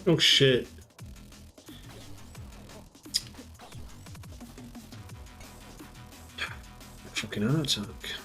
Oh shit. Fucking heart attack.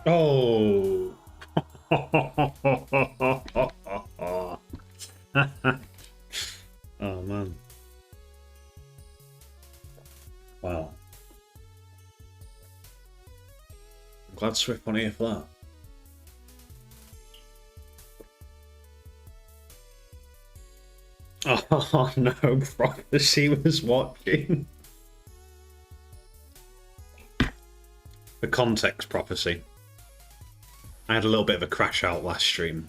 Oh. Oh man. Wow. I'm glad Swift on here for that. Oh no, Prophecy was watching. For context, Prophecy. I had a little bit of a crash out last stream.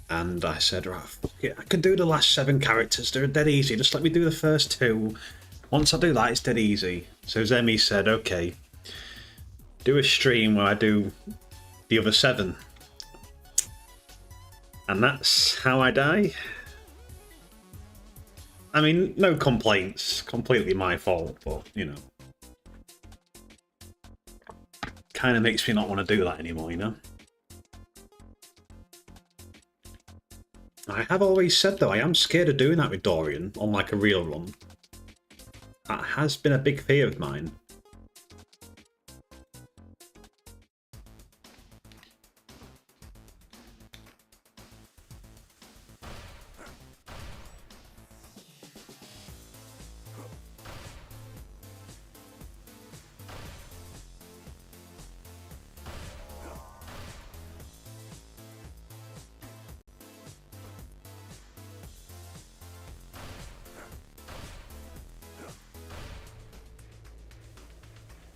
And I said, right, fuck it, I can do the last 7 characters, they're dead easy, just let me do the first 2. Once I do that, it's dead easy. So Zemi said, okay, do a stream where I do the other 7. And that's how I die. I mean, no complaints, completely my fault, but, you know. Kind of makes me not want to do that anymore, you know? I have always said, though, I am scared of doing that with Dorian on, like, a real run. That has been a big fear of mine.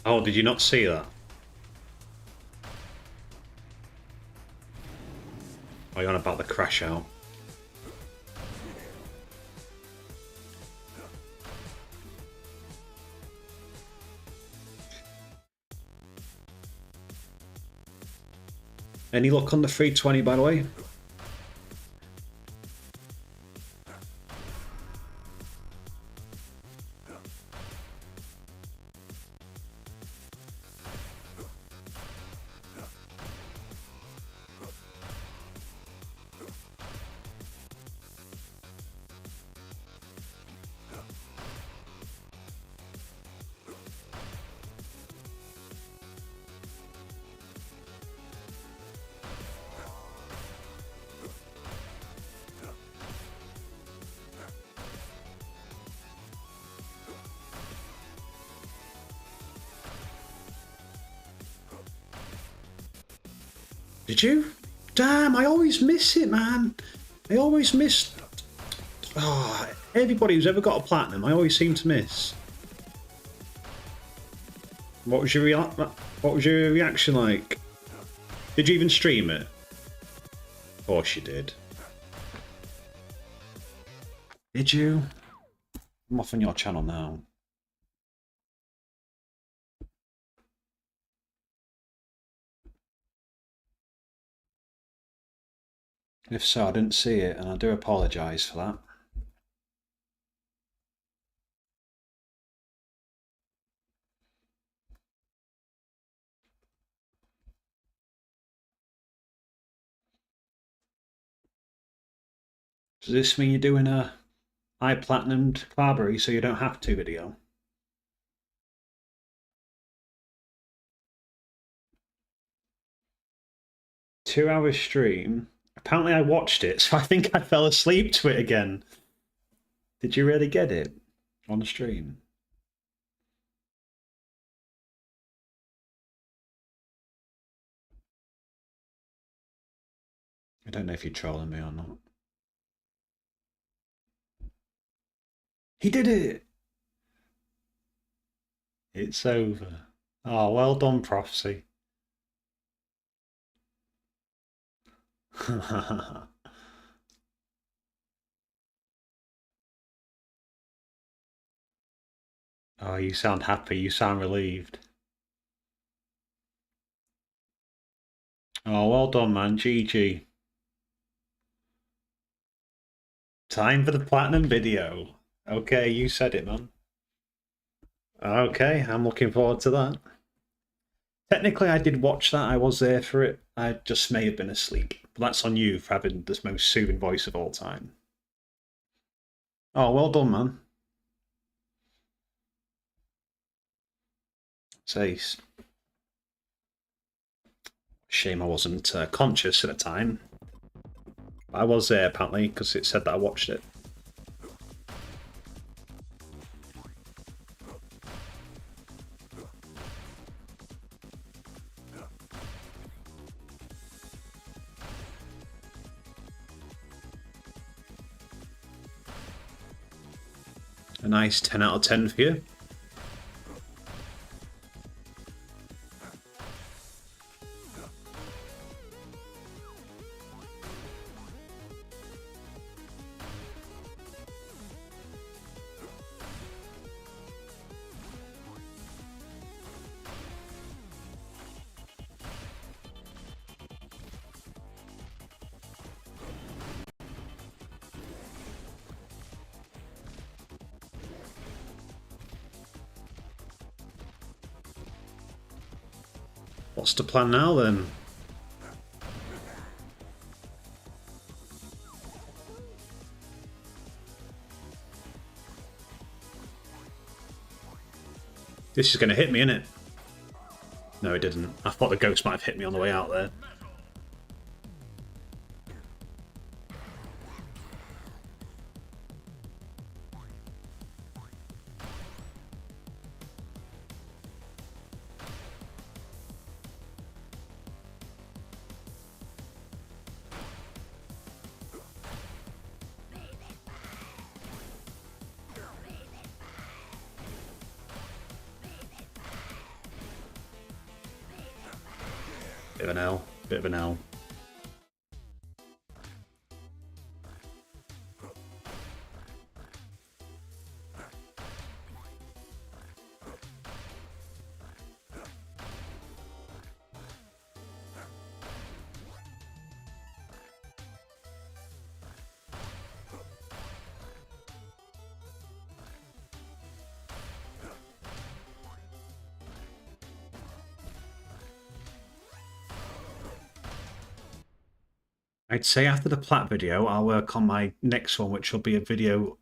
Oh, did you not see that? Oh, you're on about the crash out. Any luck on the 320, by the way? Did you? Damn, I always miss it, man. I always miss... Oh, everybody who's ever got a platinum, I always seem to miss. What was your reaction like? Did you even stream it? Of course you did. Did you? I'm off on your channel now. If so, I didn't see it, and I do apologise for that. Does this mean you're doing a I platinumed Barbary so you don't have to video? Two-hour stream. Apparently I watched it, so I think I fell asleep to it again. Did you really get it on the stream? I don't know if you're trolling me or not. He did it! It's over. Oh, well done, Prophecy. Oh, you sound happy. You sound relieved. Oh, well done, man. GG. Time for the platinum video. Okay, you said it, man. Okay, I'm looking forward to that. Technically, I did watch that. I was there for it. I just may have been asleep. But that's on you for having the most soothing voice of all time. Oh, well done, man. It's ace. Shame I wasn't conscious at the time. I was there apparently because it said that I watched it. A nice 10 out of 10 for you. What's the plan now then? This is going to hit me, innit? No, it didn't. I thought the ghost might have hit me on the way out there. Bit of an L. Bit of an L. I'd say after the plat video, I'll work on my next one, which will be a video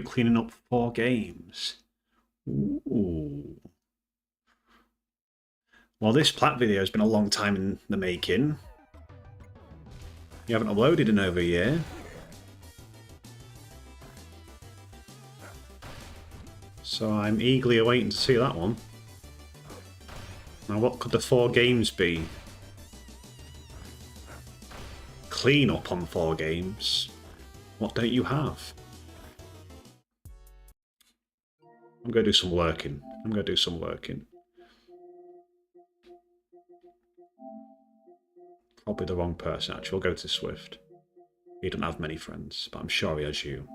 cleaning up 4 games. Ooh. Well, this plat video has been a long time in the making. You haven't uploaded in over a year. So I'm eagerly awaiting to see that one. Now, what could the 4 games be? Clean up on 4 games. What don't you have? I'm going to do some working. Probably the wrong person, actually. We'll go to Swift. He doesn't have many friends, but I'm sure he has you.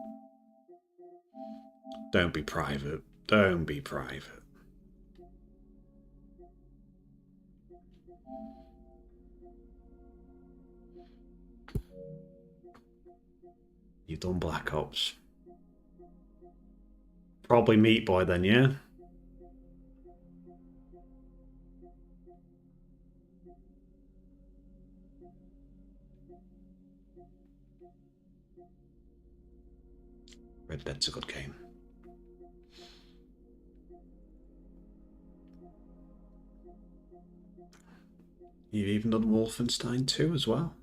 Don't be private. Don't be private. You've done Black Ops. Probably Meat Boy then, yeah? Red Dead's a good game. You've even done Wolfenstein 2 as well.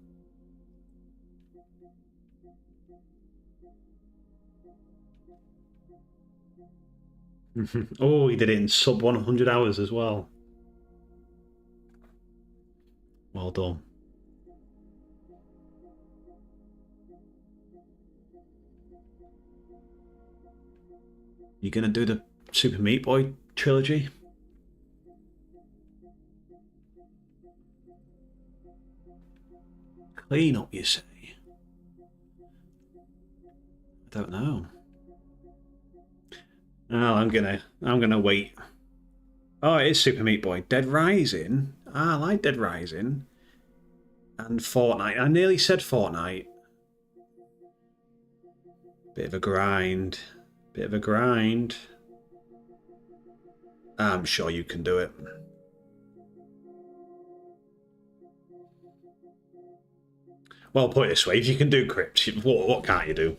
Oh, he did it in sub 100 hours as well. Well done. You gonna do the Super Meat Boy trilogy? Clean up, you say? I don't know. Oh, I'm gonna wait. Oh, it is Super Meat Boy. Dead Rising. Ah, I like Dead Rising. And Fortnite. I nearly said Fortnite. Bit of a grind. I'm sure you can do it. Well, put it this way, if you can do Crypt, what can't you do?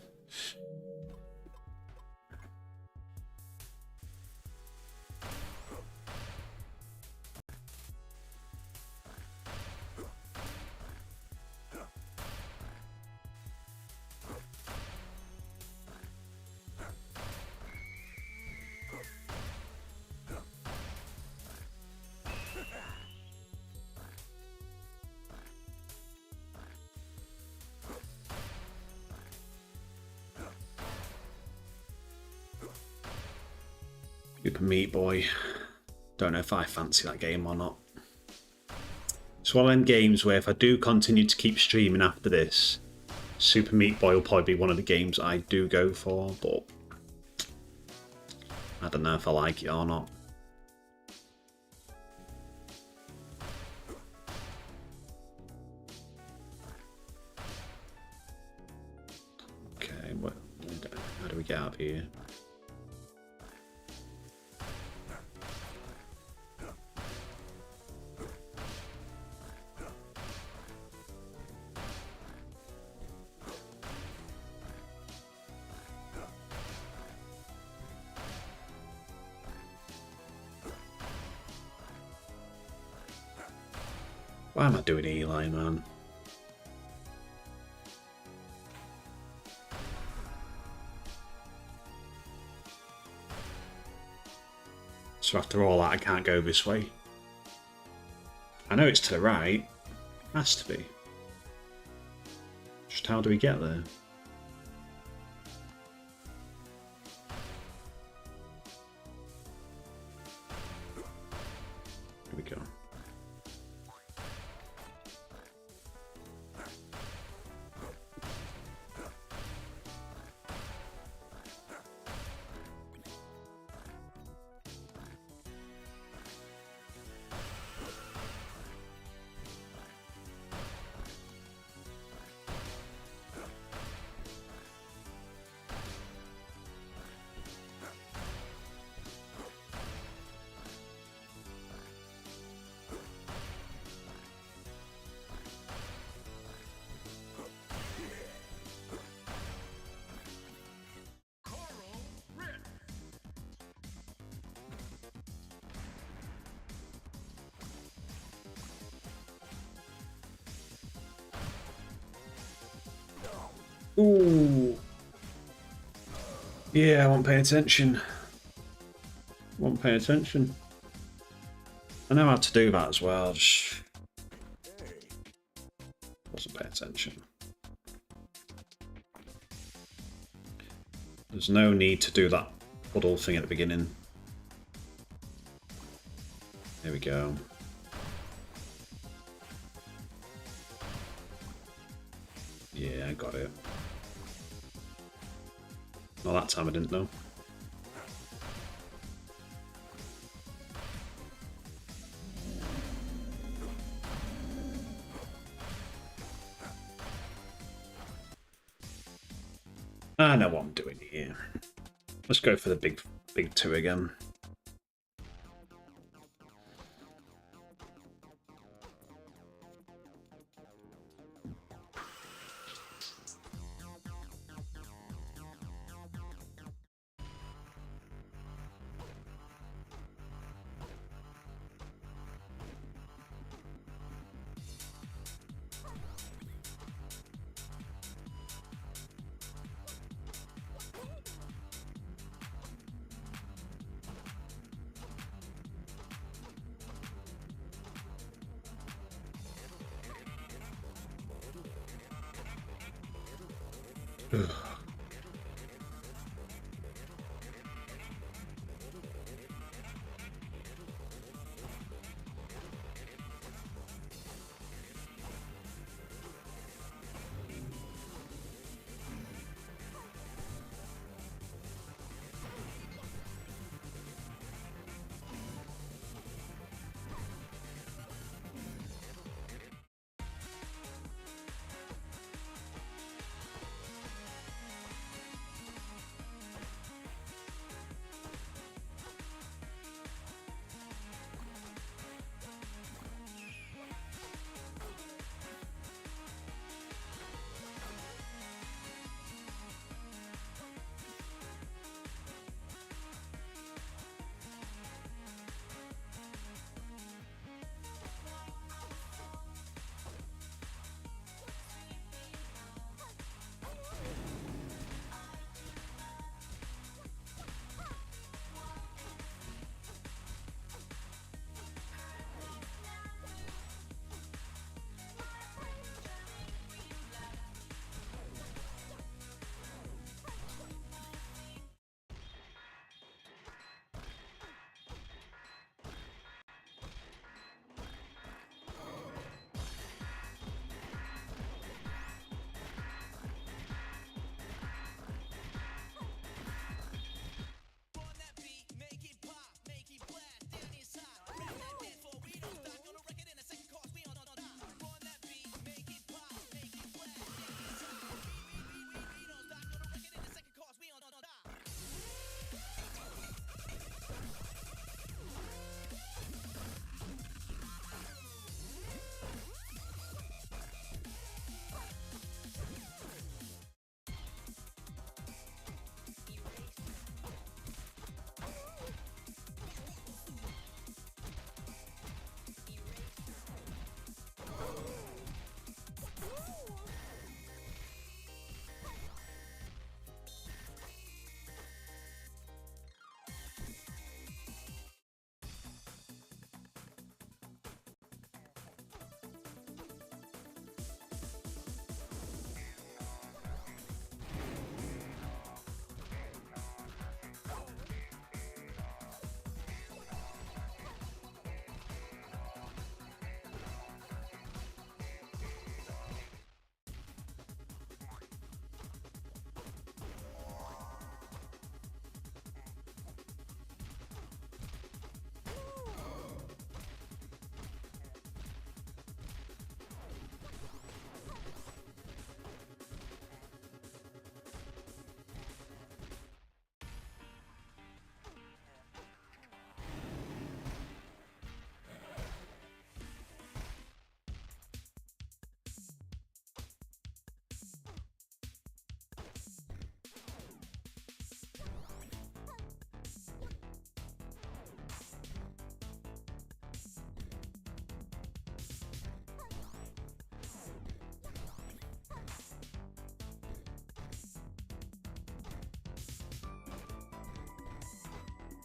Super Meat Boy. Don't know if I fancy that game or not. It's one of them games where if I do continue to keep streaming after this, Super Meat Boy will probably be one of the games I do go for, but I don't know if I like it or not. Okay, how do we get out of here? Why am I doing Eli, man? So after all that, I can't go this way. I know it's to the right. It has to be. Just how do we get there? Here we go. Ooh. Yeah, I won't pay attention. Won't pay attention. I know how to do that as well. Just wasn't paying attention. There's no need to do that puddle thing at the beginning. There we go. Yeah, I got it. Well, that time I didn't know. I know what I'm doing here. Let's go for the big two again. Ugh.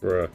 Bruh.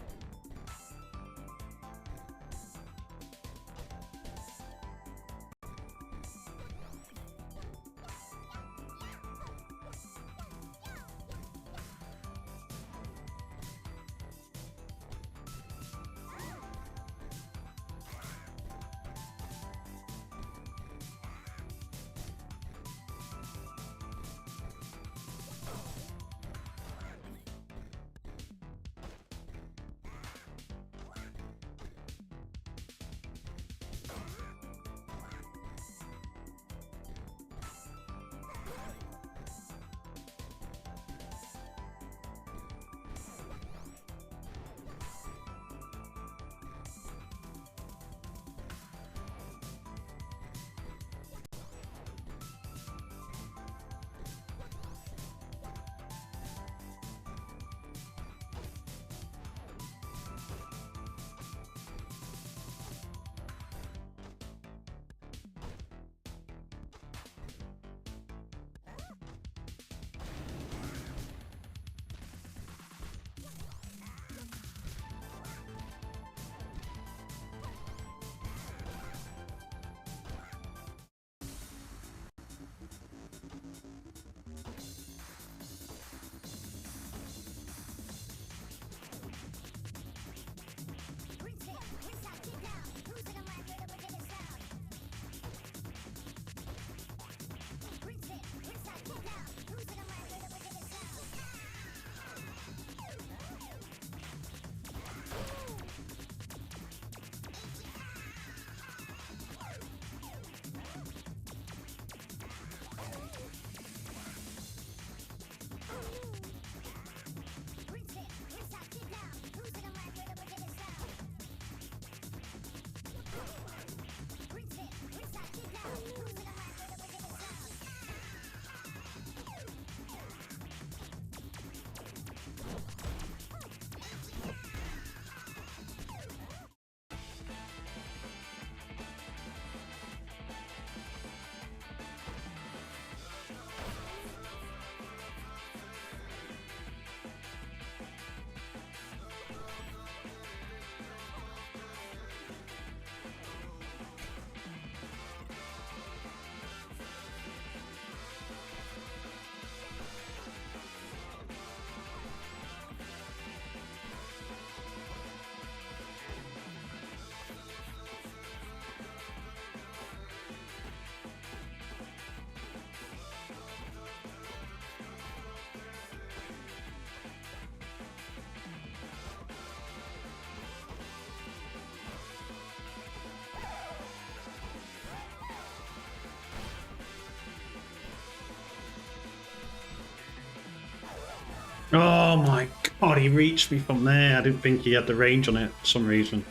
Oh my god, he reached me from there. I didn't think he had the range on it for some reason.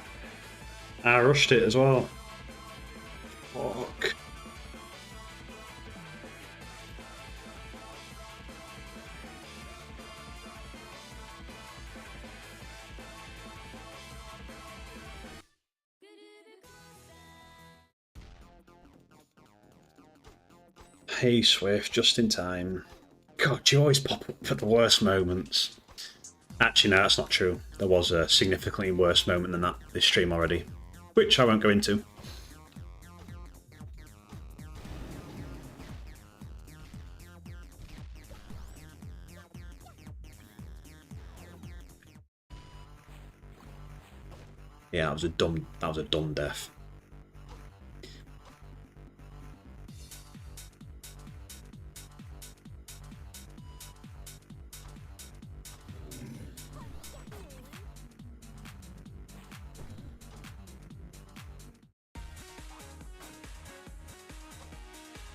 I rushed it as well. Fuck. Hey Swift, just in time. God, you always pop up for the worst moments. Actually, no, that's not true. There was a significantly worse moment than that this stream already, which I won't go into. Yeah, that was a dumb death.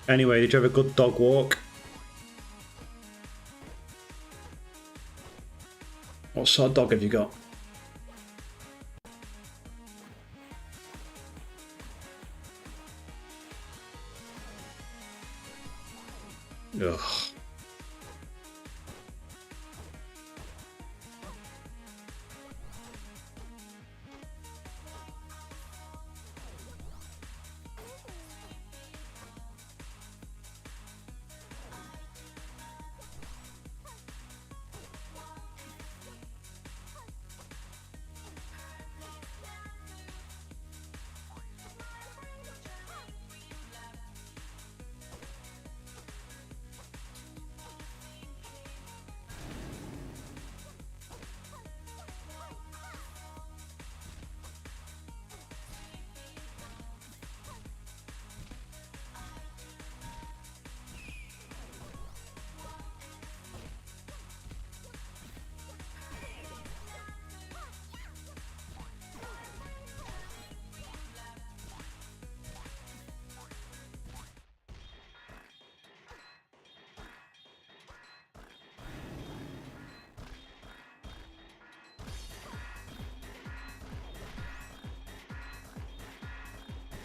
Anyway, did you have a good dog walk? What sort of dog have you got? Ugh.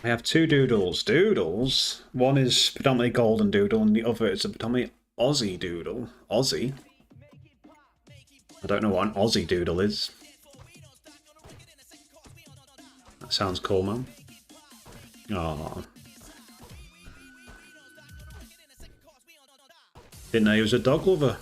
I have two doodles. Doodles? One is predominantly golden doodle and the other is a predominantly Aussie doodle. Aussie? I don't know what an Aussie doodle is. That sounds cool, man. Aww. Didn't know he was a dog lover.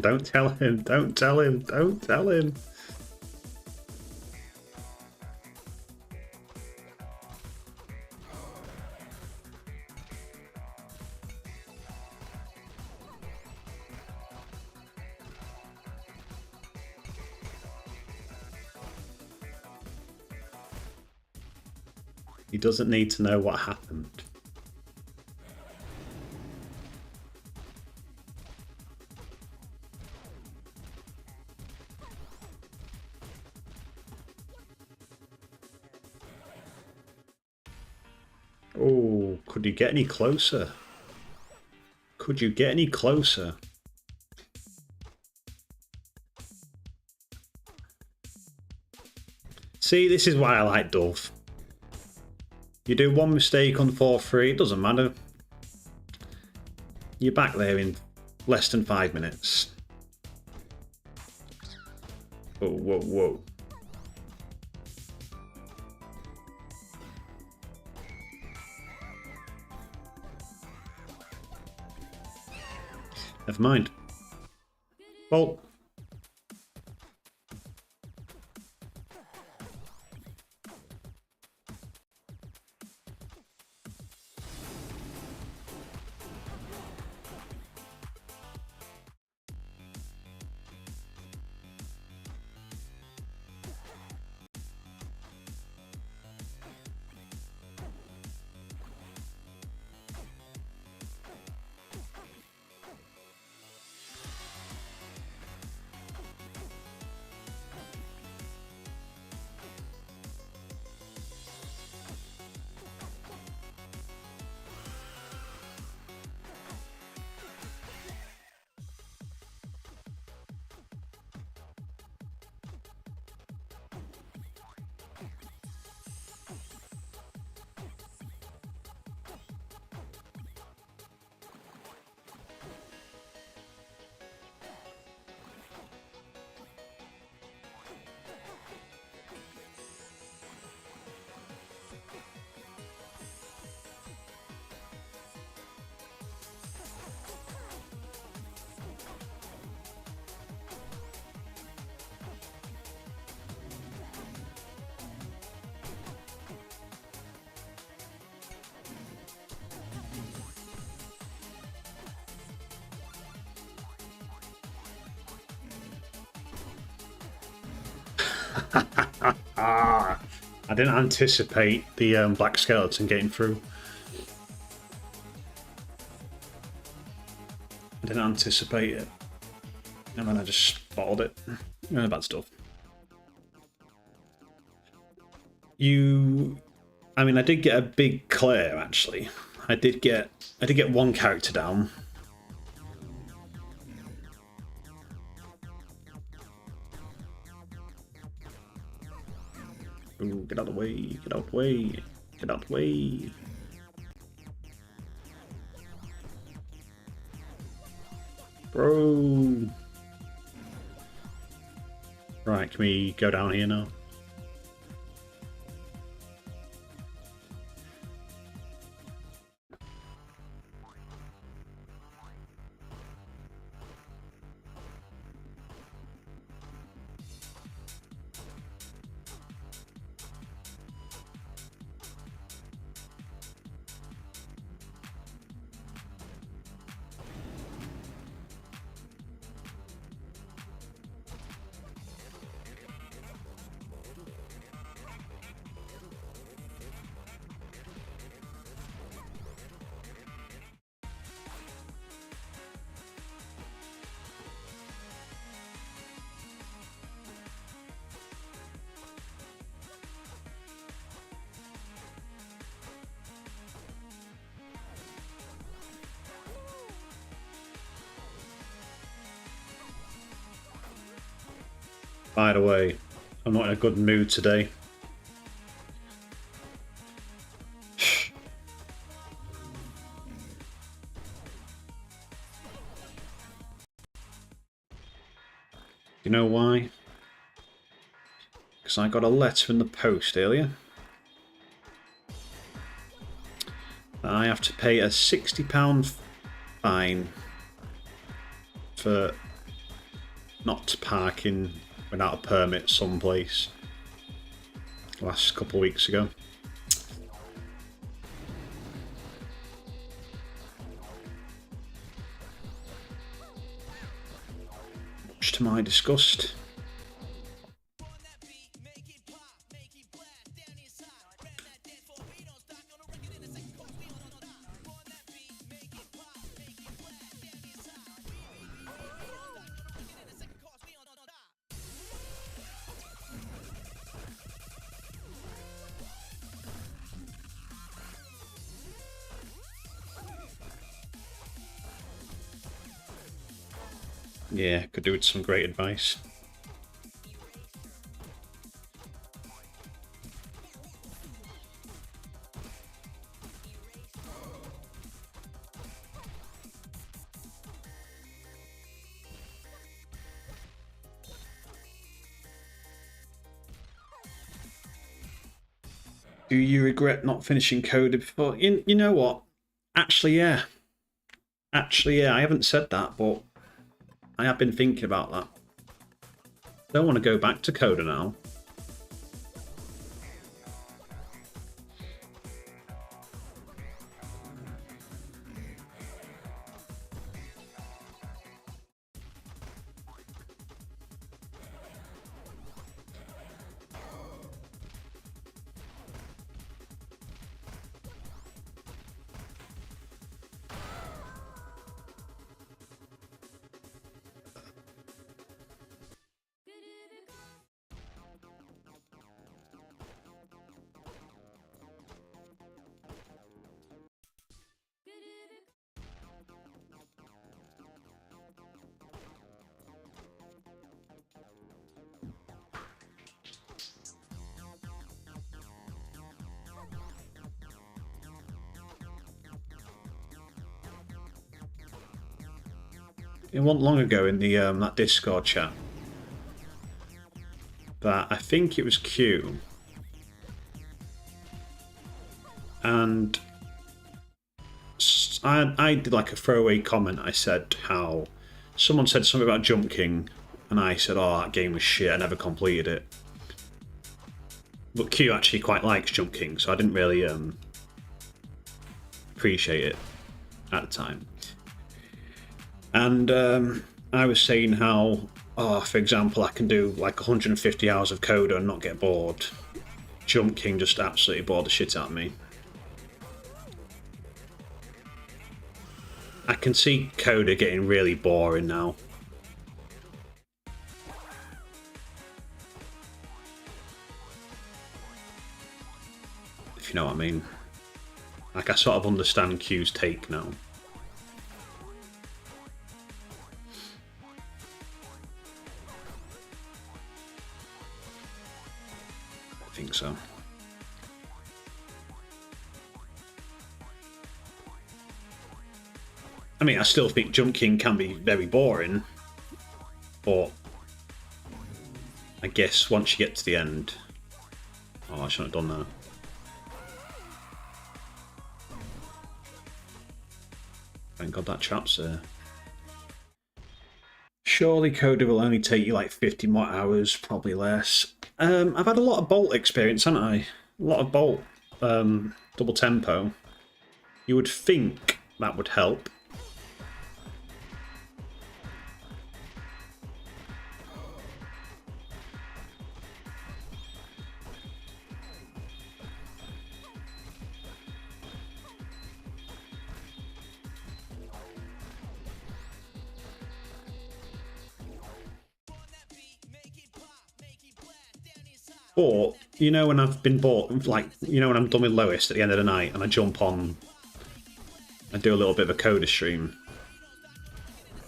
Don't tell him, don't tell him, don't tell him. He doesn't need to know what happened. Oh, could you get any closer? Could you get any closer? See, this is why I like Dove. You do one mistake on 4-3, it doesn't matter. You're back there in less than 5 minutes. Whoa, whoa, whoa. Never mind. Well, I didn't anticipate the black skeleton getting through. I didn't anticipate it. And then I just spotted it. Bad stuff. I mean, I did get a big clear, actually. I did get one character down. Ooh, get out of the way, get out of the way, get out of the way. Bro. Right, can we go down here now? By the way, I'm not in a good mood today. You know why? Because I got a letter in the post earlier. I have to pay a £60 fine for not parking without a permit someplace last couple of weeks ago. Much to my disgust. Yeah, could do with some great advice. Do you regret not finishing Coda before? You know what? Actually, yeah. Actually, yeah, I haven't said that, but I have been thinking about that. I don't want to go back to Coda now. It wasn't long ago in the that Discord chat that I think it was Q, and I did like a throwaway comment. I said how someone said something about Jump King, and I said, "Oh, that game was shit. I never completed it." But Q actually quite likes Jump King, so I didn't really appreciate it at the time. And I was saying how, for example, I can do like 150 hours of Coda and not get bored. Jump King just absolutely bored the shit out of me. I can see Coda getting really boring now. If you know what I mean. Like, I sort of understand Q's take now. I think so. I mean, I still think Jump King can be very boring, but I guess once you get to the end... Oh, I shouldn't have done that. Thank God that trap's there. Surely Coda will only take you like 50 more hours, probably less. I've had a lot of Bolt experience, haven't I? A lot of Bolt double tempo. You would think that would help. But, you know, when I've been bored, like, you know, when I'm done with Lowest at the end of the night and I jump on and do a little bit of a Coda stream,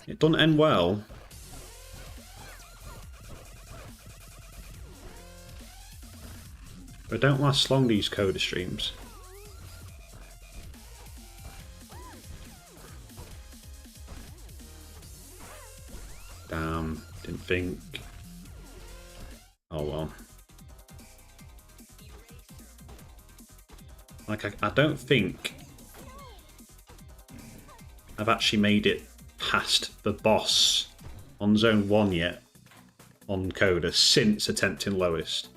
it doesn't end well. They don't last long, these Coda streams. Damn, didn't think. Oh well. Like, I don't think I've actually made it past the boss on Zone 1 yet on Coda since attempting lowest.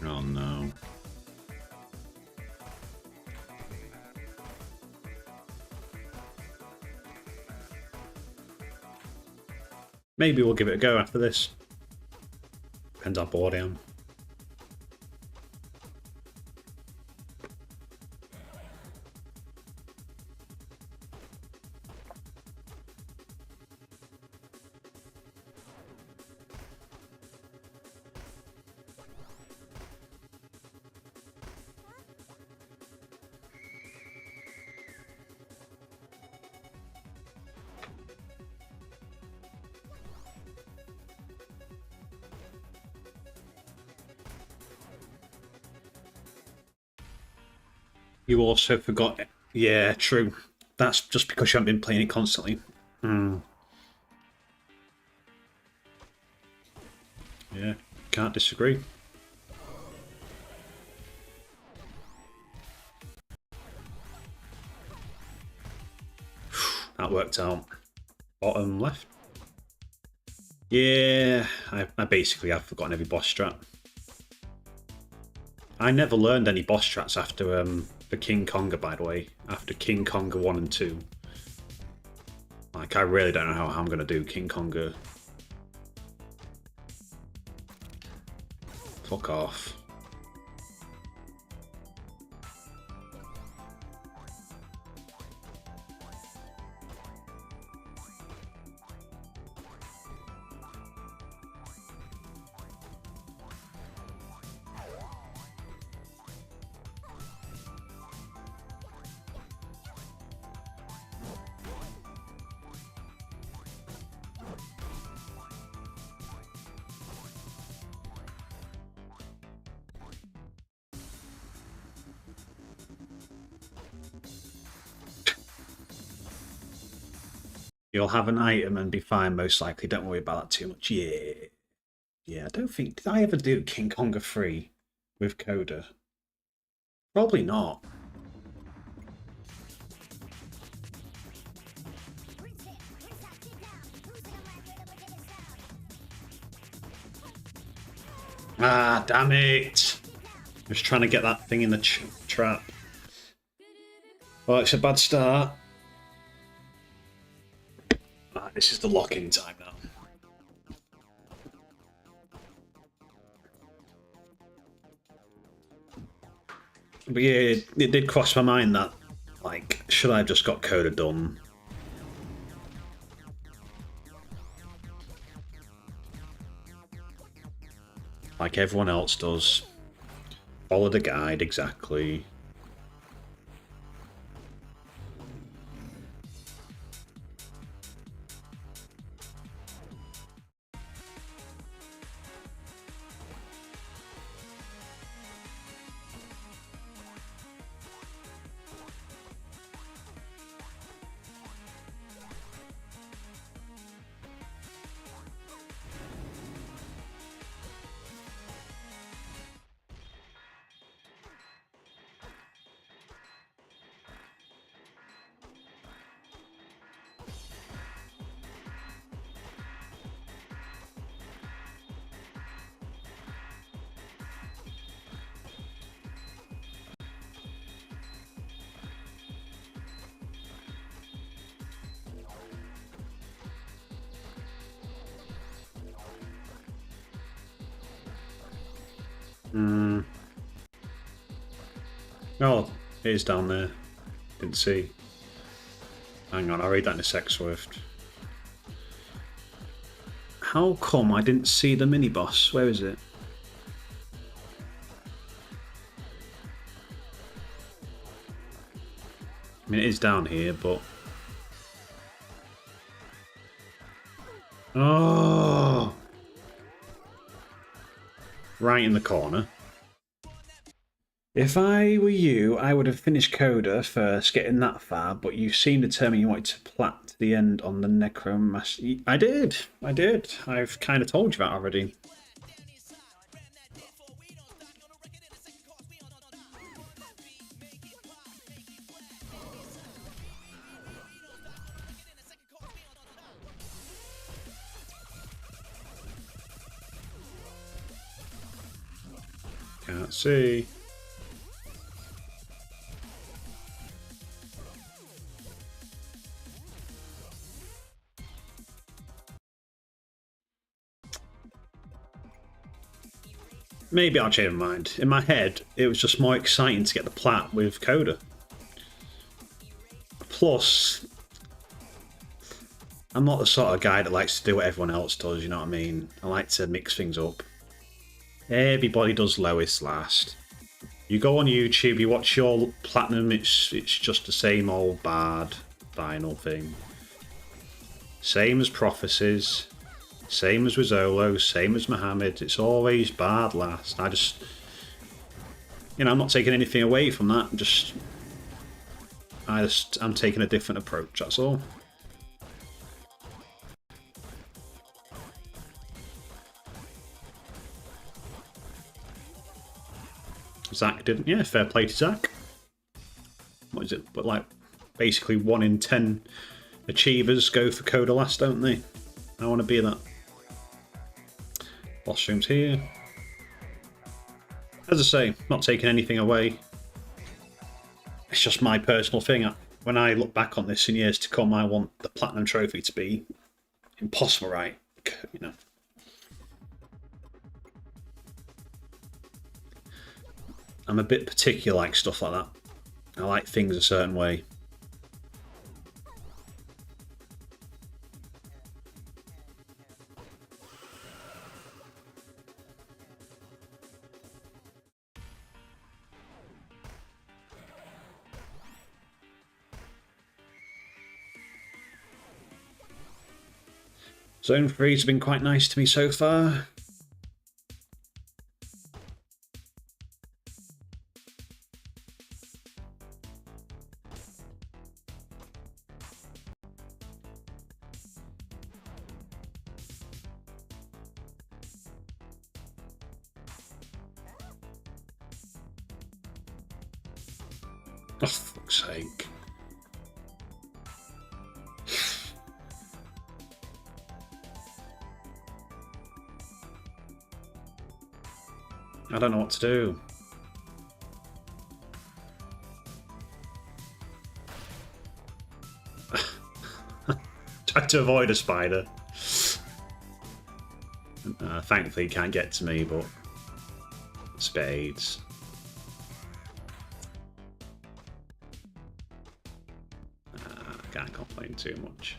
Oh no. Maybe we'll give it a go after this. Depends how bored I am. You also forgot... Yeah, true. That's just because you haven't been playing it constantly. Yeah, can't disagree. That worked out. Bottom left. Yeah, I basically have forgotten every boss strat. I never learned any boss strats after the King Konga, by the way. After King Konga 1 and 2. Like, I really don't know how I'm going to do King Konga. Fuck off. You'll have an item and be fine, most likely. Don't worry about that too much. Yeah. Yeah, I don't think... Did I ever do King Konga 3 with Coda? Probably not. Ah, damn it! Just trying to get that thing in the trap. Well, it's a bad start. This is the lock-in time now. But yeah, it did cross my mind that, like, should I have just got Coda done? Like everyone else does. Follow the guide, exactly. Oh, it is down there. Didn't see. Hang on, I'll read that in a sec, Swift. How come I didn't see the mini-boss? Where is it? I mean, it is down here, but... Oh! Right in the corner. If I were you, I would have finished Coda first, getting that far, but you seem determined you wanted to plat to the end on the Necromancer. I did. I've kind of told you that already. Can't see. Maybe I'll change my mind. In my head, it was just more exciting to get the plat with Coda. Plus, I'm not the sort of guy that likes to do what everyone else does, you know what I mean? I like to mix things up. Everybody does lowest last. You go on YouTube, you watch your platinum, it's just the same old bad vinyl thing. Same as Prophecies, same as Rizzolo, same as Mohammed, it's always bad last. I just, you know, I'm not taking anything away from that, I'm taking a different approach, that's all. Zach didn't. Yeah, fair play to Zach. What is it? But like, basically 1 in 10 achievers go for Coda last, don't they? I want to be that. Boss room's here. As I say, not taking anything away. It's just my personal thing. When I look back on this in years to come, I want the Platinum Trophy to be impossible, right? You know. I'm a bit particular, like stuff like that. I like things a certain way. Zone 3's been quite nice to me so far. Oh, for fuck's sake. I don't know what to do. Tried to avoid a spider. Thankfully, he can't get to me, but spades. Can't complain too much.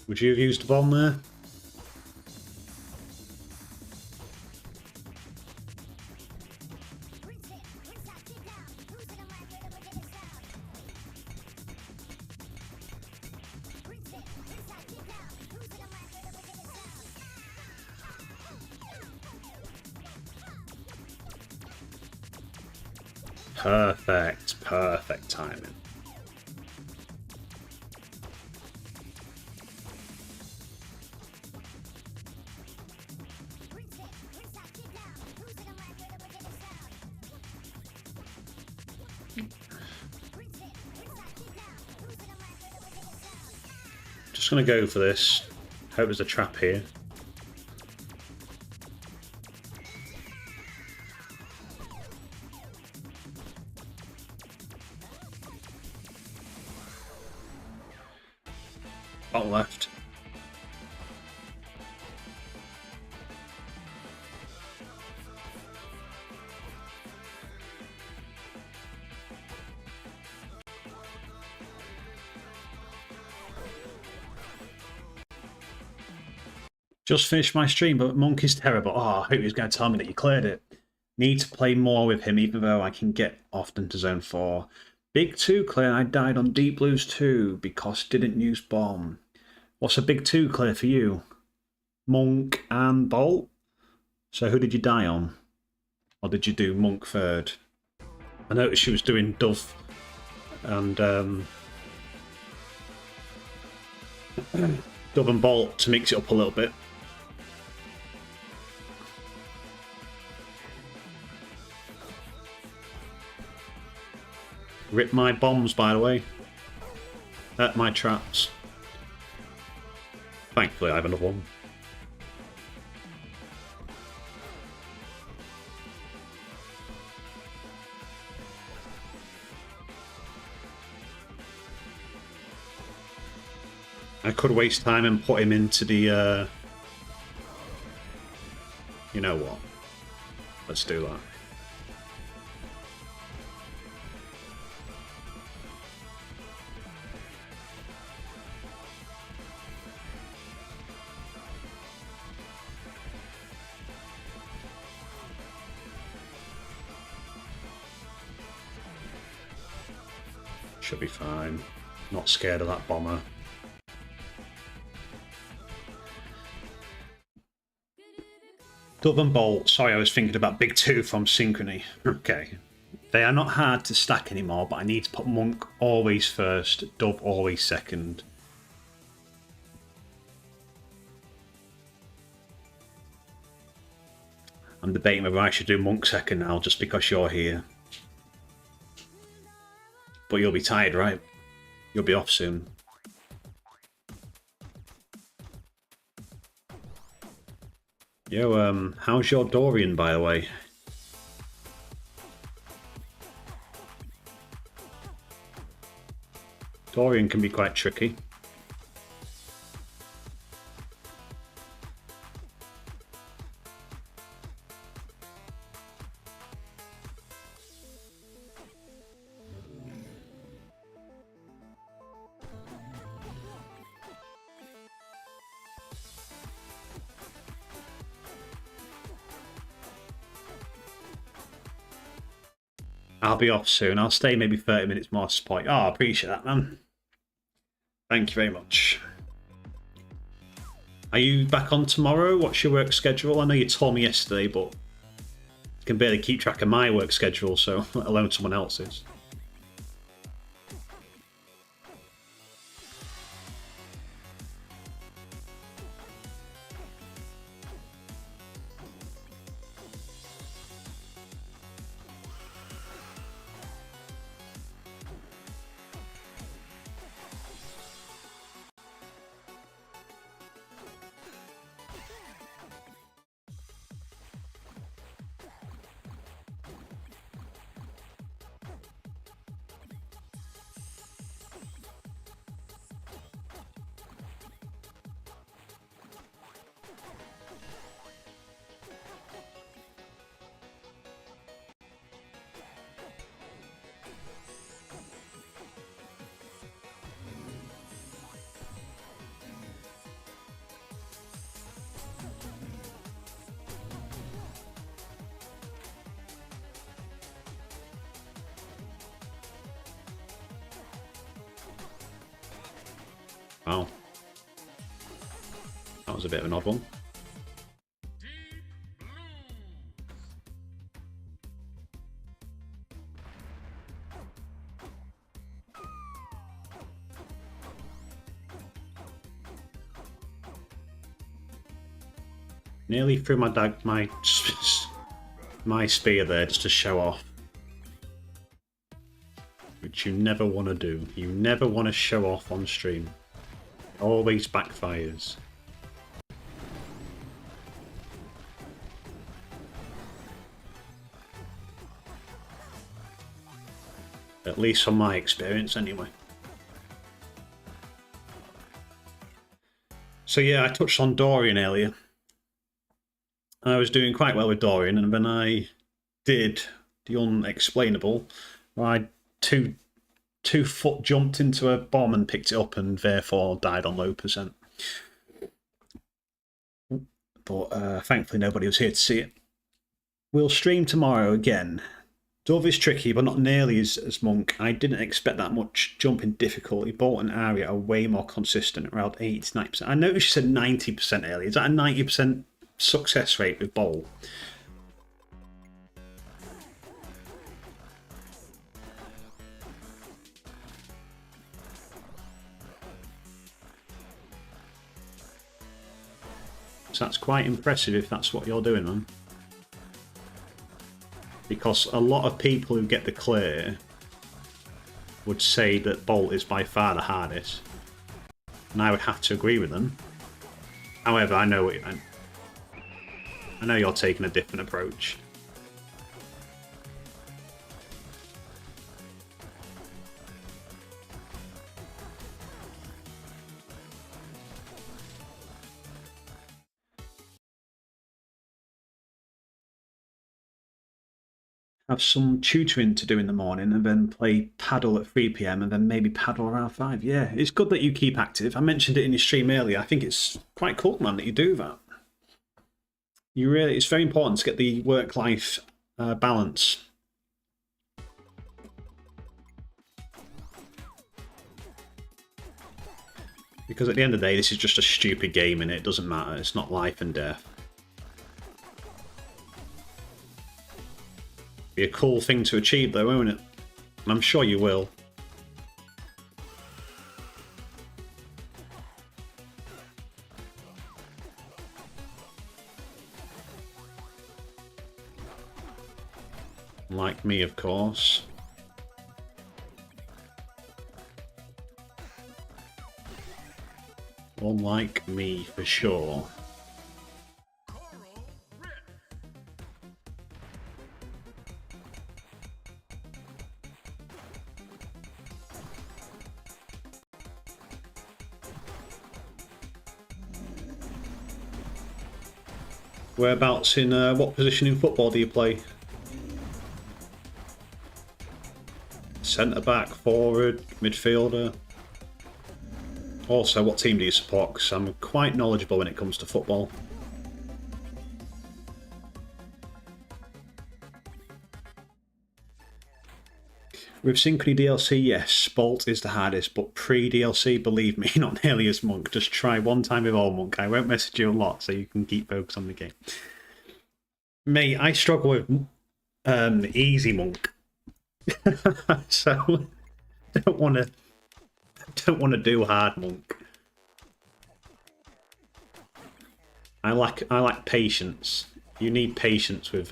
Would you have used a bomb there? Perfect timing. Just gonna go for this. Hope there's a trap here. Bottom left. Just finished my stream, but Monk is terrible. Oh, I hope he was going to tell me that you cleared it. Need to play more with him, even though I can get often to zone 4. Big 2 clear, I died on Deep Blues 2 because didn't use bomb. What's a big 2 clear for you? Monk and Bolt? So who did you die on? Or did you do Monk third? I noticed she was doing Dove and Dove and Bolt to mix it up a little bit. Rip my bombs, by the way. At my traps. Thankfully, I have another one. I could waste time and put him into the... You know what? Let's do that. Should be fine. Not scared of that bomber. Dove and Bolt. Sorry, I was thinking about Big 2 from Synchrony. Okay. They are not hard to stack anymore, but I need to put Monk always first, Dove always second. I'm debating whether I should do Monk second now, just because you're here. But you'll be tired, right? You'll be off soon. Yo, how's your Dorian, by the way? Dorian can be quite tricky. I'll be off soon. I'll stay maybe 30 minutes more to support you. Oh, I appreciate that, man. Thank you very much. Are you back on tomorrow? What's your work schedule? I know you told me yesterday, but I can barely keep track of my work schedule, so let alone someone else's. Wow. That was a bit of an odd one. Nearly threw my spear there just to show off. Which you never want to do. You never want to show off on stream. It always backfires. At least from my experience anyway. So yeah, I touched on Dorian earlier. I was doing quite well with Dorian, and then I did the unexplainable. I two-foot jumped into a bomb and picked it up, and therefore died on low percent. but thankfully nobody was here to see it. We'll stream tomorrow again. Dove is tricky, but not nearly as Monk. I didn't expect that much jump in difficulty. Bolt and Aria are way more consistent, around 80 to 90%. I noticed you said 90% earlier. Is that a 90% success rate with Bolt? So that's quite impressive if that's what you're doing, man. Because a lot of people who get the clear would say that Bolt is by far the hardest. And I would have to agree with them. However, I know you're taking a different approach. Have some tutoring to do in the morning and then play paddle at 3 PM and then maybe paddle around 5. Yeah, it's good that you keep active. I mentioned it in your stream earlier. I think it's quite cool, man, that you do that. It's very important to get the work-life balance. Because at the end of the day, this is just a stupid game and it doesn't matter. It's not life and death. Be a cool thing to achieve though, won't it? And I'm sure you will. Like me, of course. Or like me, for sure. Whereabouts in what position in football do you play? Centre back, forward, midfielder. Also, what team do you support? Because I'm quite knowledgeable when it comes to football. With Synchrony DLC, yes, Bolt is the hardest, but pre-DLC, believe me, not nearly as Monk. Just try one time with all Monk. I won't message you a lot, so you can keep focused on the game. Mate, I struggle with easy Monk, so don't want to do hard Monk. I like patience. You need patience with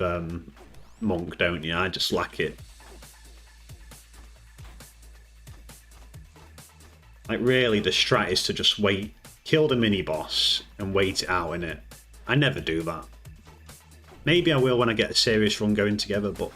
Monk, don't you? I just lack it. Like, really, the strat is to just wait, kill the mini-boss, and wait it out, innit? I never do that. Maybe I will when I get a serious run going together, but...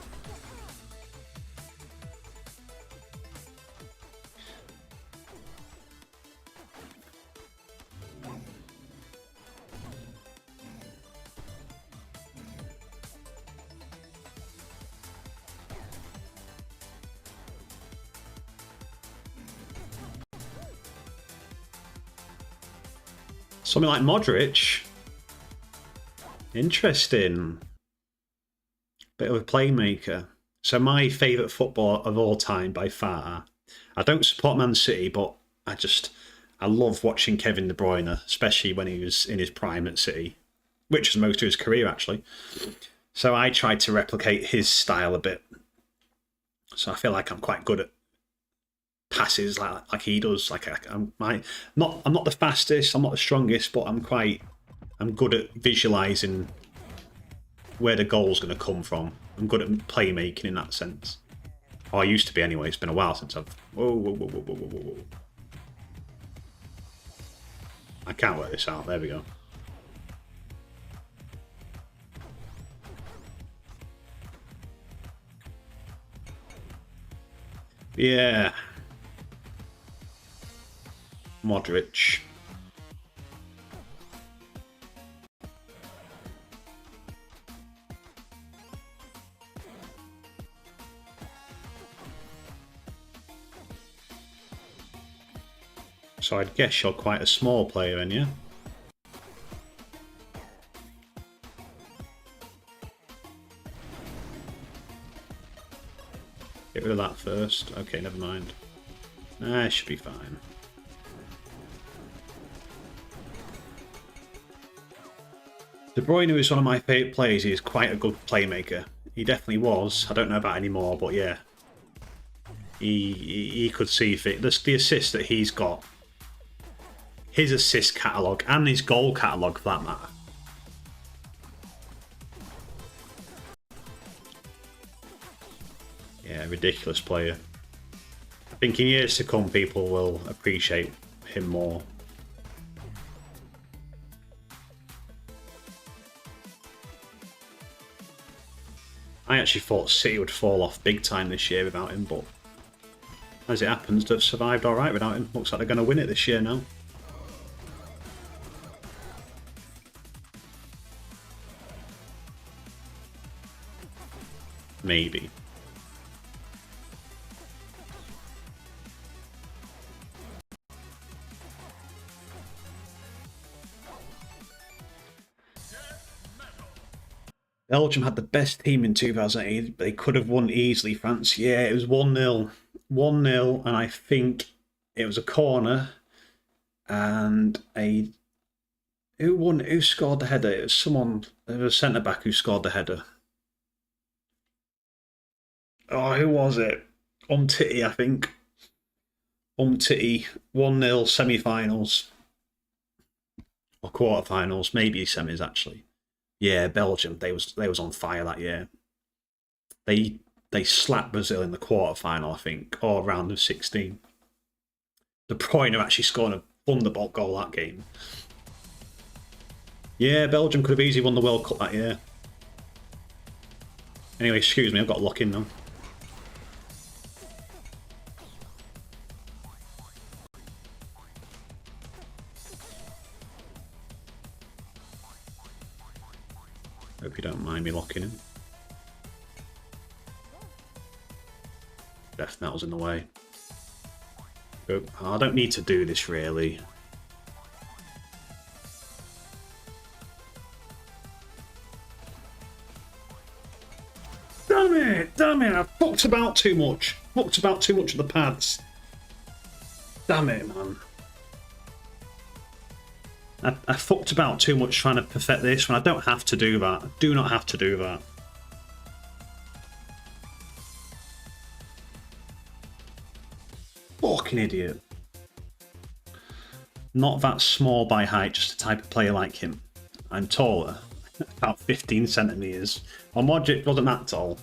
Something like Modric. Interesting. Bit of a playmaker. So my favourite footballer of all time by far. I don't support Man City, but I love watching Kevin De Bruyne, especially when he was in his prime at City, which is most of his career actually. So I tried to replicate his style a bit. So I feel like I'm quite good at passes like he does. I'm not the fastest, I'm not the strongest, but I'm good at visualizing where the goal's going to come from. I'm good at playmaking in that sense. Or I used to be anyway. It's been a while since I've... Whoa. I can't work this out. There we go. Yeah. Modric. So I'd guess you're quite a small player, then, yeah? Get rid of that first. Okay, never mind. Nah, it should be fine. De Bruyne is one of my favourite players. He is quite a good playmaker. He definitely was. I don't know about anymore, but yeah. He could see fit. The assist that he's got. His assist catalogue and his goal catalogue for that matter. Yeah, ridiculous player. I think in years to come people will appreciate him more. I actually thought City would fall off big time this year without him, but as it happens, they've survived alright without him. Looks like they're going to win it this year now. Maybe. Belgium had the best team in 2008, but they could have won easily. France, yeah, it was 1-0. 1-0, and I think it was a corner. And who scored the header? It was someone, there was a centre-back who scored the header. Oh, who was it? Umtiti, I think. Umtiti, 1-0 semi-finals. Or quarter-finals, maybe semis, actually. Yeah, Belgium. They was on fire that year. They slapped Brazil in the quarter-final, I think, or round of 16. De Bruyne actually scored a thunderbolt goal that game. Yeah, Belgium could have easily won the World Cup that year. Anyway, excuse me, I've got to lock in now. Hope you don't mind me locking in. Death metal's in the way. Oh, I don't need to do this really. Damn it! Damn it! I fucked about too much. Fucked about too much of the pads. Damn it, man. I fucked about too much trying to perfect this when I don't have to do that. I do not have to do that. Fucking idiot. Not that small by height, just a type of player like him. I'm taller. About 15 centimetres. Well, Modric wasn't that tall.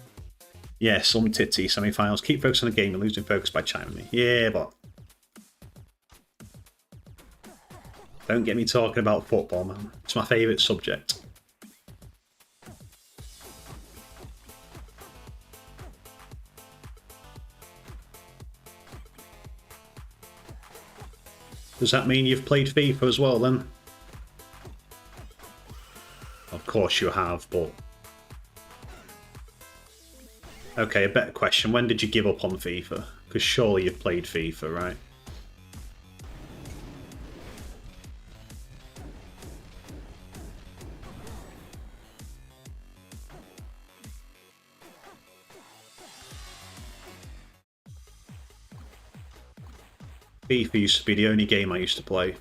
Yeah, some titty semi-finals. Keep focusing on the game and losing focus by chiming me. Yeah, but don't get me talking about football, man. It's my favourite subject. Does that mean you've played FIFA as well, then? Of course you have, but... Okay, a better question. When did you give up on FIFA? Because surely you've played FIFA, right? FIFA used to be the only game I used to play.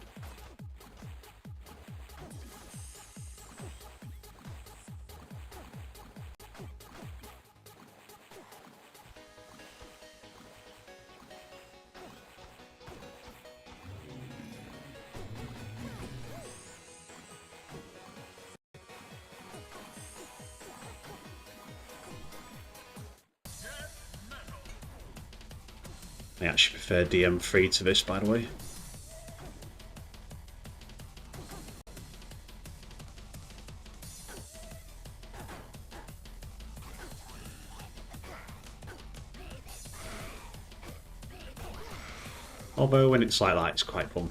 I actually prefer DM3 to this, by the way. Although when it's like that, it's quite fun.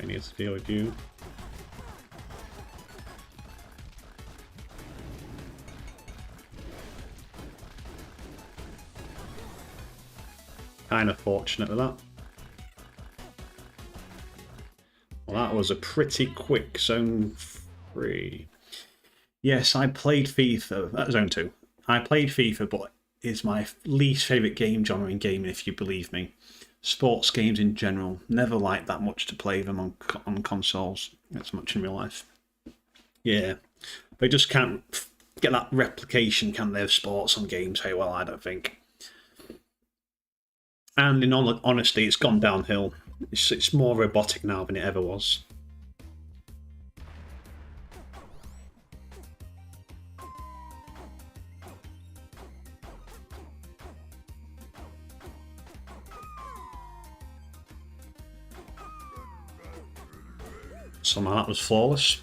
I need to deal with you. Kind of fortunate with that. Well, that was a pretty quick zone 3. Yes, I played FIFA. Zone 2. I played FIFA, but it's my least favourite game genre in gaming, if you believe me. Sports games in general, never liked that much to play them on consoles as much in real life. Yeah, they just can't get that replication, can they, of sports on games very well, I don't think. And in all honesty, it's gone downhill. It's more robotic now than it ever was. Somehow that was flawless.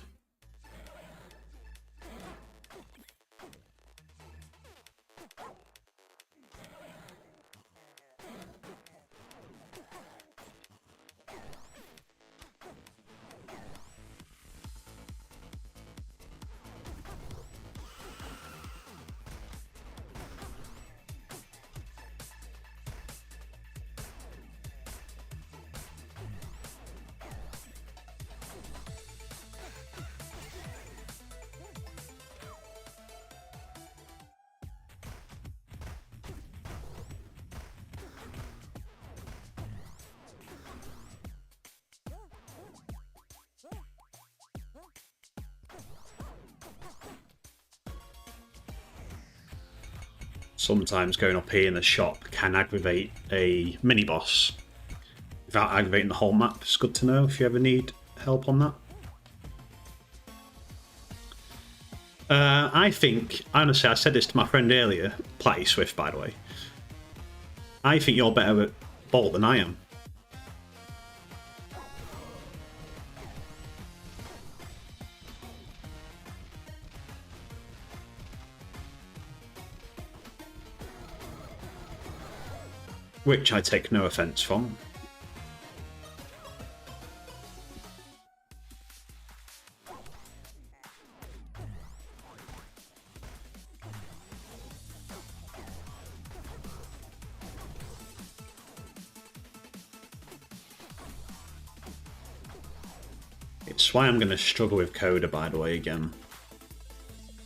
Sometimes going up here in the shop can aggravate a mini-boss without aggravating the whole map. It's good to know if you ever need help on that. I think, honestly, I said this to my friend earlier, Platty Swift, by the way. I think you're better at Bolt than I am. Which I take no offence from. It's why I'm going to struggle with Coda, by the way, again.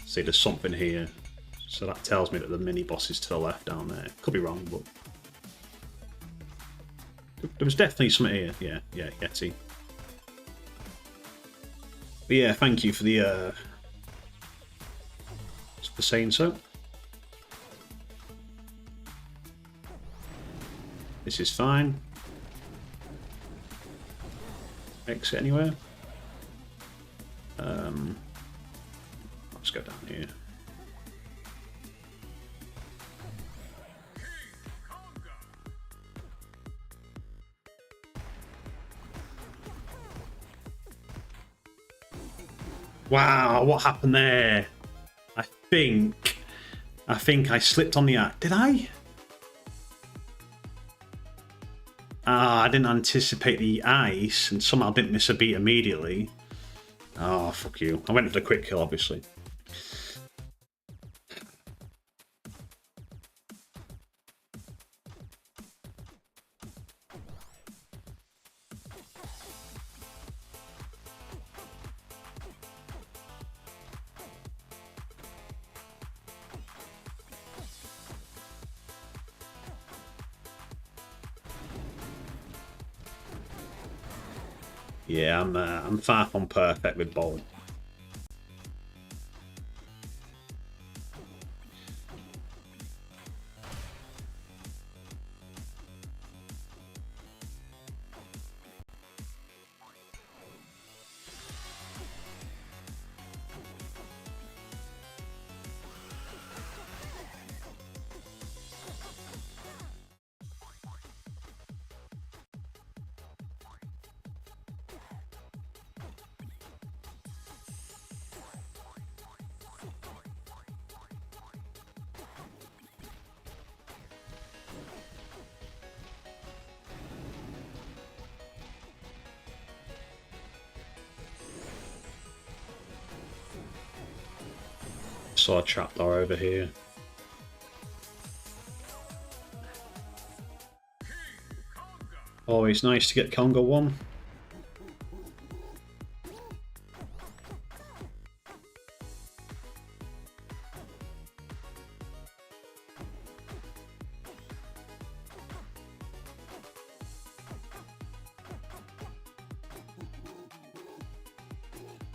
See, there's something here. So that tells me that the mini-boss is to the left down there. Could be wrong, but... there was definitely something here. Yeah, Yeti. But yeah, thank you for the for saying so. This is fine. Exit anywhere. Let's go down here. Wow, what happened there? I think I slipped on the ice. Did I? I didn't anticipate the ice and somehow didn't miss a beat immediately. Oh, fuck you. I went for the quick kill, obviously. Yeah, I'm far from perfect with Bolt. saw a trapdoor over here. Always nice to get Conga 1.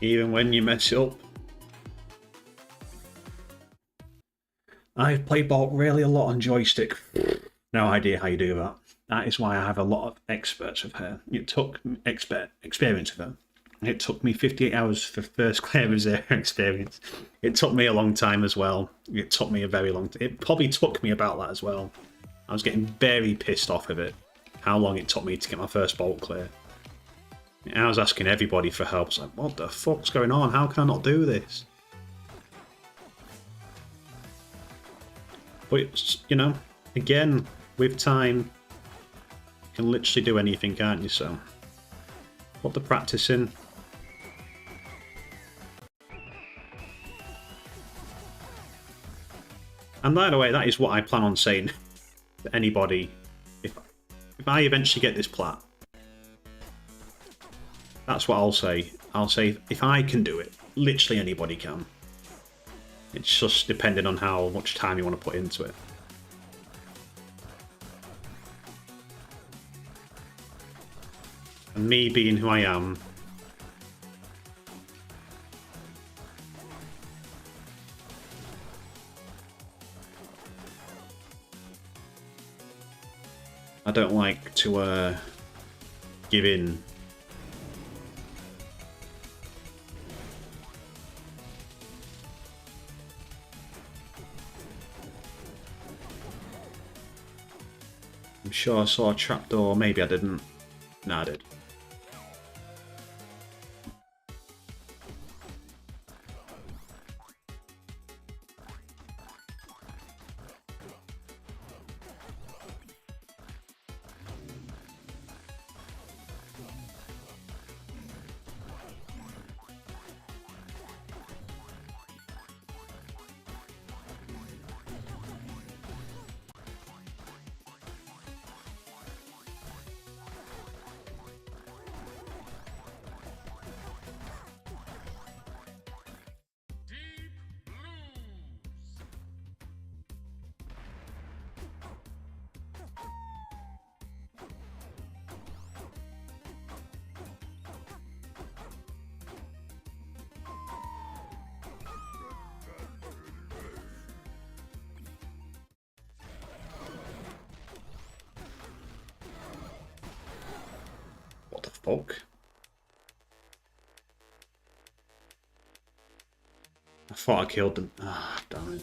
Even when you mess it up. I've played Bolt really a lot on joystick. No idea how you do that. That is why I have a lot of experts with her. It took experience with her. It took me 58 hours for first clear of zero experience. It took me a long time as well. It took me a very long time. It probably took me about that as well. I was getting very pissed off with it. How long it took me to get my first Bolt clear. I was asking everybody for help. I was like, what the fuck's going on? How can I not do this? But, it's, you know, again, with time, you can literally do anything, can't you? So, put the practice in. And by the way, that is what I plan on saying to anybody. If I eventually get this plat, that's what I'll say. I'll say, if I can do it, literally anybody can. It's just depending on how much time you want to put into it. And me being who I am, I don't like to give in. I'm sure I saw a trapdoor, maybe I didn't. No, I did. What the fuck? I thought I killed them. Ah, damn it.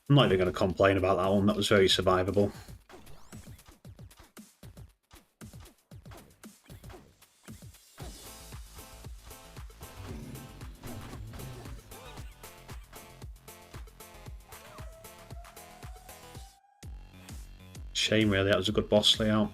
I'm not even going to complain about that one. That was very survivable. Shame, really. That was a good boss layout.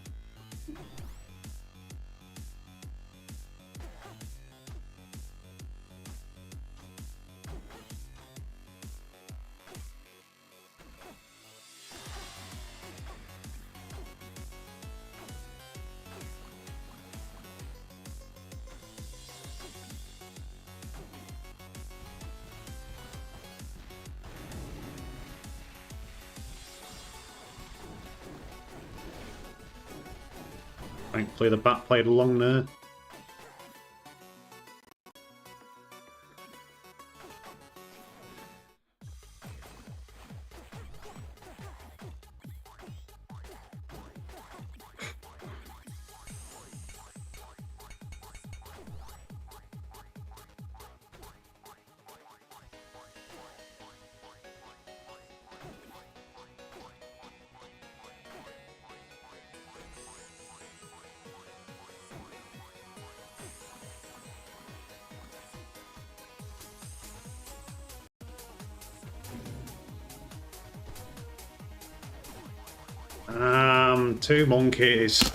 Thankfully the bat played along there. Two monkeys.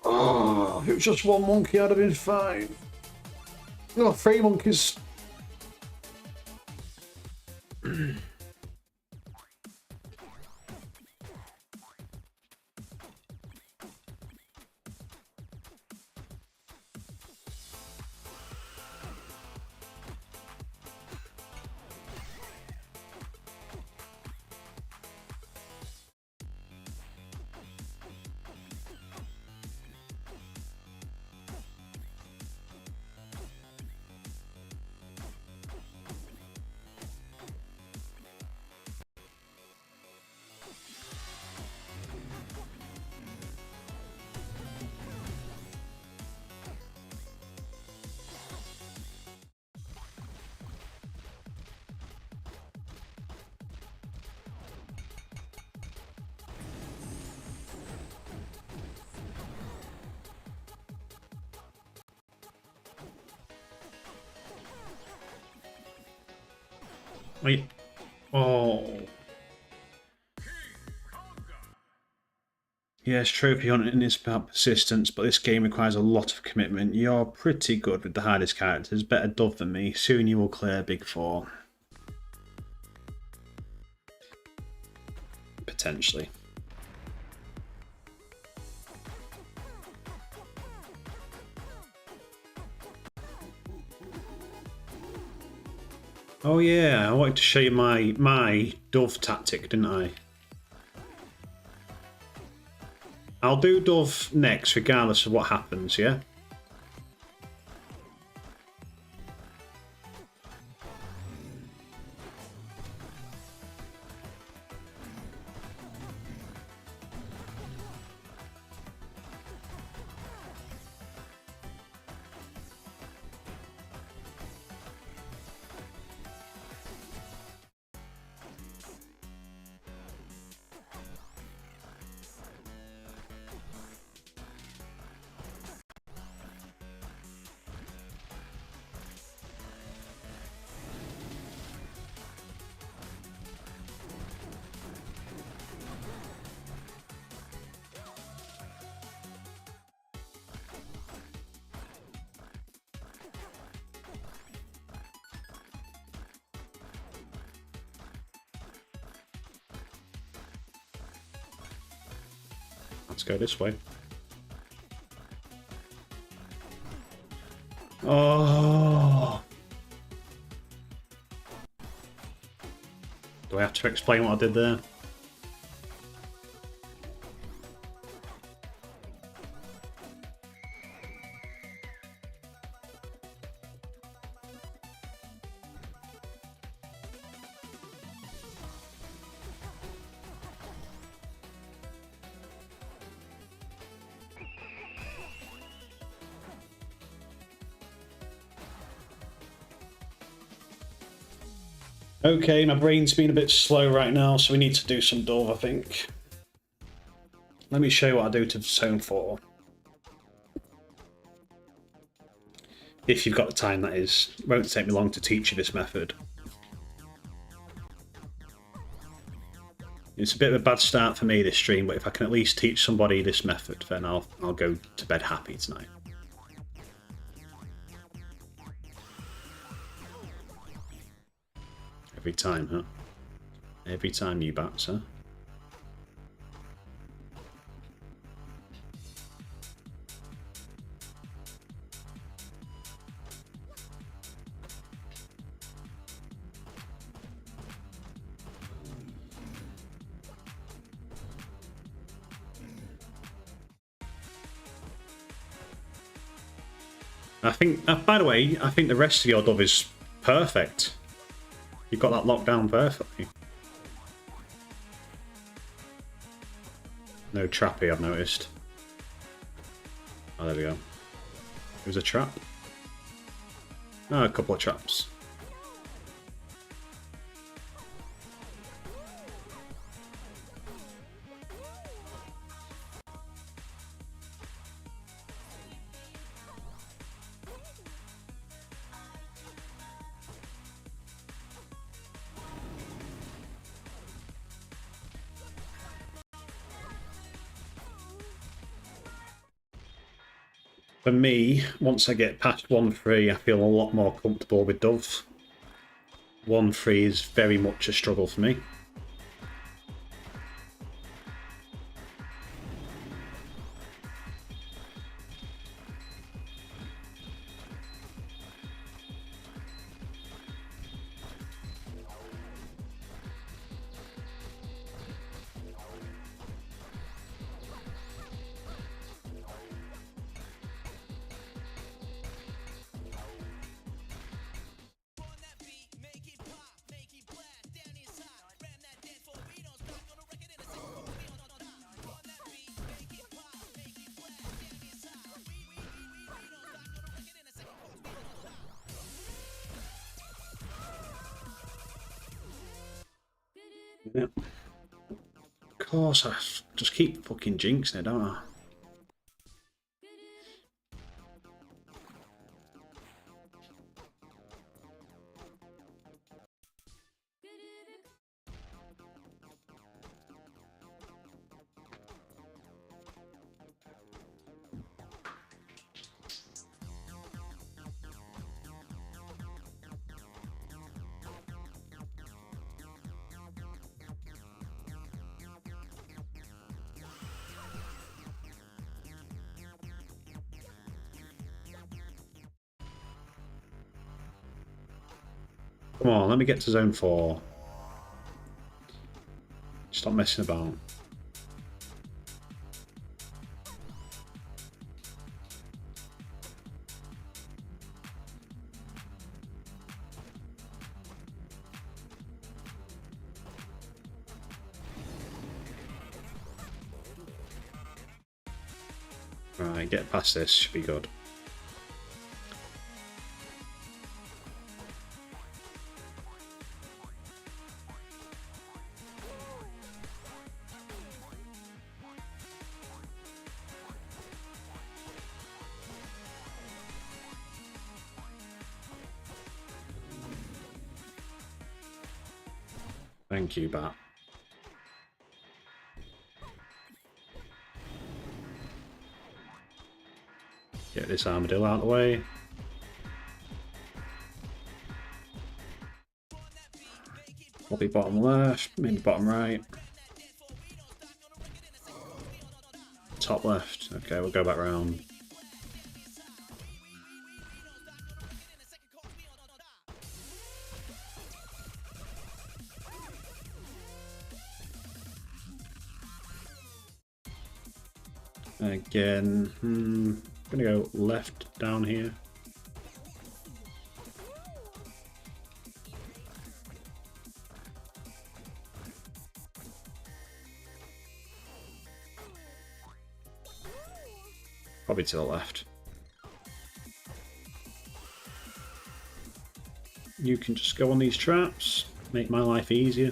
Oh, if it was just one monkey, I'd have been fine. Oh, 3 monkeys. Wait. Oh. Yes, trophy hunting is about persistence, but this game requires a lot of commitment. You're pretty good with the hardest characters. Better dove than me. Soon you will clear Big 4. Potentially. Oh yeah, I wanted to show you my dove tactic, didn't I? I'll do dove next, regardless of what happens, yeah? Let's go this way. Oh. Do I have to explain what I did there? Okay, my brain's been a bit slow right now, so we need to do some dove, I think. Let me show you what I do to Zone 4. If you've got the time, that is. It won't take me long to teach you this method. It's a bit of a bad start for me, this stream, but if I can at least teach somebody this method, then I'll go to bed happy tonight. Every time, huh? Every time, you bats, huh? I think, by the way, I think the rest of your dove is perfect. You've got that locked down perfectly. No trappy, I've noticed. Oh, there we go. It was a trap. Oh, a couple of traps. For me, once I get past 1-3, I feel a lot more comfortable with Dove. 1-3 is very much a struggle for me. Yep. Of course, I just keep fucking jinxing it, don't I? Come on, let me get to zone 4. Stop messing about. Right, get past this, should be good. Thank you, Bat. Get this armadillo out of the way. Probably bottom left, maybe bottom right. Top left. Okay, we'll go back round. Again, I'm gonna go left down here. Probably to the left. You can just go on these traps, make my life easier.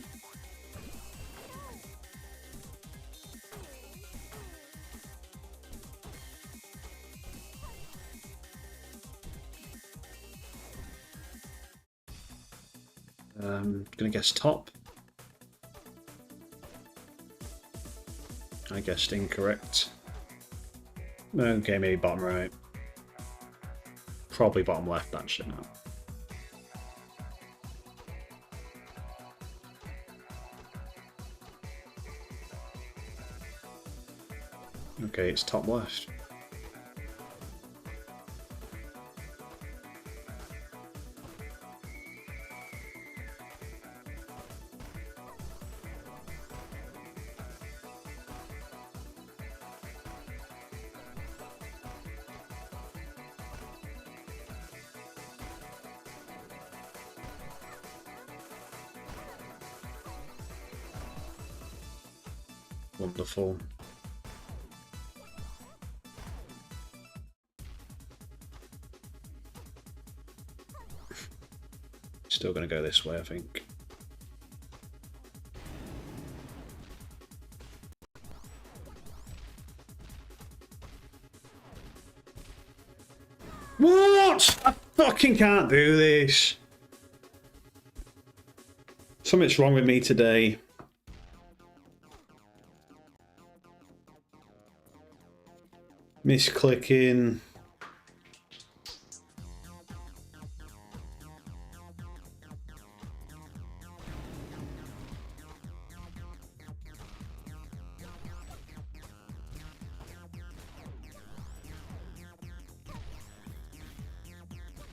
Gonna guess top. I guessed incorrect. Okay, maybe bottom right. Probably bottom left, actually, no. Okay, it's top left. Wonderful. Still going to go this way, I think. What? I fucking can't do this. Something's wrong with me today. Misclicking.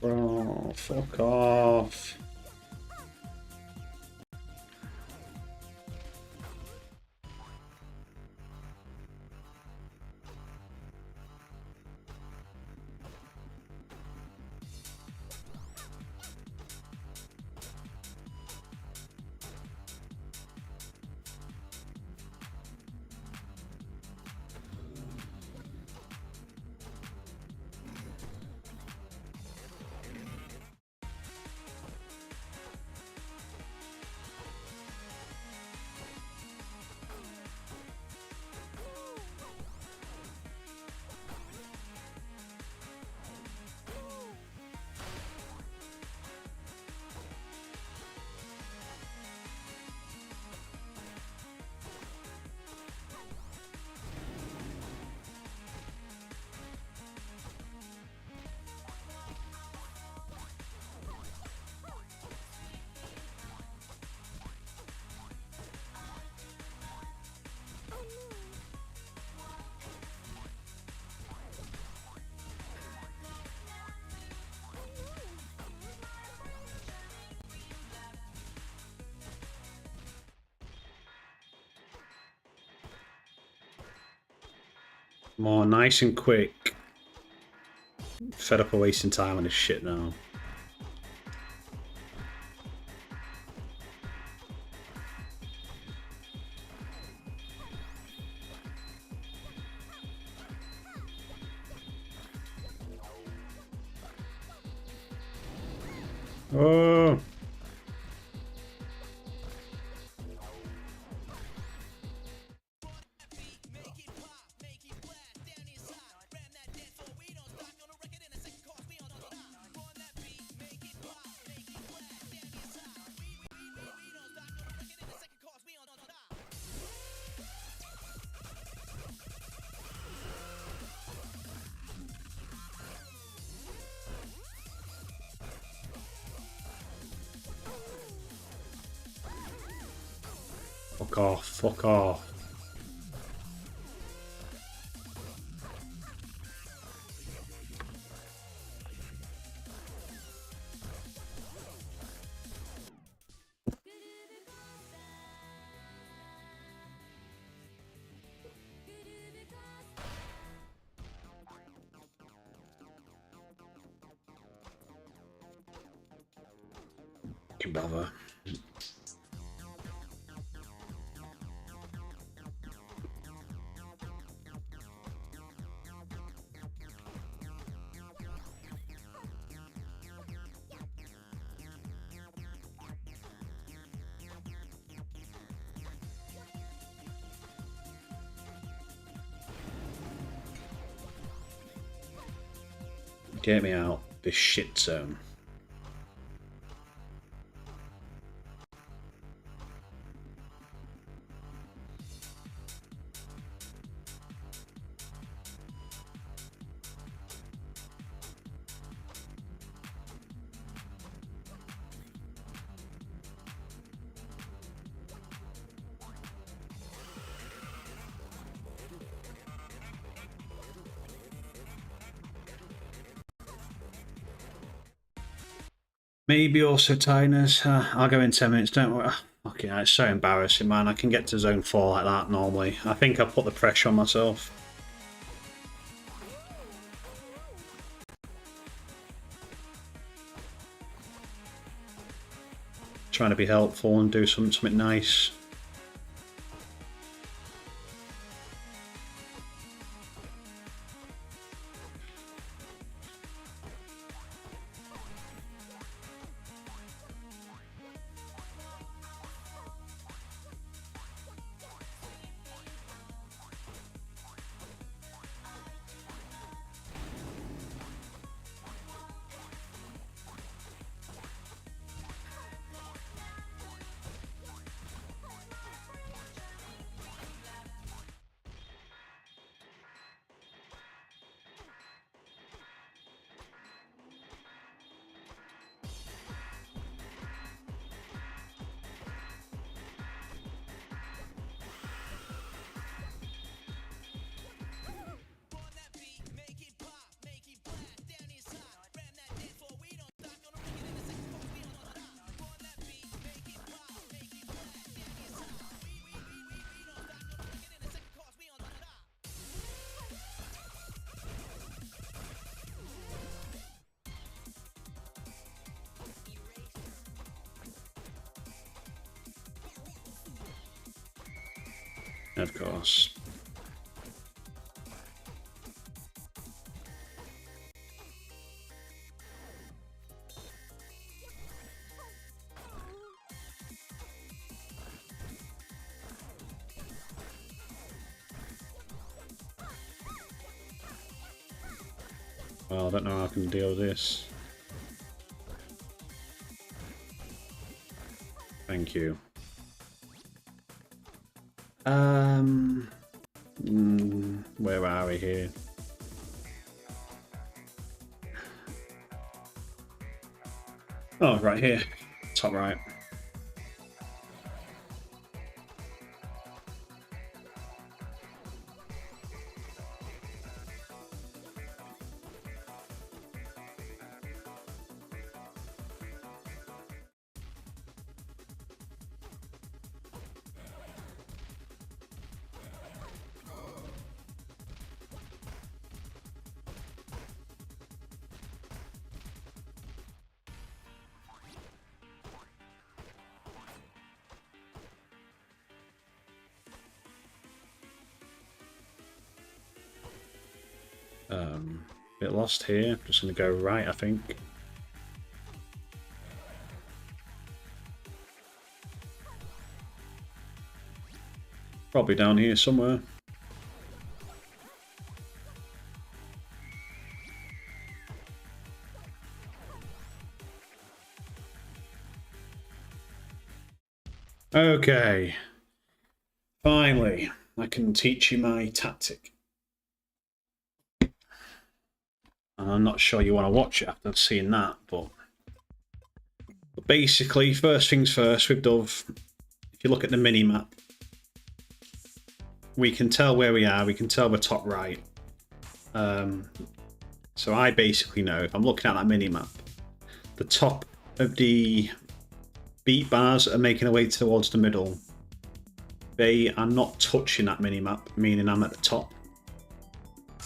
Bro, fuck off. More nice and quick. Fed up of wasting time on this shit now. Oh! Fuck off, fuck off. Can bother. Get me out this shit zone. Maybe also Tiners. I'll go in 10 minutes, don't worry. Okay, it's so embarrassing, man. I can get to zone 4 like that normally. I think I put the pressure on myself. Trying to be helpful and do something nice. Of course. Well, I don't know how I can deal with this. Thank you. Where are we here? Oh, right here. Top right. Bit lost here. Just gonna go right, I think. Probably down here somewhere. Okay. Finally, I can teach you my tactic. I'm not sure you want to watch it after seeing that, but basically, first things first, with Dove, if you look at the mini-map, we can tell where we are, we can tell we're top right. So I basically know, if I'm looking at that mini-map, the top of the beat bars are making their way towards the middle. They are not touching that mini-map, meaning I'm at the top.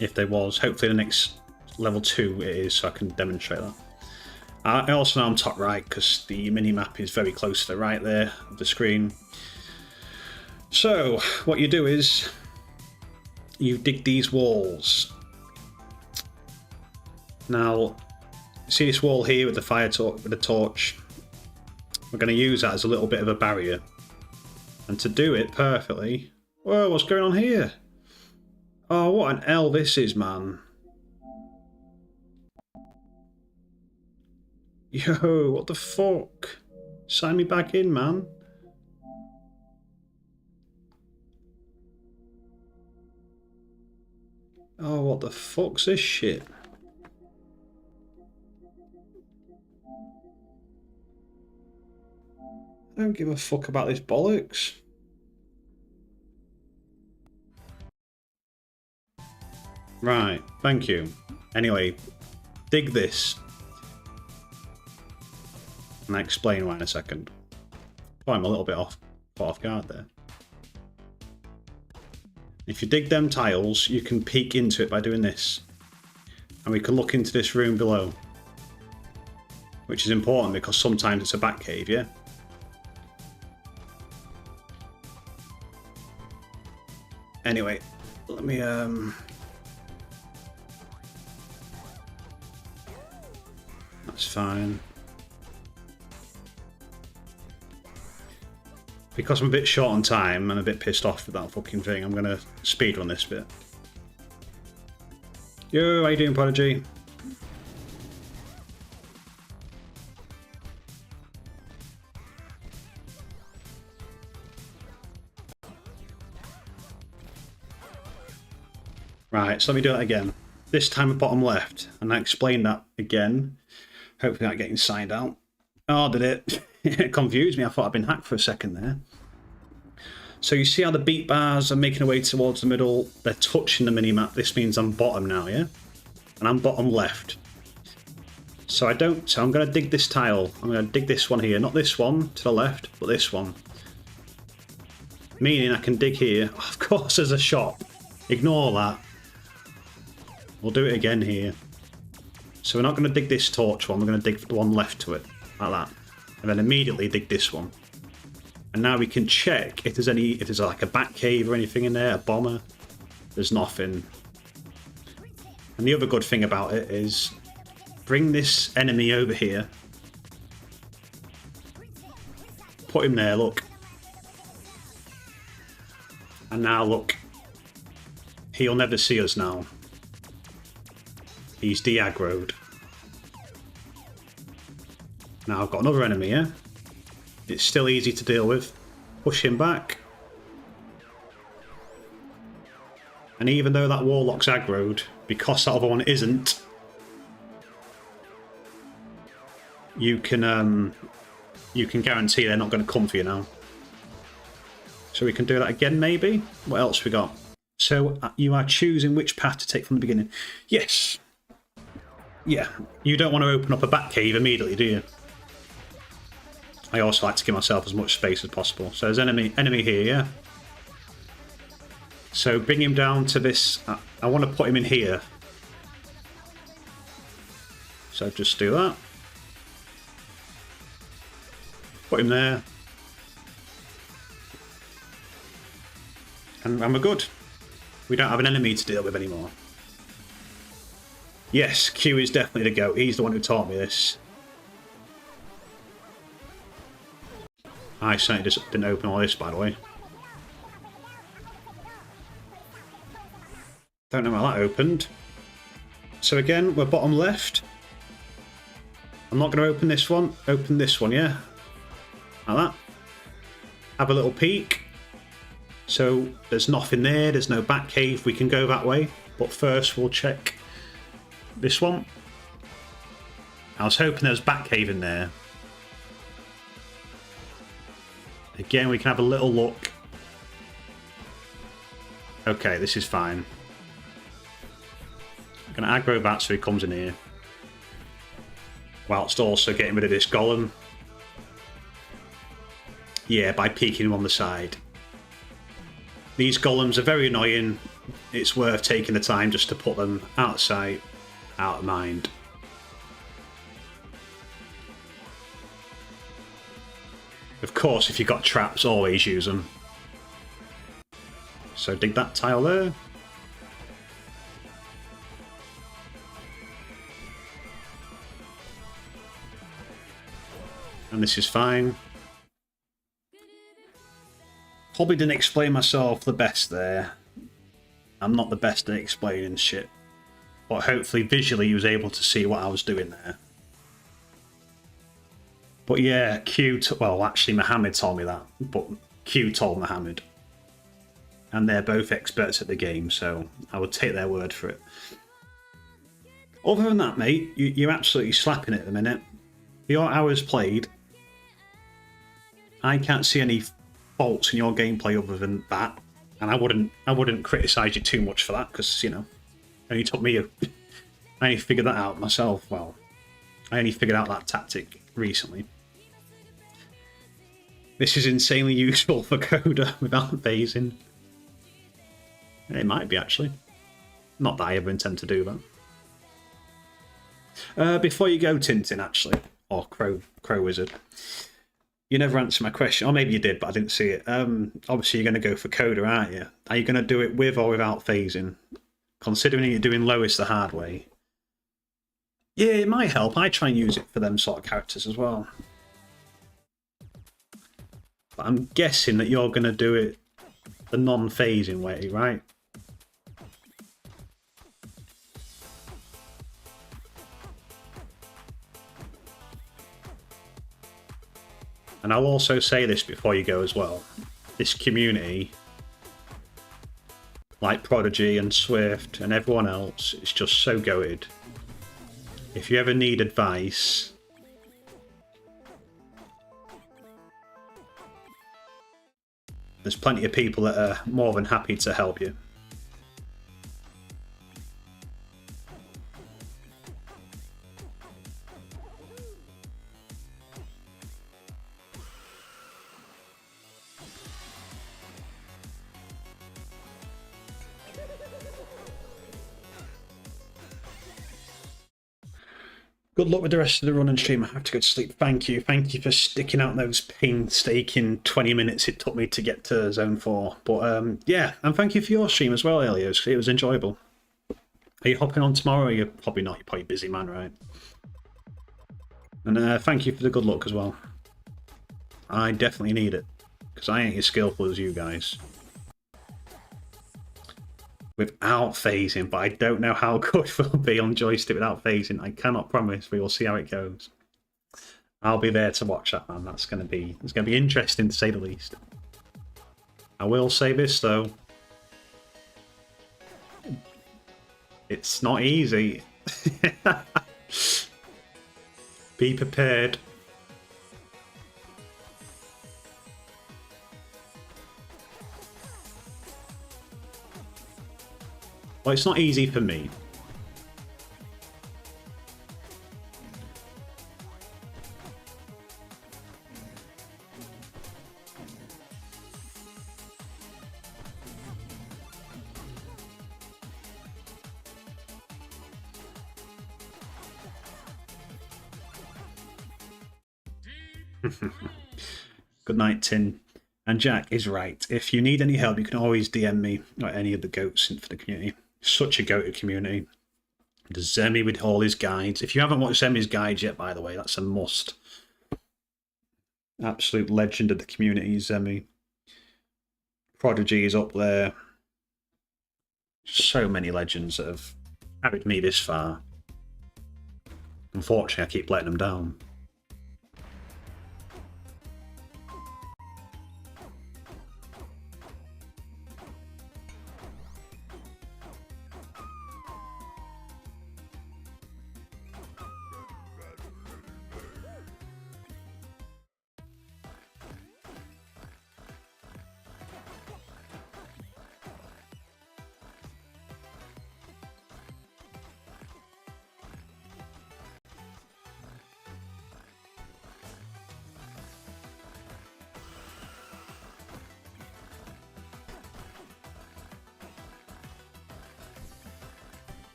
If they was, hopefully the next level 2 it is, so I can demonstrate that. I also know I'm top right because the mini-map is very close to the right there of the screen. So what you do is you dig these walls. Now, see this wall here with the fire torch, with the torch? We're going to use that as a little bit of a barrier. And to do it perfectly... Whoa, what's going on here? Oh, what an L this is, man. Yo, what the fuck? Sign me back in, man. Oh, what the fuck's this shit? I don't give a fuck about this bollocks. Right, thank you. Anyway, dig this. And I explain why in a second. Oh, I'm a little bit caught off guard there. If you dig them tiles, you can peek into it by doing this. And we can look into this room below. Which is important because sometimes it's a bat cave, yeah? Anyway, let me that's fine. Because I'm a bit short on time and a bit pissed off with that fucking thing, I'm gonna speedrun this bit. Yo, how you doing, Prodigy? Right, so let me do that again. This time at bottom left, and I explained that again. Hopefully not getting signed out. Oh, did it? It confused me. I thought I'd been hacked for a second there. So you see how the beat bars are making their way towards the middle? They're touching the minimap. This means I'm bottom now, yeah? And I'm bottom left. So I'm going to dig this tile. I'm going to dig this one here. Not this one to the left, but this one. Meaning I can dig here. Of course there's a shop. Ignore that. We'll do it again here. So we're not going to dig this torch one. We're going to dig the one left to it. Like that. And then immediately dig this one. And now we can check if there's like a bat cave or anything in there, a bomber. There's nothing. And the other good thing about it is bring this enemy over here. Put him there, look. And now look. He'll never see us now. He's de-aggroed. Now I've got another enemy here. It's still easy to deal with. Push him back. And even though that warlock's aggroed, because that other one isn't, you can guarantee they're not going to come for you now. So we can do that again, maybe? What else we got? So you are choosing which path to take from the beginning. Yes. Yeah. You don't want to open up a bat cave immediately, do you? I also like to give myself as much space as possible. So there's enemy here, yeah? So bring him down to this. I want to put him in here. So just do that. Put him there. And we're good. We don't have an enemy to deal with anymore. Yes, Q is definitely the GOAT. He's the one who taught me this. I certainly just didn't open all this, by the way. Don't know how that opened. So again, we're bottom left. I'm not going to open this one. Open this one, yeah? Like that. Have a little peek. So there's nothing there. There's no bat cave. We can go that way. But first we'll check this one. I was hoping there was bat cave in there. Again, we can have a little look. Okay, this is fine. I'm going to aggro that so he comes in here. Whilst also getting rid of this golem. Yeah, by peeking him on the side. These golems are very annoying. It's worth taking the time just to put them out of sight, out of mind. Of course, if you've got traps, always use them. So dig that tile there. And this is fine. Probably didn't explain myself the best there. I'm not the best at explaining shit. But hopefully visually he was able to see what I was doing there. But yeah, well, actually Mohammed told me that, but Q told Mohammed. And they're both experts at the game, so I would take their word for it. Other than that, mate, you're absolutely slapping it at the minute. For your hours played, I can't see any faults in your gameplay other than that. And I wouldn't criticise you too much for that, because, you know, it only took me I only figured that out myself. Well, I only figured out that tactic recently. This is insanely useful for Coda without phasing. It might be, actually. Not that I ever intend to do that. Before you go, Tintin, actually, or Crow Wizard, you never answered my question. Or maybe you did, but I didn't see it. Obviously, you're going to go for Coda, aren't you? Are you going to do it with or without phasing? Considering you're doing lowest the hard way. Yeah, it might help. I try and use it for them sort of characters as well. But I'm guessing that you're going to do it the non-phasing way, right? And I'll also say this before you go as well. This community, like Prodigy and Swift and everyone else, is just so goated. If you ever need advice, there's plenty of people that are more than happy to help you. Good luck with the rest of the run and stream. I have to go to sleep. Thank you. Thank you for sticking out those painstaking 20 minutes it took me to get to Zone 4. But yeah, and thank you for your stream as well, Elios. It was enjoyable. Are you hopping on tomorrow? Or are you probably not? You're probably a busy man, right? And thank you for the good luck as well. I definitely need it, because I ain't as skillful as you guys. Without phasing, but I don't know how good we'll be on joystick without phasing. I cannot promise. We will see how it goes. I'll be there to watch that, man. It's gonna be interesting to say the least. I will say this though. It's not easy. Be prepared. Well, it's not easy for me. Good night, Tin. And Jack is right. If you need any help, you can always DM me or any of the goats for the community. Such a go-to community. There's Zemi with all his guides. If you haven't watched Zemi's guides yet, by the way, that's a must. Absolute legend of the community, Zemi. Prodigy is up there. So many legends that have carried me this far. Unfortunately, I keep letting them down.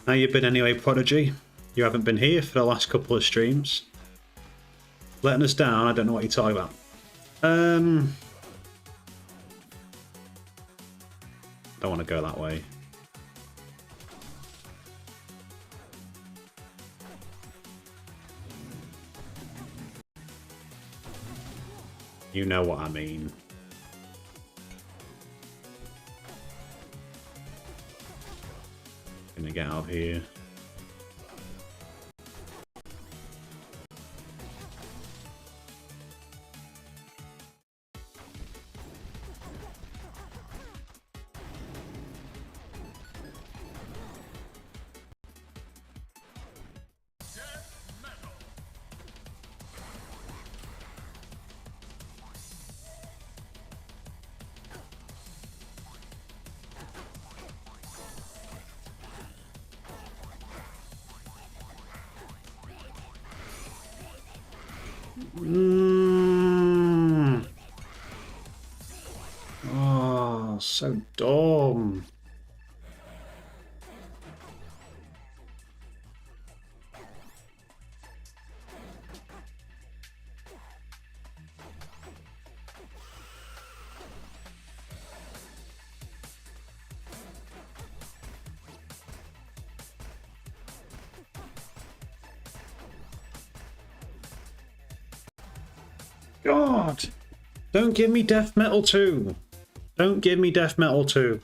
How you been anyway, Prodigy? You haven't been here for the last couple of streams. Letting us down, I don't know what you're talking about. Don't want to go that way. You know what I mean. Gonna get out of here. Oh, so dumb. God, don't give me Death Metal 2. Don't give me Death Metal 2.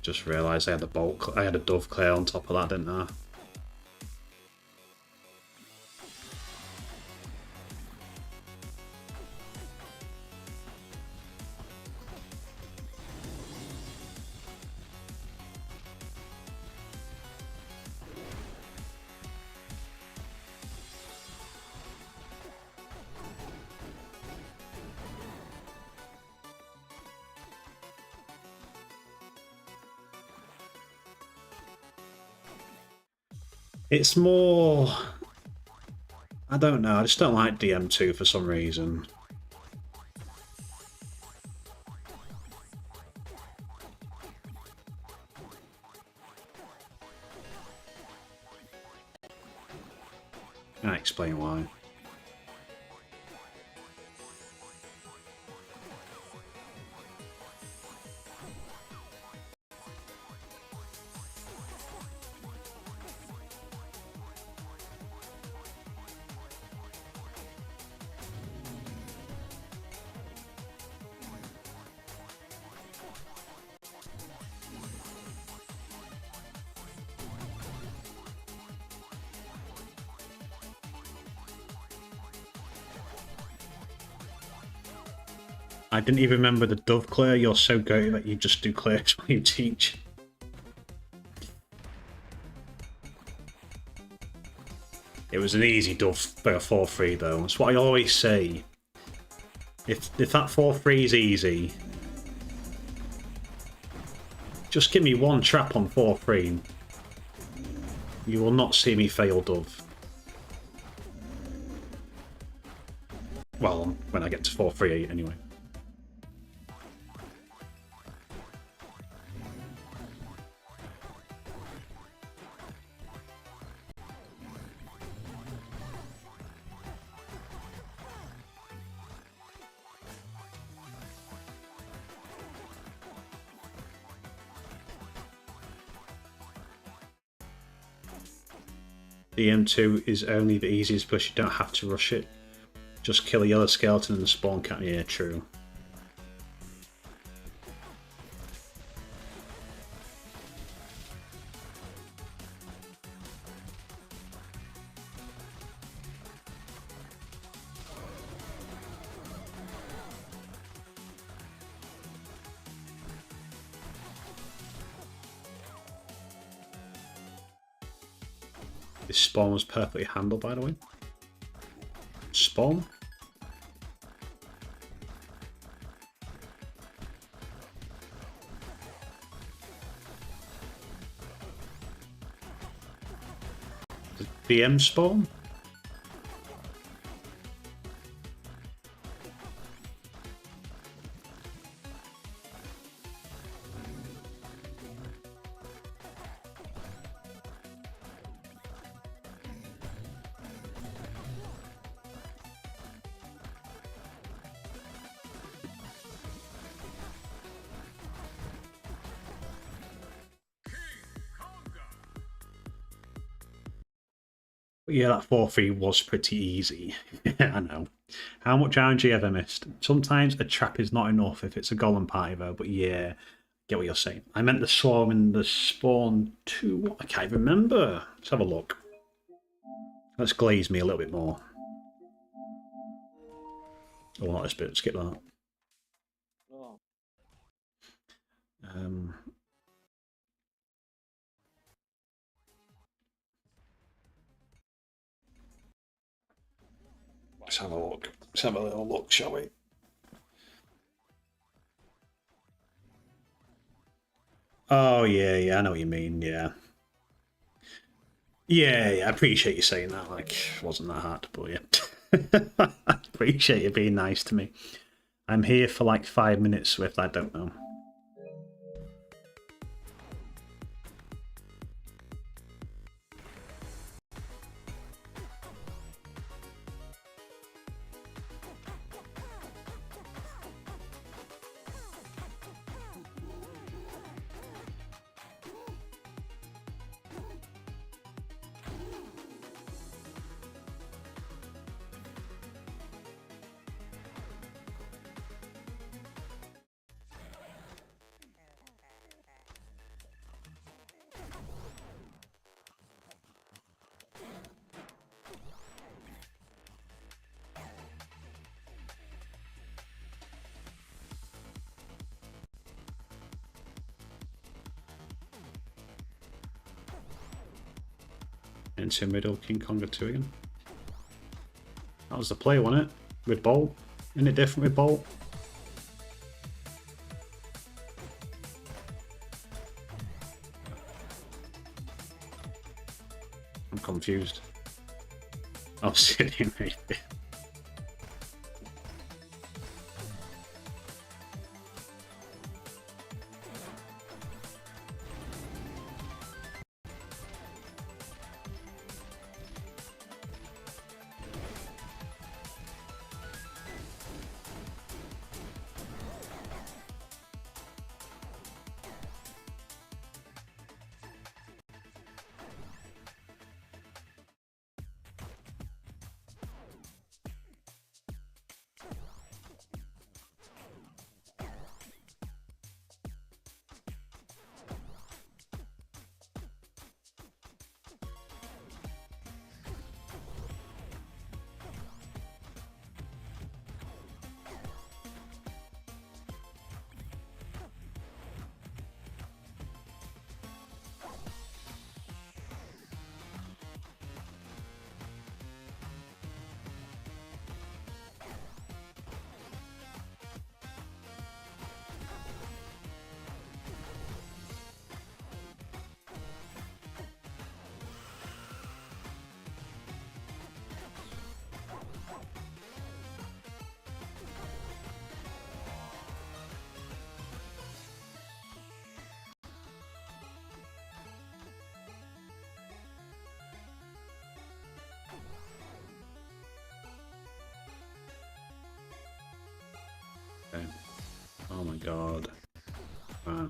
Just realised I had a dove clear on top of that, didn't I? It's more... I don't know, I just don't like DM2 for some reason. Can't explain why. I didn't even remember the dove clear. You're so great that you just do clears when you teach. It was an easy dove for a 4-3 though. That's what I always say. If that 4-3 is easy, just give me one trap on 4-3. You will not see me fail dove. Well, when I get to 4-3 anyway. The M2 is only the easiest push, you don't have to rush it. Just kill a yellow skeleton and the spawn cat. Yeah, true. This spawn was perfectly handled, by the way. Spawn? The BM spawn? Yeah, that 4-3 was pretty easy. I know. How much RNG have I missed? Sometimes a trap is not enough if it's a golem party though, but yeah, get what you're saying. I meant the swarm and the spawn too. I can't remember. Let's have a look. Let's glaze me a little bit more. Oh, not this bit. Skip that. Let's have a look. Let's have a little look, shall we? Oh, yeah, I know what you mean, yeah. Yeah, I appreciate you saying that. Like, it wasn't that hard to pull you. I appreciate you being nice to me. I'm here for like 5 minutes, Swift, I don't know. Into middle, King Konga 2 again. That was the play, wasn't it? With Bolt. Isn't it different with Bolt? I'm confused. Obsidian maybe. Okay. Oh my god. Wow.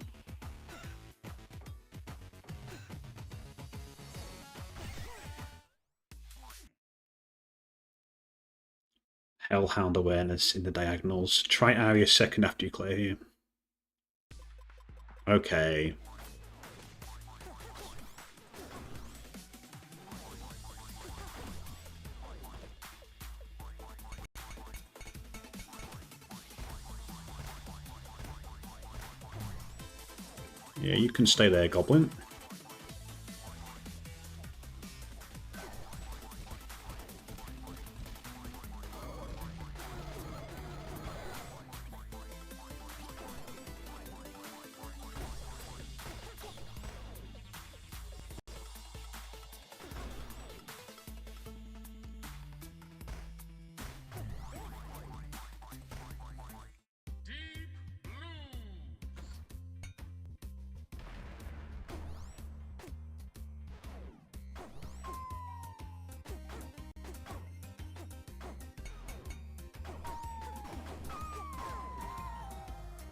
Hellhound awareness in the diagonals. Try area second after you clear here. Okay. Yeah, you can stay there, Goblin.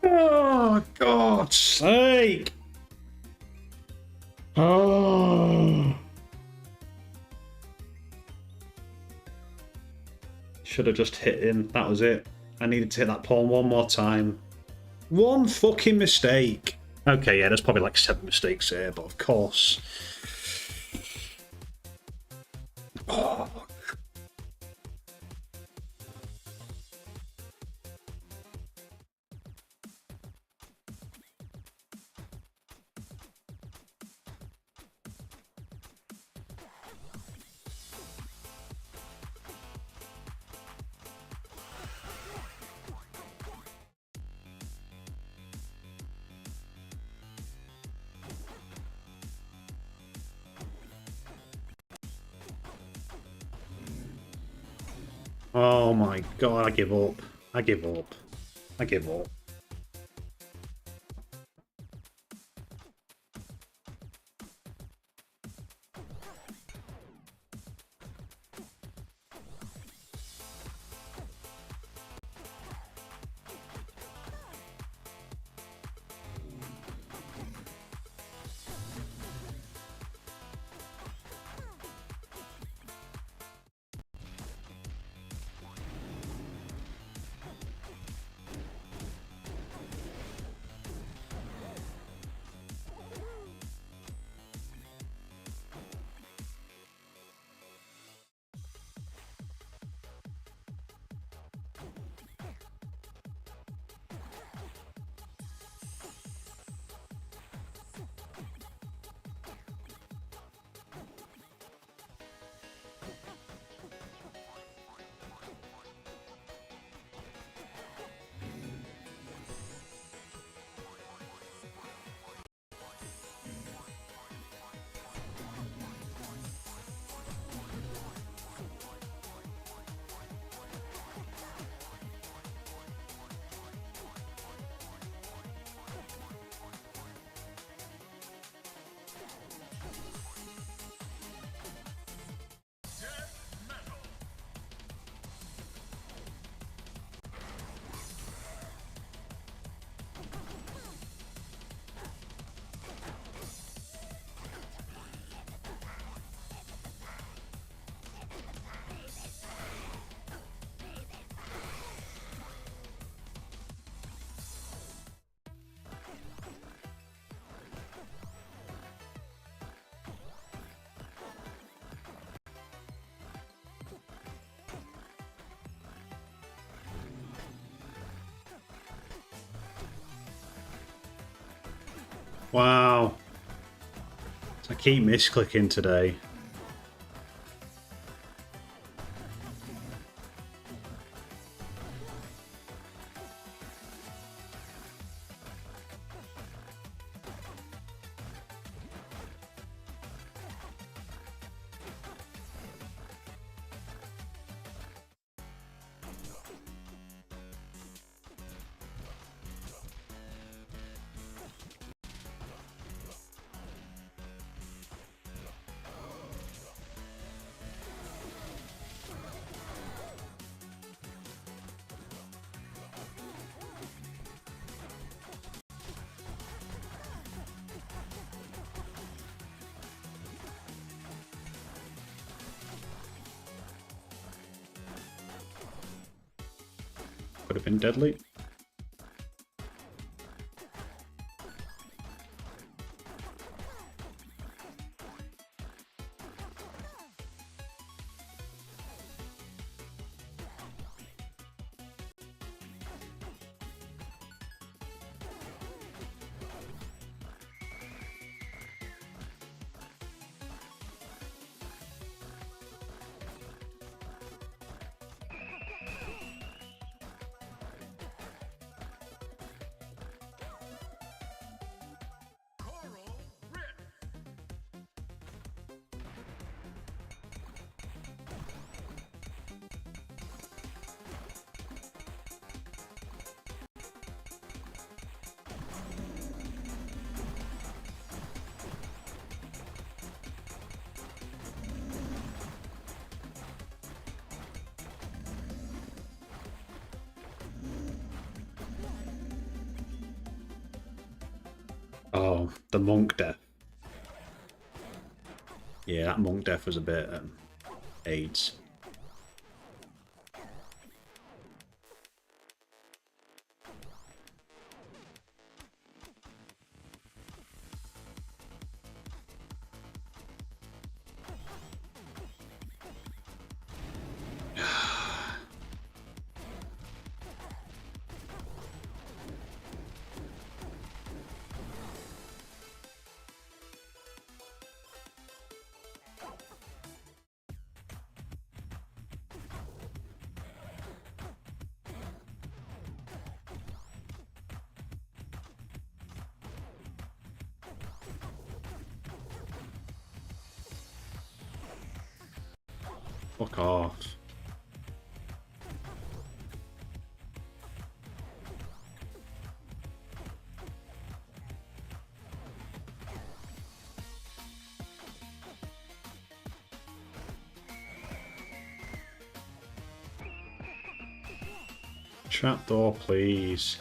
Oh, God's sake! Oh. Should have just hit him. That was it. I needed to hit that pawn one more time. One fucking mistake. Okay, yeah, there's probably like 7 mistakes here, but of course. Oh. Oh my god, I give up. I give up. I give up. Wow. I keep misclicking today. Could have been deadly. Oh, the monk death. Yeah, that monk death was a bit AIDS. Fuck off. Trapdoor, please.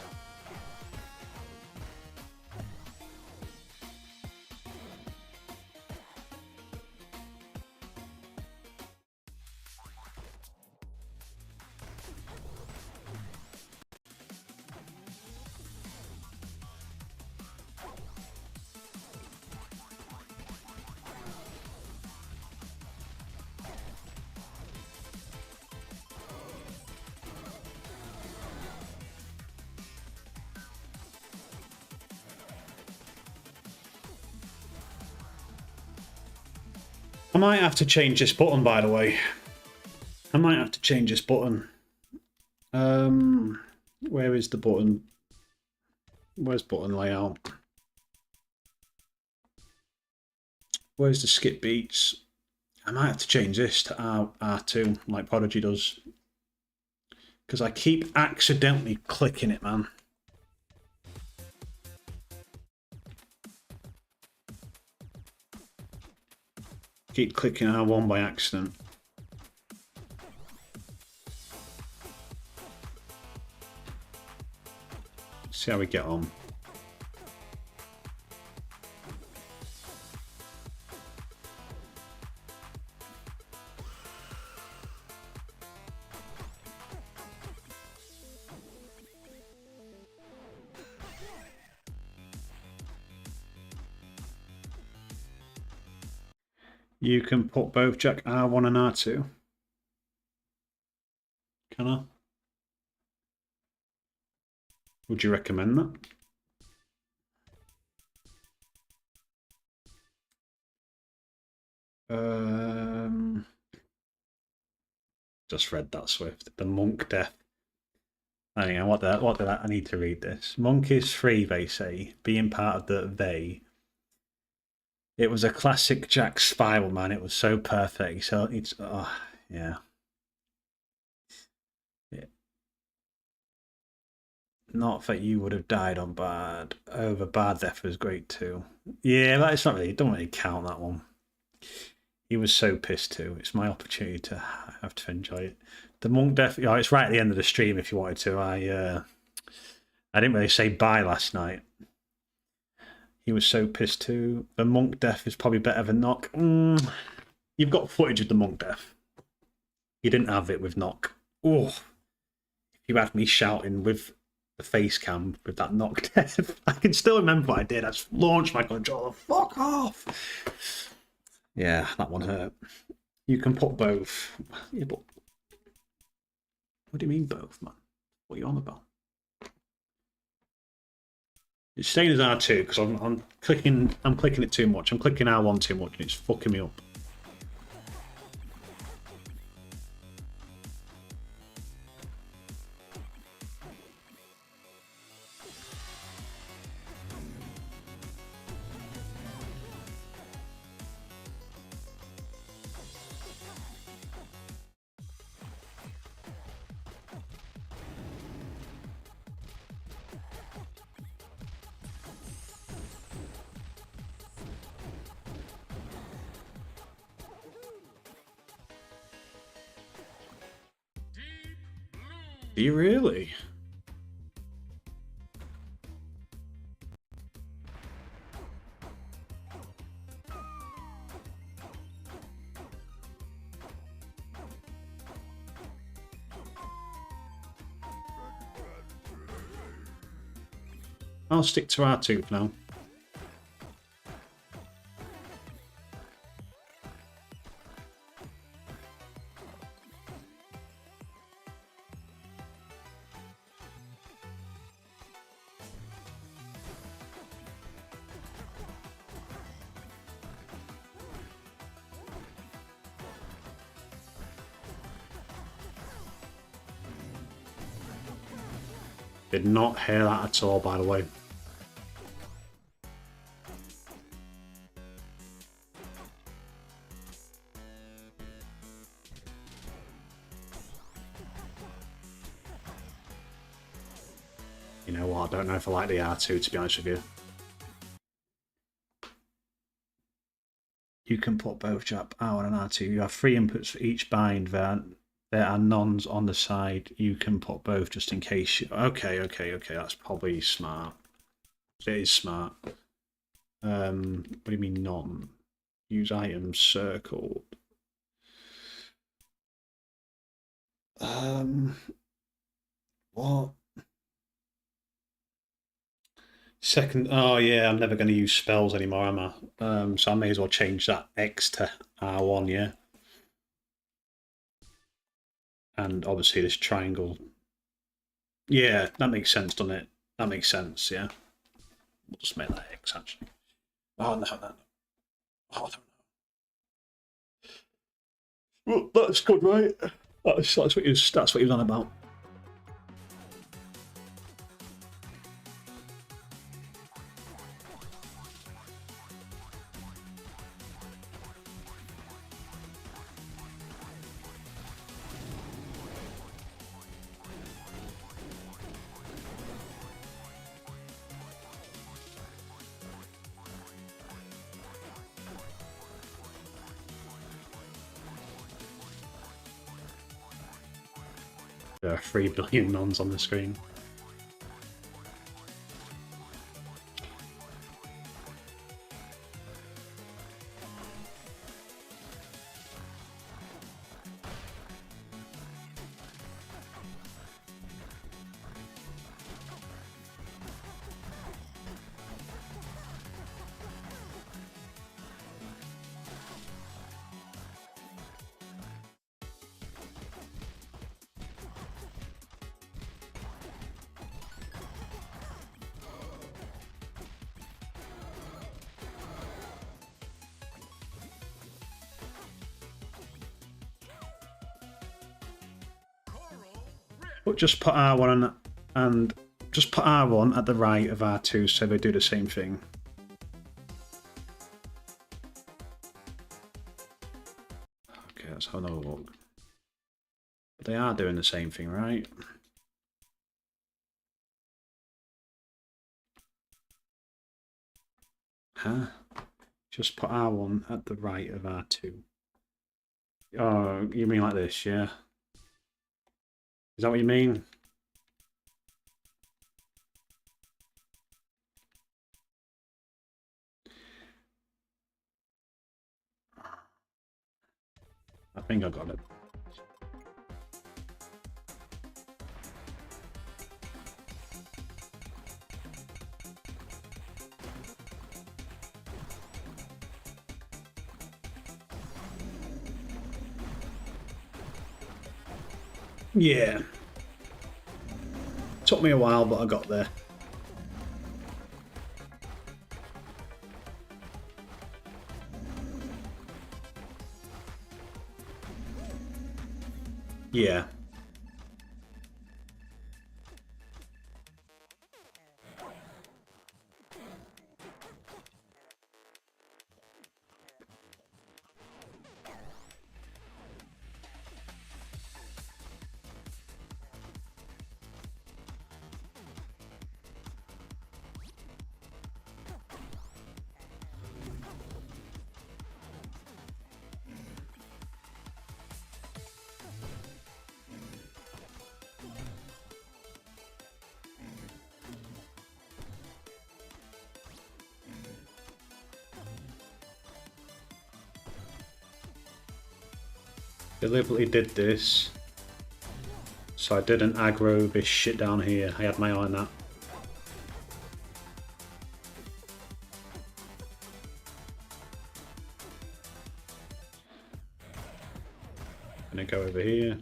I might have to change this button, by the way. I might have to change this button. Where is the button? Where's button layout? Where's the skip beats? I might have to change this to R2, like Prodigy does. Because I keep accidentally clicking it, man. Keep clicking R1 by accident. See how we get on. You can put both Jack R1 and R2. Can I? Would you recommend that? Just read that Swift. The monk death. Hang on, what did I need to read this? Monk is free, they say, being part of the they. It was a classic Jack spiral, man. It was so perfect. So it's yeah. Not that you would have died on bad. Over bad death was great too. Yeah, but it's not really. It don't really count that one. He was so pissed too. It's my opportunity to have to enjoy it. The monk death. Yeah, it's right at the end of the stream. If you wanted to, I didn't really say bye last night. He was so pissed too. The monk death is probably better than knock. You've got footage of the monk death. You didn't have it with knock. Oh, if you had me shouting with the face cam with that knock death, I can still remember what I did. I just launched my controller. Fuck off. Yeah, that one hurt. You can put both. Yeah, but what do you mean both, man? What are you on about? It's staying as R2 because I'm clicking it too much. I'm clicking R1 too much and it's fucking me up. Do you really? I'll stick to R2 for now. Did not hear that at all, by the way. You know what? I don't know if I like the R2, to be honest with you. You can put both Jap R1 and R2. You have 3 inputs for each bind. There are nons on the side. You can put both just in case. Okay. That's probably smart. It is smart. What do you mean non? Use items circled. What? Second. Oh yeah, I'm never going to use spells anymore, am I? So I may as well change that X to R1. Yeah. And obviously this triangle. Yeah, that makes sense, doesn't it? That makes sense, yeah. We'll just make that X, actually. Oh, no. Oh, I don't know. Well, that's good, right? That's what he was on about. There are 3 billion nons on the screen. But just put R1 on, and just put R1 at the right of R2 so they do the same thing. Okay, let's have another look. But they are doing the same thing, right? Huh? Just put R1 at the right of R2. Oh, you mean like this, yeah? Is that what you mean? I think I got it. Yeah. Took me a while, but I got there. Yeah. Deliberately did this so I didn't aggro this shit down here. I had my eye on that. Gonna go over here.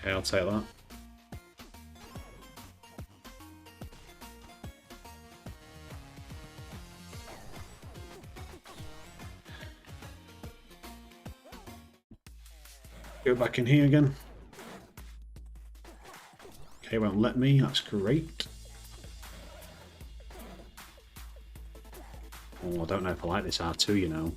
Okay, I'll take that. Go back in here again. Okay, won't let me, that's great. Oh, I don't know if I like this R2, you know.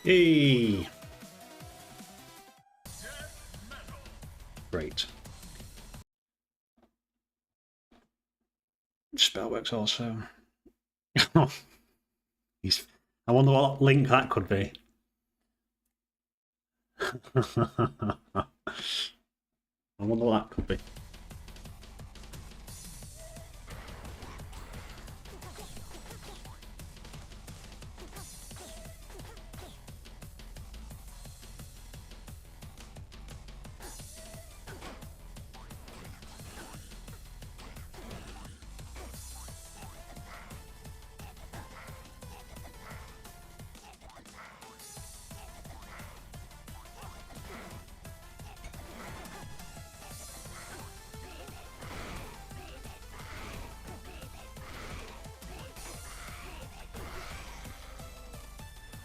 Yay! Great. Spellworks also. I wonder what link that could be. I wonder what that could be.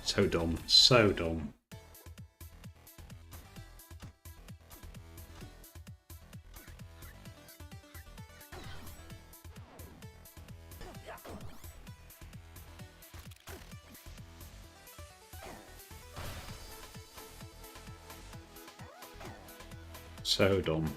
So dumb. So dumb. So dumb.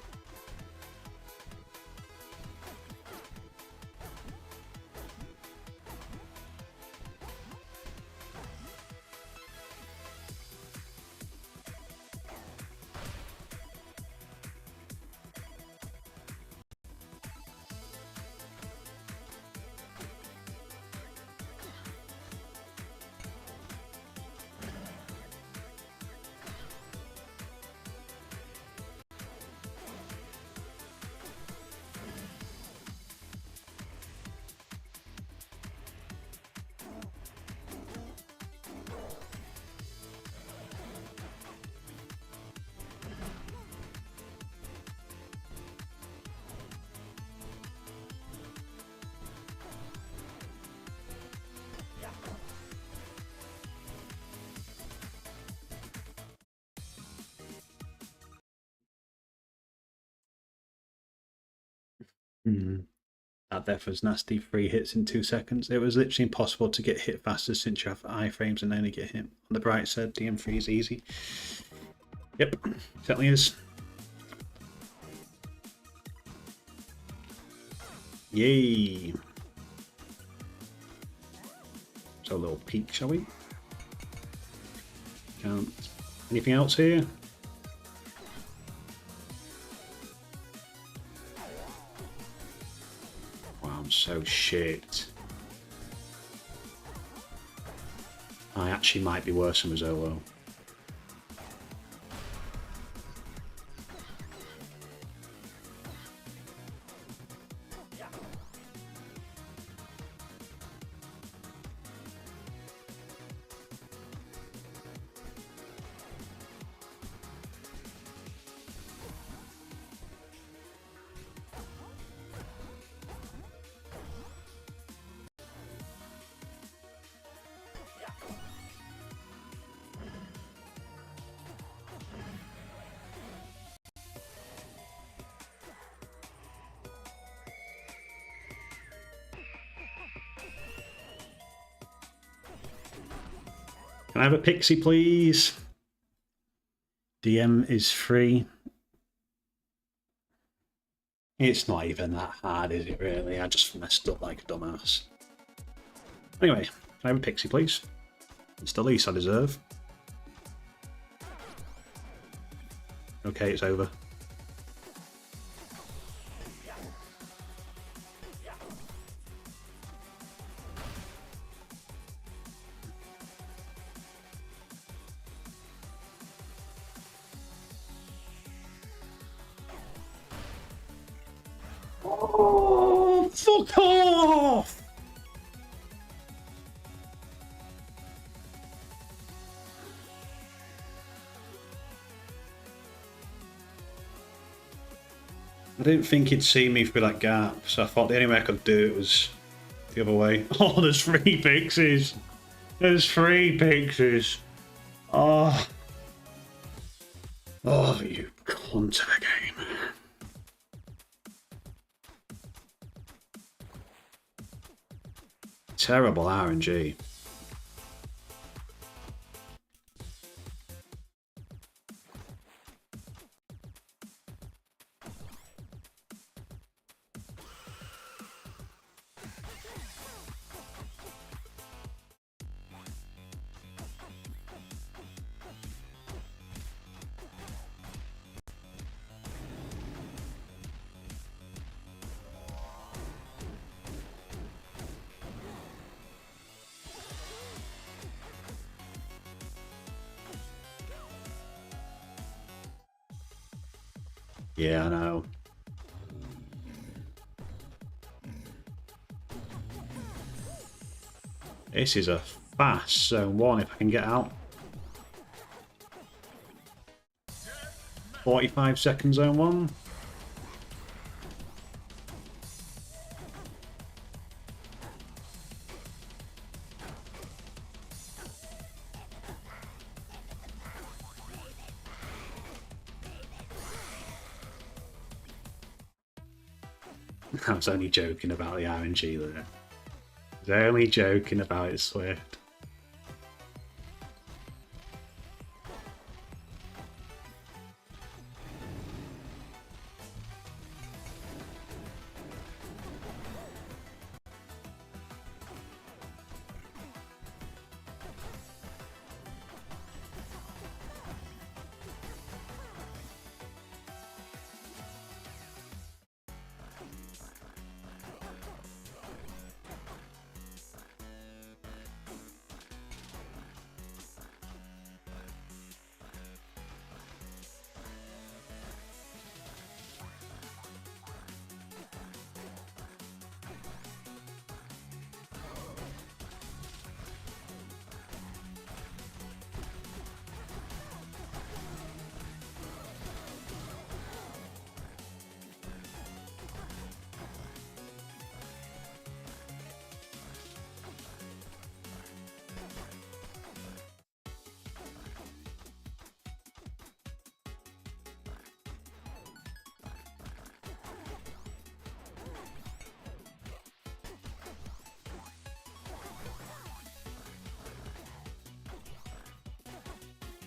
That death was nasty. 3 hits in 2 seconds. It was literally impossible to get hit faster since you have iframes and only get hit. On the bright side, DM3 is easy. Yep, certainly is. Yay! So a little peek, shall we? Can't. Anything else here? Wow, I'm so shit. I actually might be worse than Mazzolo. Can I have a pixie, please? DM is free. It's not even that hard, is it, really? I just messed up like a dumbass. Anyway, can I have a pixie, please? It's the least I deserve. Okay, it's over. Oh, fuck off! I didn't think he'd see me through that gap, so I thought the only way I could do it was the other way. Oh, there's 3 pixies! There's 3 pixies! Oh. Oh, you cunt of a game. Terrible RNG. Yeah, I know. This is a fast zone 1 if I can get out. 45 second zone 1. I was only joking about the RNG there. I was only joking about it, Swift.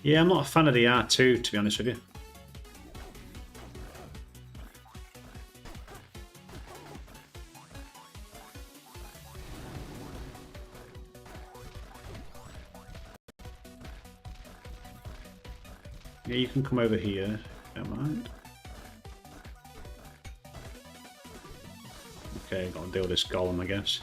Yeah, I'm not a fan of the R2, to be honest with you. Yeah, you can come over here. Don't mind. Okay, gotta deal with this golem, I guess.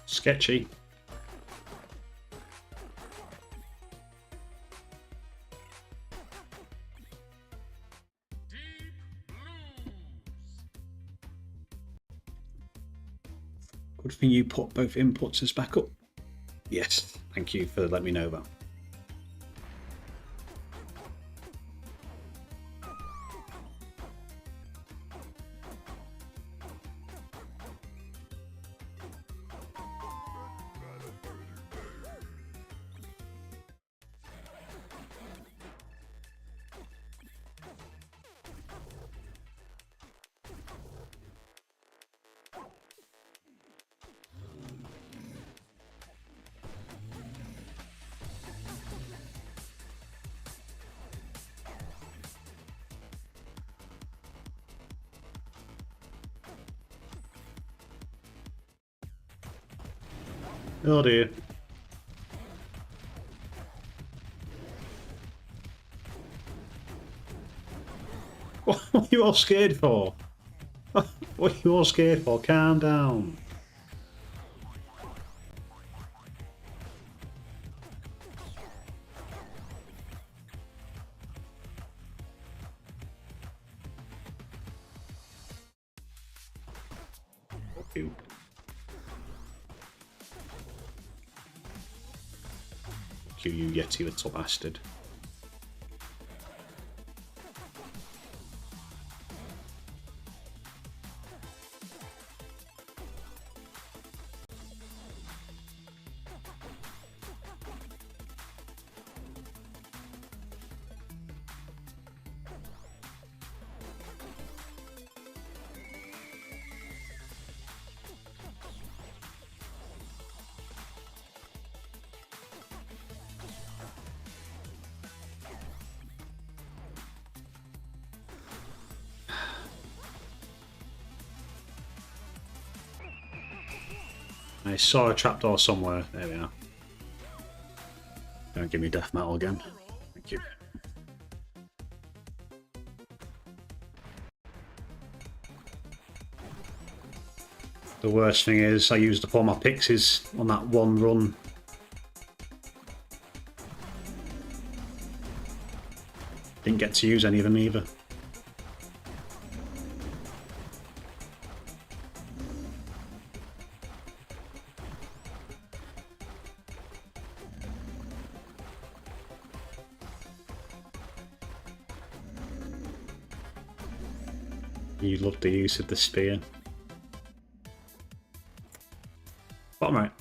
Sketchy. Good thing you put both inputs as backup. Yes, thank you for letting me know that. Oh dear. What are you all scared for? What are you all scared for? Calm down. You. You Yeti little bastard. I saw a trapdoor somewhere. There we are. Don't give me death metal again. Thank you. The worst thing is I used up all my pixies on that one run. Didn't get to use any of them either. You love the use of the spear. Bottom right.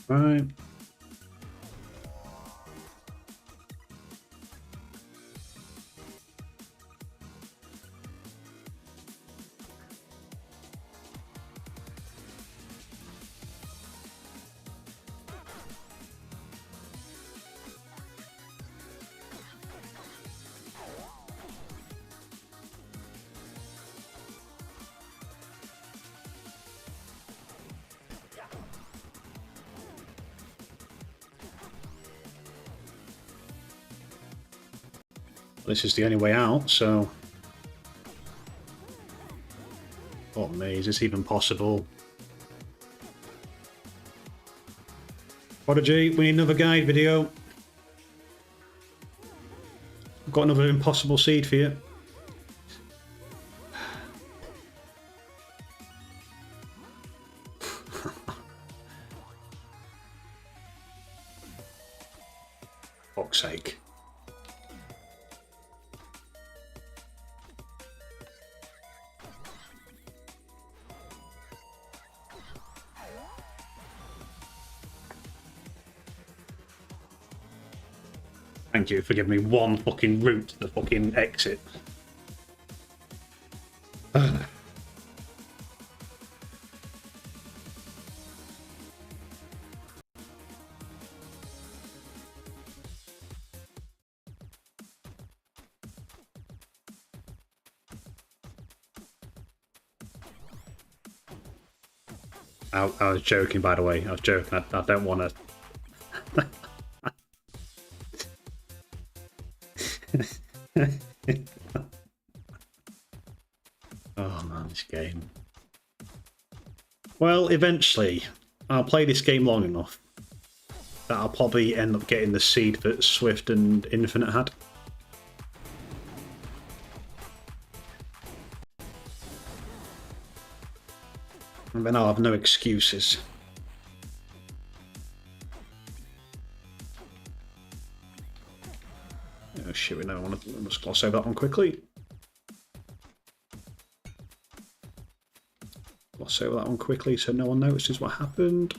Right. This is the only way out, so... Oh me, is this even possible? Prodigy, we need another guide video. I've got another impossible seed for you. Fuck's sake. Thank you for giving me one fucking route to the fucking exit. I was joking, by the way. I was joking. I don't want to... Oh man, this game. Well, eventually, I'll play this game long enough that I'll probably end up getting the seed that Swift and Infinite had. And then I'll have no excuses. Oh shit, we know. I must gloss over that one quickly. Gloss over that one quickly so no one notices what happened.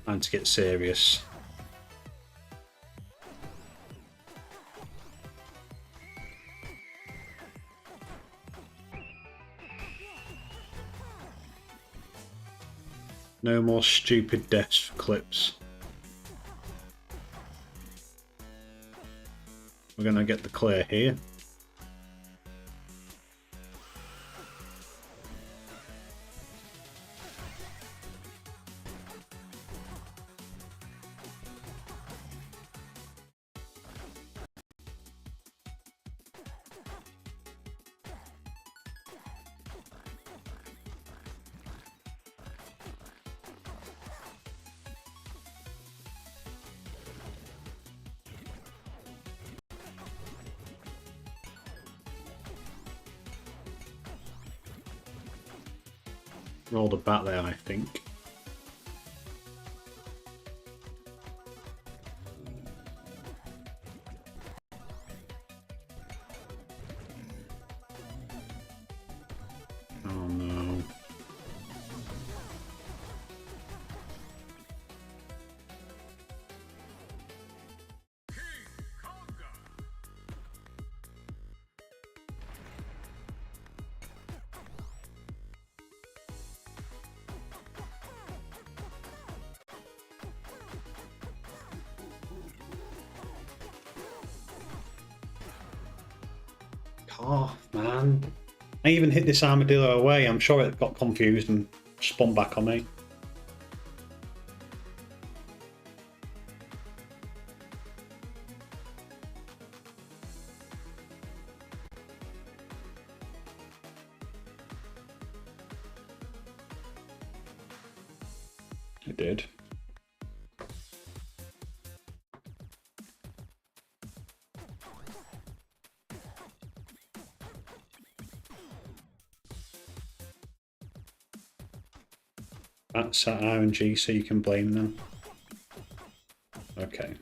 Time to get serious. No more stupid deaths for clips. We're gonna get the clear here. Rolled a bat there, I think. Oh no. Oh, man. I even hit this armadillo away. I'm sure it got confused and spun back on me. It did. That's at RNG, so you can blame them. Okay.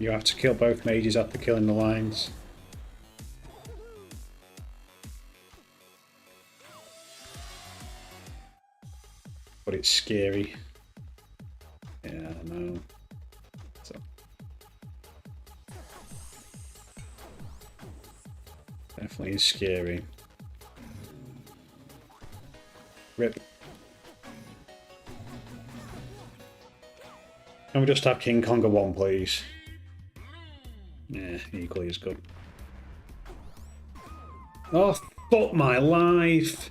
You have to kill both mages after killing the lines. But it's scary. Yeah, I know. So. Definitely is scary. Rip. Can we just have King Konga 1, please? Yeah, equally as good. Oh, fuck my life!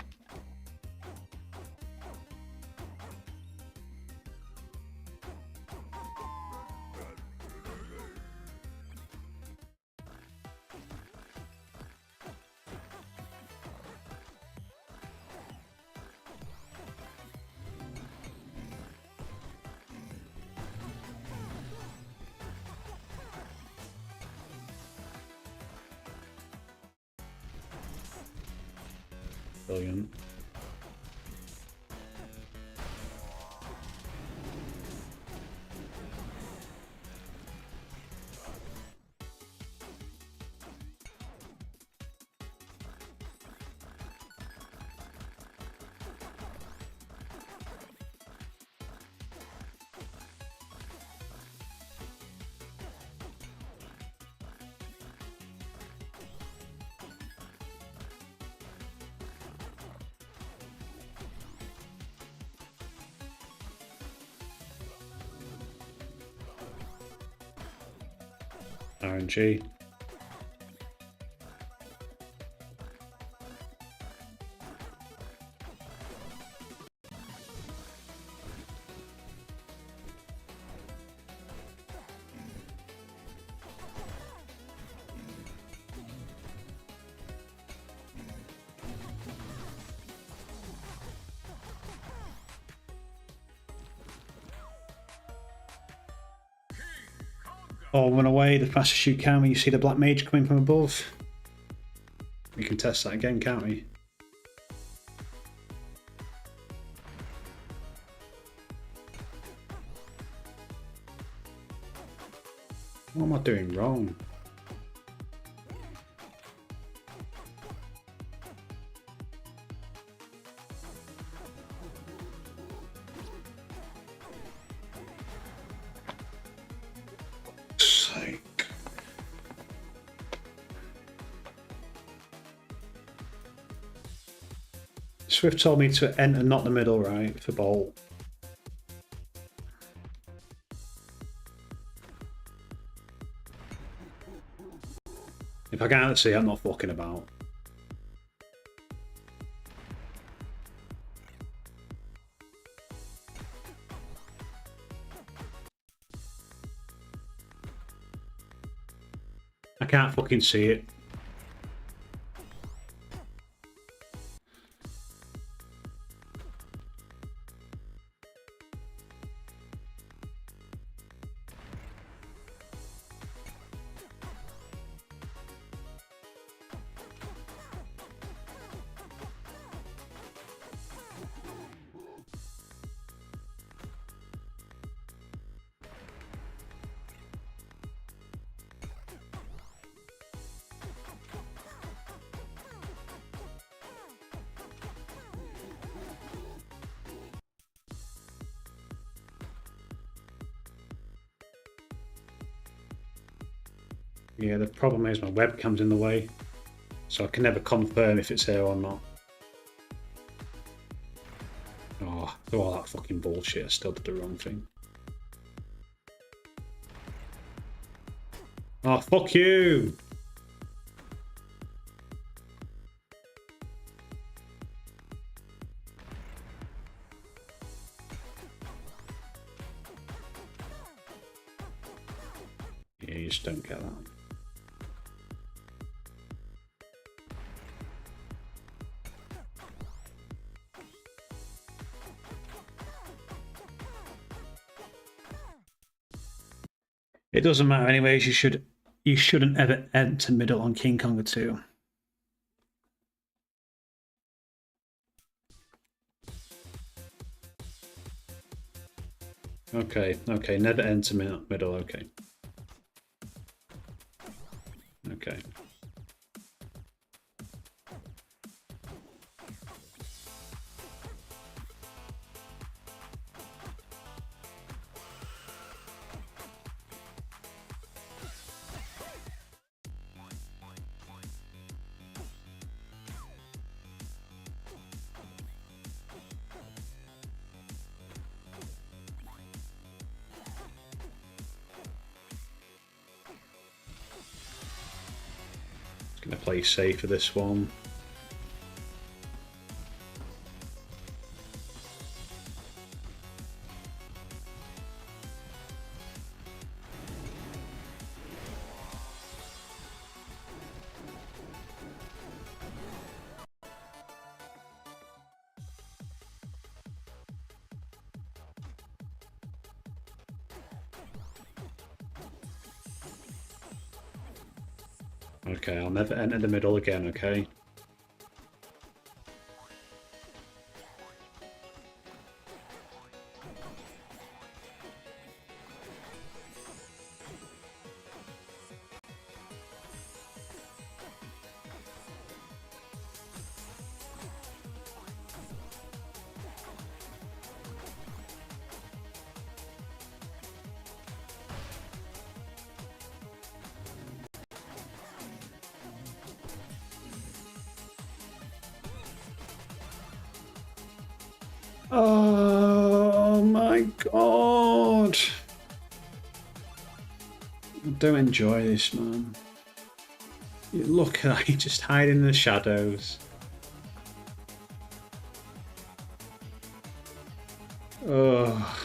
Brilliant. RNG. Or run away the fastest you can when you see the black mage coming from above. We can test that again, can't we? What am I doing wrong? Sake. Swift told me to enter not the middle, right, for bolt. If I can't see, I'm not fucking about. I can't fucking see it. Yeah, the problem is my webcam's in the way, so I can never confirm if it's here or not. Oh, through all that fucking bullshit, I still did the wrong thing. Oh, fuck you! Yeah, you just don't get that. It doesn't matter anyways, you shouldn't ever enter middle on King Konga 2. Okay, never enter middle, okay. Okay. Gonna play safe for this one. Okay, I'll never enter the middle again, okay? Oh my god! I don't enjoy this, man. You look at you just hiding in the shadows. Oh.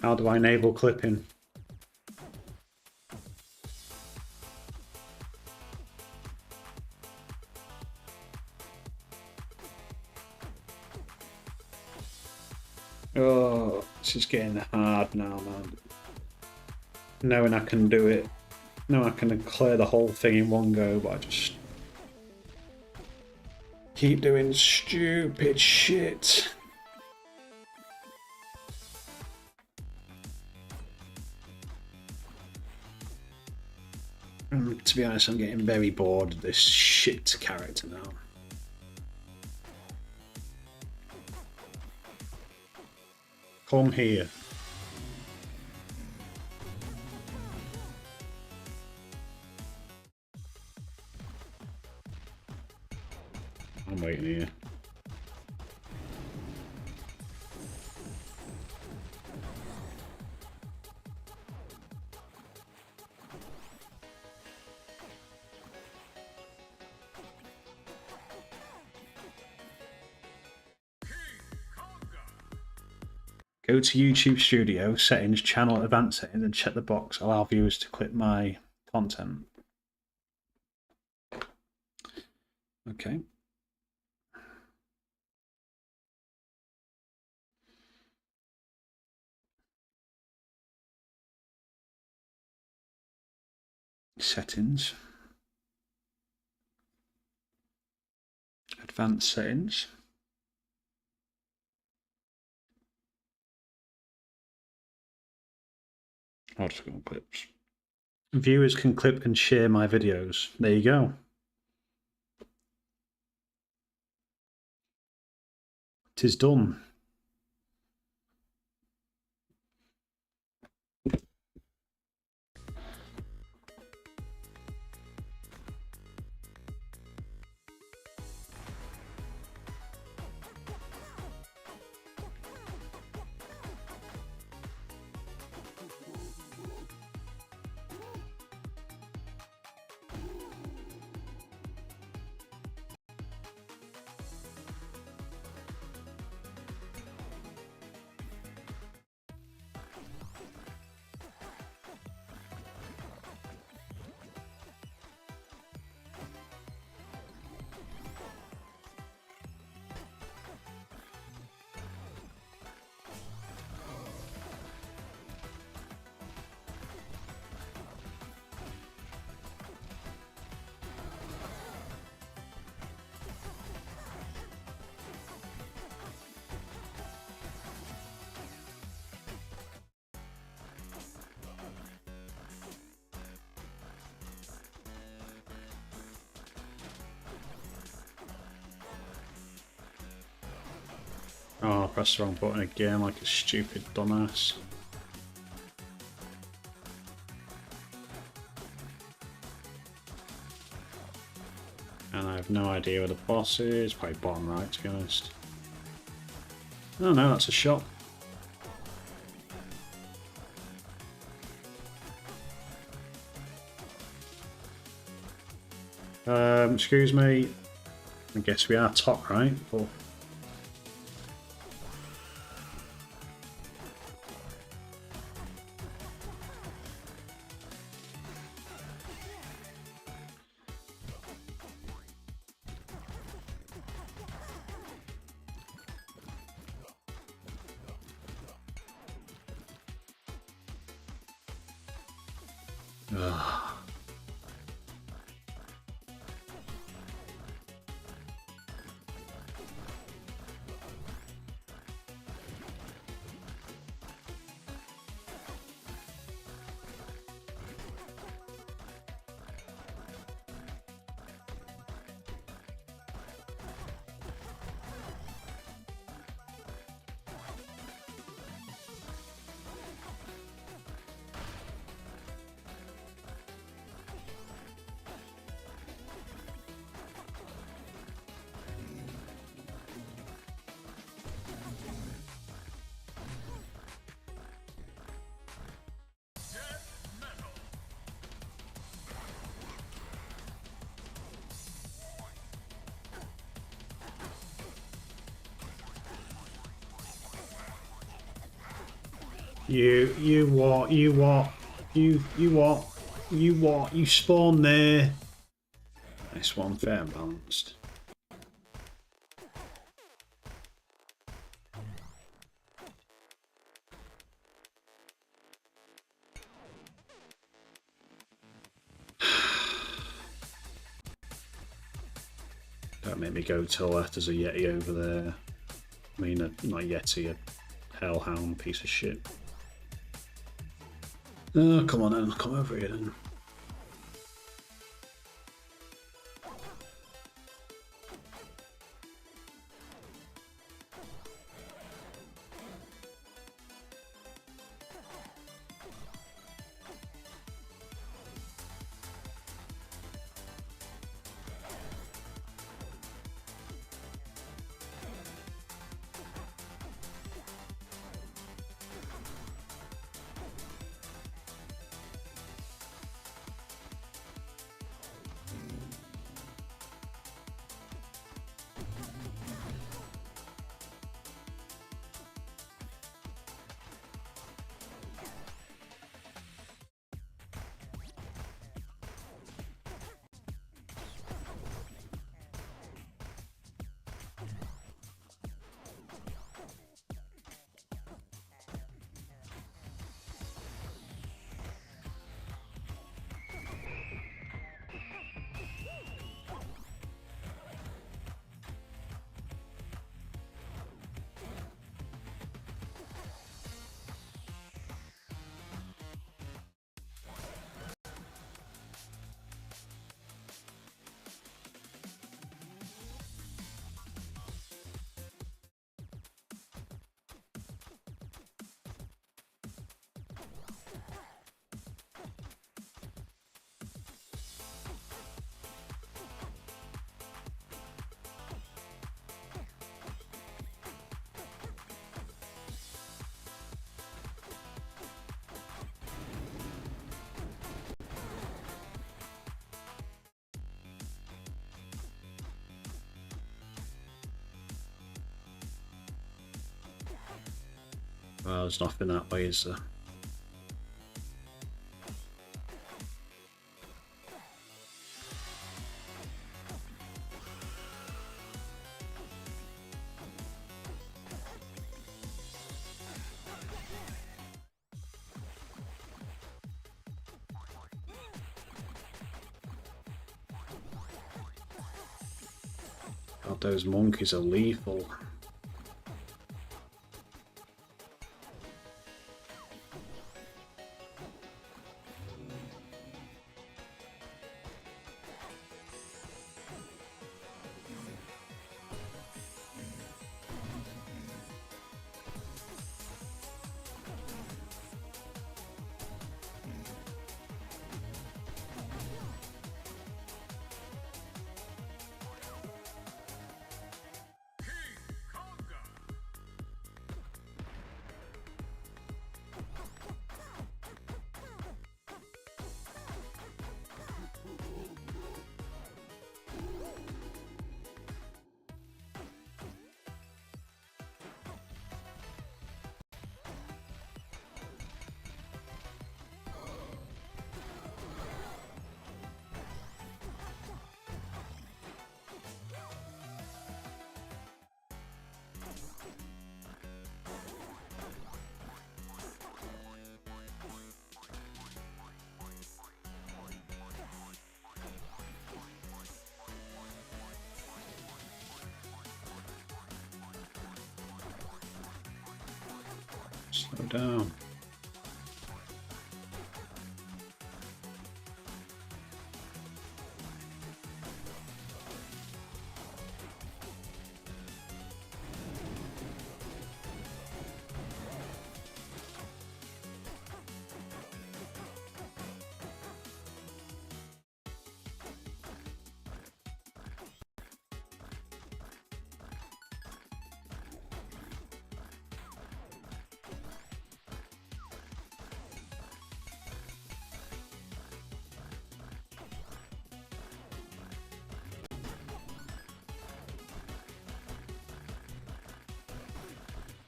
How do I enable clipping? This is getting hard now, man. Knowing I can do it. Knowing I can clear the whole thing in one go, but I just keep doing stupid shit. To be honest, I'm getting very bored of this shit character now. Come here. I'm waiting here. Go to YouTube Studio, settings, channel, advanced settings, and check the box. Allow viewers to clip my content. Okay. Settings. Advanced settings. I'll just go on clips. Viewers can clip and share my videos. There you go. Tis done. Oh, I pressed the wrong button again like a stupid dumbass. And I have no idea where the boss is. Probably bottom right, to be honest. Oh no, that's a shot. Excuse me. I guess we are top right, but You what? You what? You what? You what? You spawn there. Nice one, fair and balanced. Don't make me go to the left. There's a Yeti over there. I mean, not a Yeti, a hellhound piece of shit. Oh, come on then. Come over here then. Well, there's nothing that way, is there? God, those monkeys are lethal. Slow down.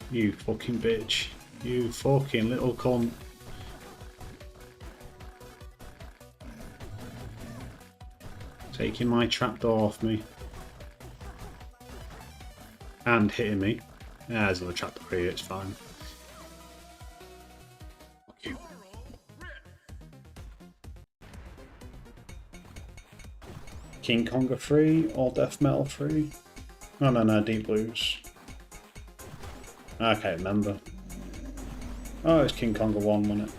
You fucking bitch. You fucking little cunt. Taking my trapdoor off me. And hitting me. Yeah, there's another trapdoor here, it's fine. Fuck you. King Konga free or Death Metal free? Oh no, Deep Blues. I can't remember. Oh, it's King Konga 1, wasn't it?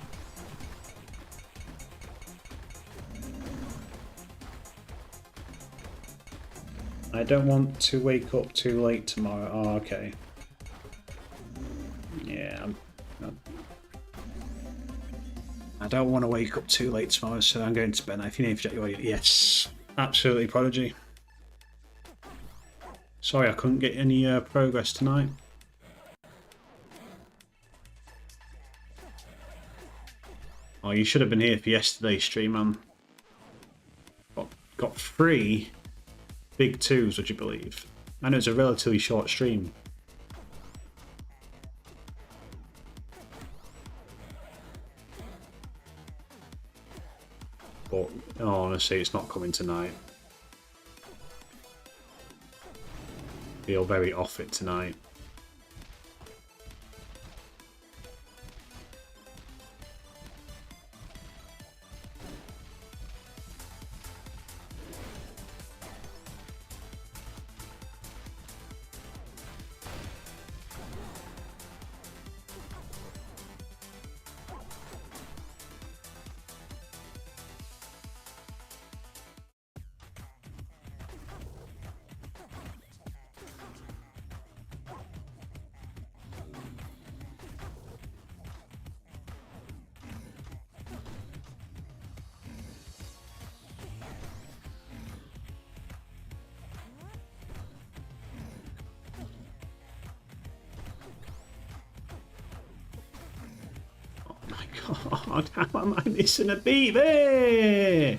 I don't want to wake up too late tomorrow. Oh, okay. Yeah, I don't want to wake up too late tomorrow, so I'm going to bed. If you need to check, yes, absolutely, Prodigy. Sorry, I couldn't get any progress tonight. Oh, you should have been here for yesterday's stream, man. Got 3 big 2s, would you believe? I know it's a relatively short stream. But honestly, it's not coming tonight. Feel very off it tonight. God, how am I missing a beaver?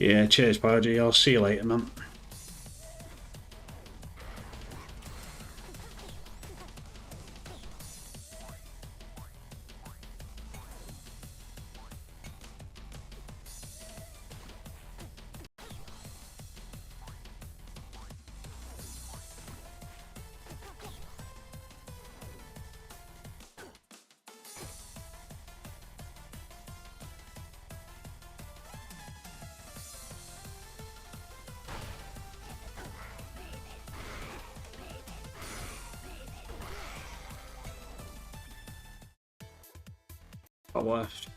Yeah, cheers, Pargy. I'll see you later, man. Top left.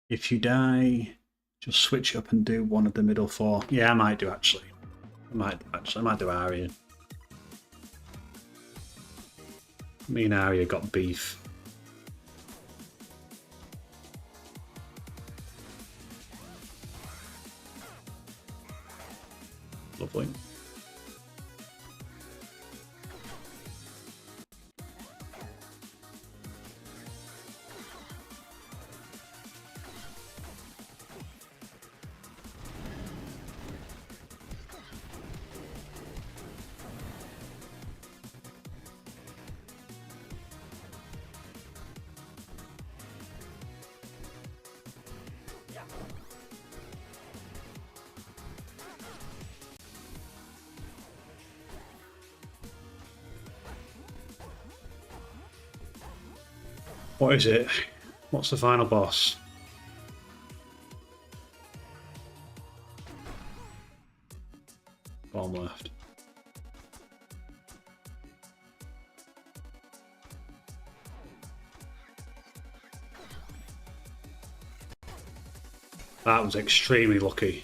If you die, just switch up and do one of the middle 4. Yeah, I might do actually. I might do Arya. Me and Arya got beef. Lovely. What is it? What's the final boss? Bottom left. That was extremely lucky.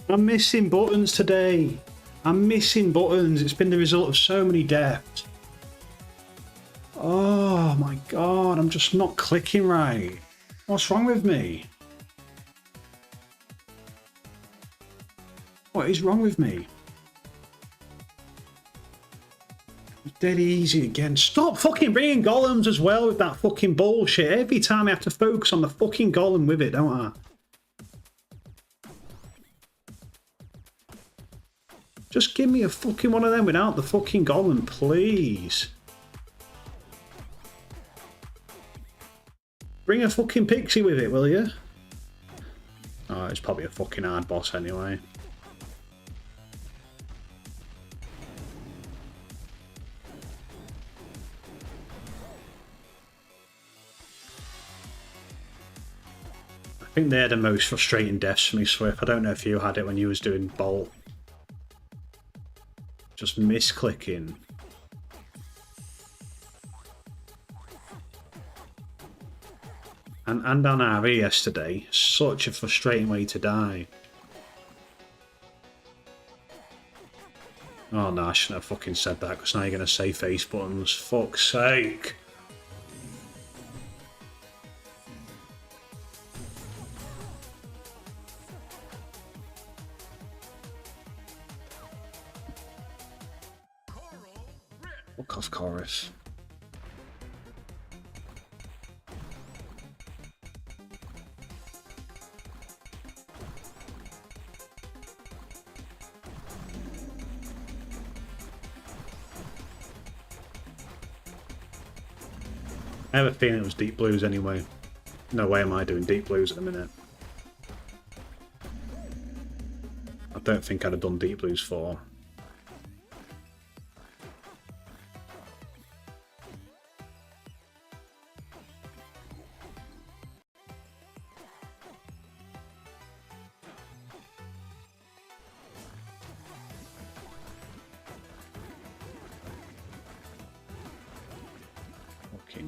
I'm missing buttons today. I'm missing buttons. It's been the result of so many deaths. Oh my god, I'm just not clicking right. What's wrong with me? What is wrong with me? It's dead easy again. Stop fucking bringing golems as well with that fucking bullshit. Every time I have to focus on the fucking golem with it, don't I? Just give me a fucking one of them without the fucking golem, please. Bring a fucking pixie with it, will you? Oh, it's probably a fucking hard boss anyway. I think they're the most frustrating deaths for me, Swift. I don't know if you had it when you was doing Bolt. Just misclicking. And on RE yesterday, such a frustrating way to die. Oh no, I shouldn't have fucking said that because now you're going to say face buttons. Fuck's sake. Fuck off, chorus. I have a feeling it was deep blues anyway. No way am I doing deep blues at the minute. I don't think I'd have done deep blues for.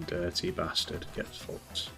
Dirty bastard gets fucked.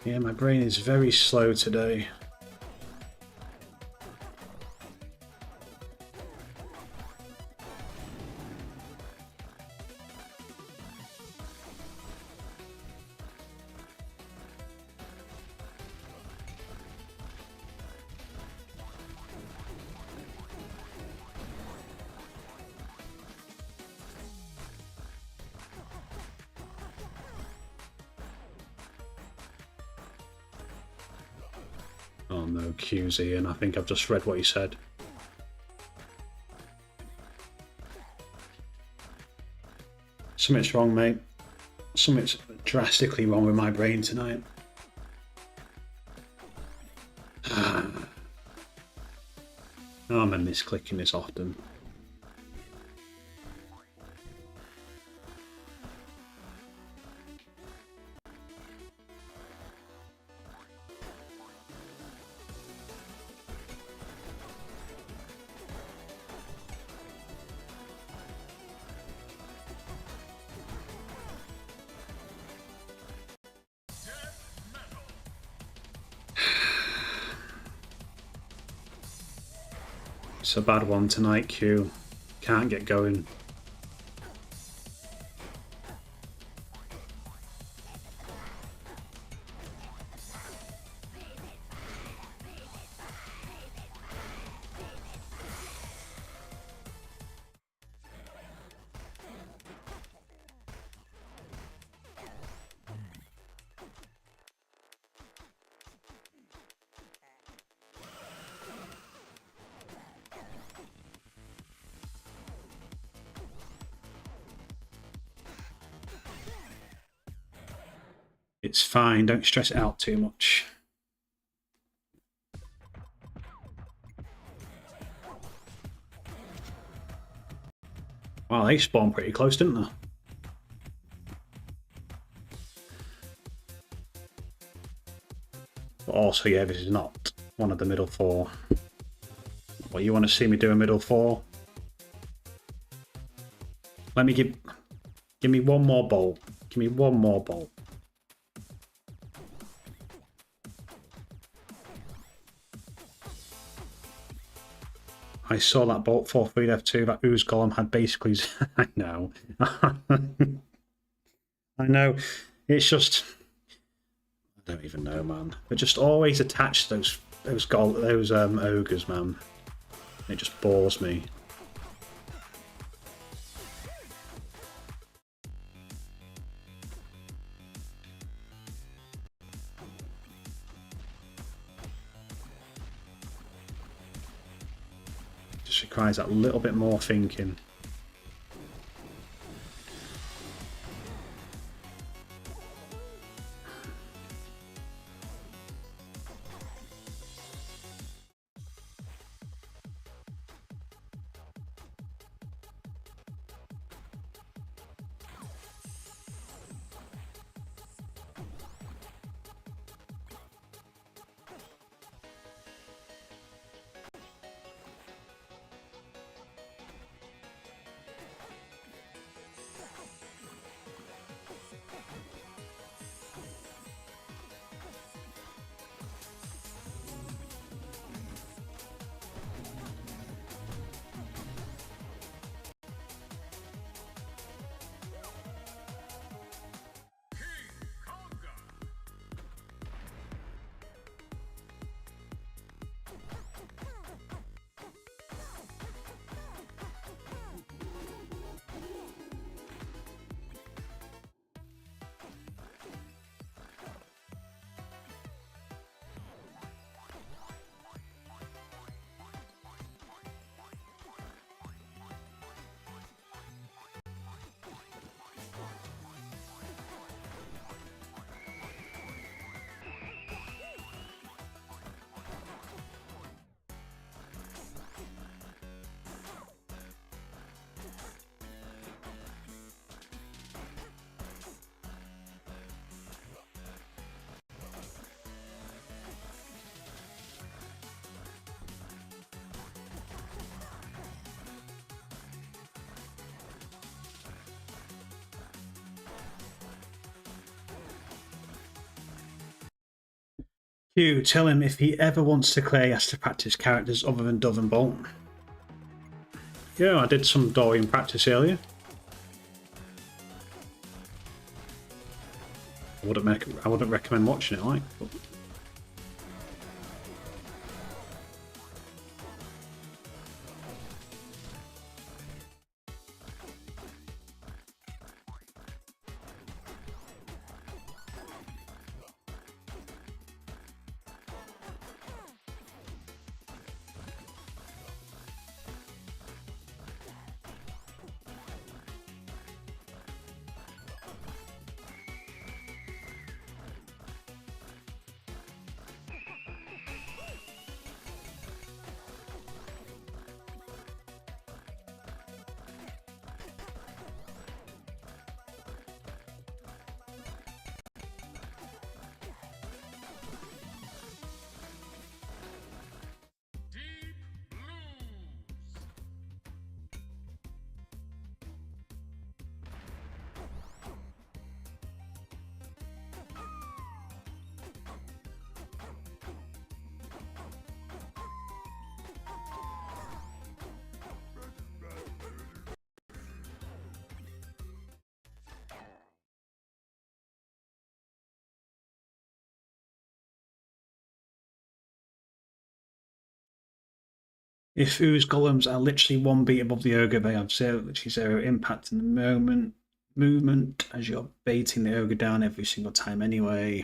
Yeah, my brain is very slow today. Oh no, QZ, and I think I've just read what he said. Something's wrong, mate. Something's drastically wrong with my brain tonight. Oh, I'm misclicking this often. It's a bad one tonight, Q. Can't get going. It's fine, don't stress it out too much. Wow, they spawned pretty close, didn't they? But also, yeah, this is not one of the middle four. What, you want to see me do a middle four? Let me give me one more bolt. Give me one more bolt. I saw that bolt 4-3 F2 that Ooze Golem had basically. I know. I know. It's just. I don't even know, man. They're just always attached to those ogres, man. It just bores me. Just requires that little bit more thinking. Hugh, tell him if he ever wants to play, he has to practice characters other than Dove and Bolt. Yeah, I did some Dorian practice earlier. I wouldn't recommend watching it, like. But... If Ooze golems are literally one beat above the ogre, they have literally zero impact in the movement, as you're baiting the ogre down every single time anyway.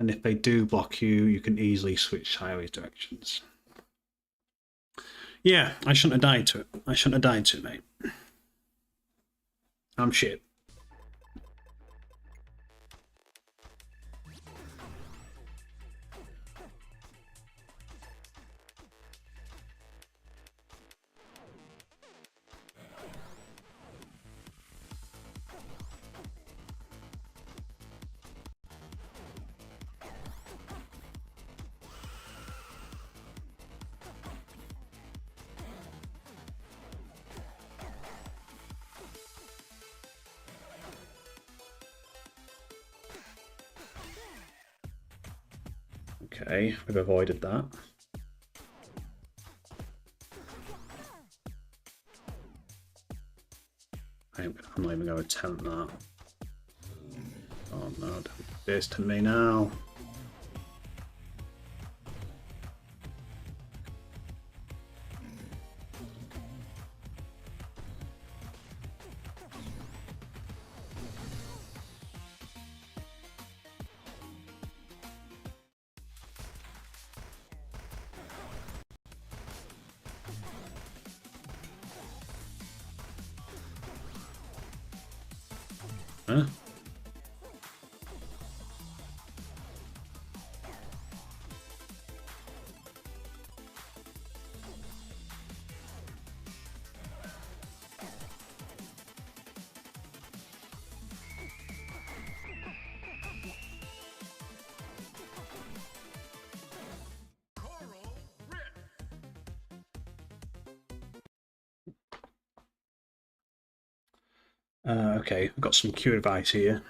And if they do block you, you can easily switch sideways directions. Yeah, I shouldn't have died to it. I shouldn't have died to it, mate. I'm shit. Okay, we've avoided that. I'm not even going to attempt that. Oh no, don't do this to me now. Huh? Okay, I've got some cue advice here.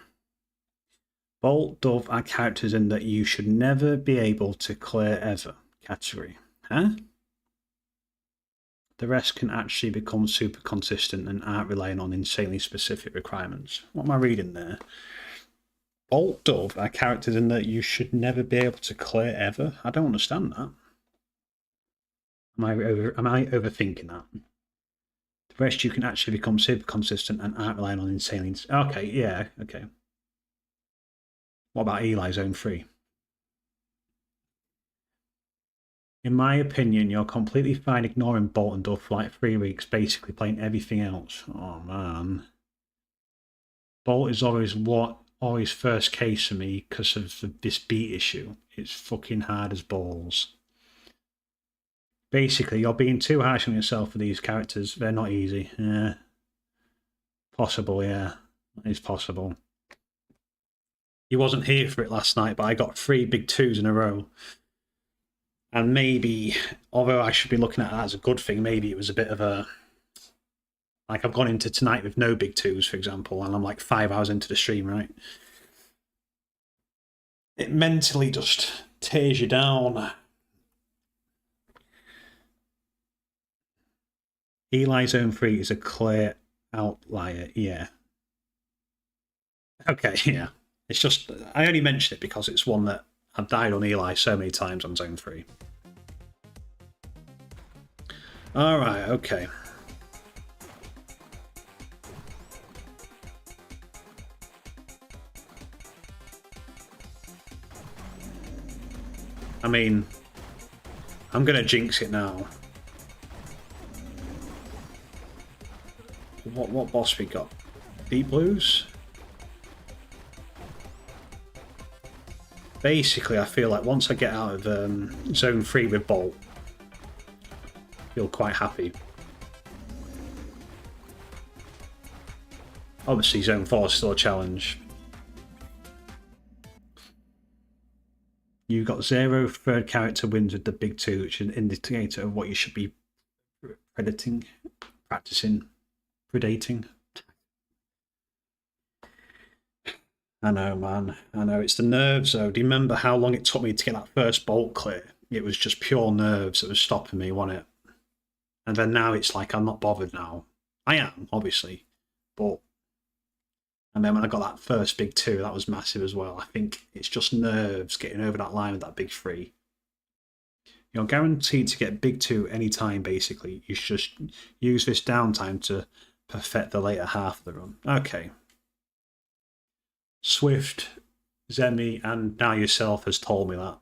Bolt, Dove are characters in that you should never be able to clear ever category. Huh? The rest can actually become super consistent and aren't relying on insanely specific requirements. What am I reading there? Bolt, Dove are characters in that you should never be able to clear ever? I don't understand that. Am I overthinking that? The rest you can actually become super consistent and aren't relying on insanely... Okay, yeah, okay. What about Eli Zone 3? In my opinion, you're completely fine ignoring Bolt and Dove for like 3 weeks, basically playing everything else. Oh man. Bolt is always first case for me because of this beat issue. It's fucking hard as balls. Basically, you're being too harsh on yourself for these characters. They're not easy. Yeah. Possible, yeah. It's possible. He wasn't here for it last night, but I got 3 big 2s in a row. And maybe, although I should be looking at that as a good thing, maybe it was a bit of a... Like, I've gone into tonight with no big 2s, for example, and I'm like 5 hours into the stream, right? It mentally just tears you down. Eli Zone 3 is a clear outlier, yeah. Okay, yeah. It's just, I only mention it because it's one that I've died on Eli so many times on Zone 3. Alright, okay. I mean, I'm gonna jinx it now. What boss we got? Deep Blues? Basically, I feel like once I get out of Zone 3 with Bolt, I feel quite happy. Obviously, Zone 4 is still a challenge. You got 0 third character wins with the big 2, which is an indicator of what you should be practicing. Predating. I know, man. I know. It's the nerves, though. Do you remember how long it took me to get that first bolt clear? It was just pure nerves that was stopping me, wasn't it? And then now it's like I'm not bothered now. I am, obviously. But... And then when I got that first big 2, that was massive as well. I think it's just nerves getting over that line with that big 3. You're guaranteed to get big 2 anytime, basically. You should just use this downtime to perfect the later half of the run. Okay. Swift, Zemi, and now yourself has told me that.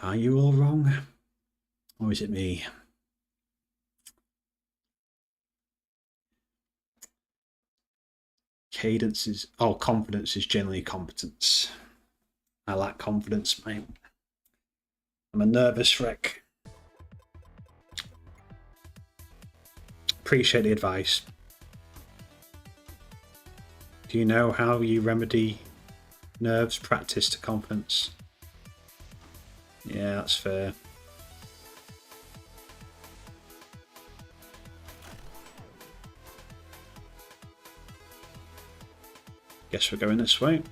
Are you all wrong? Or is it me? Cadence is... Oh, confidence is generally competence. I lack confidence, mate. I'm a nervous wreck. Appreciate the advice. Do you know how you remedy nerves? Practice to confidence. Yeah, that's fair. Guess we're going this way.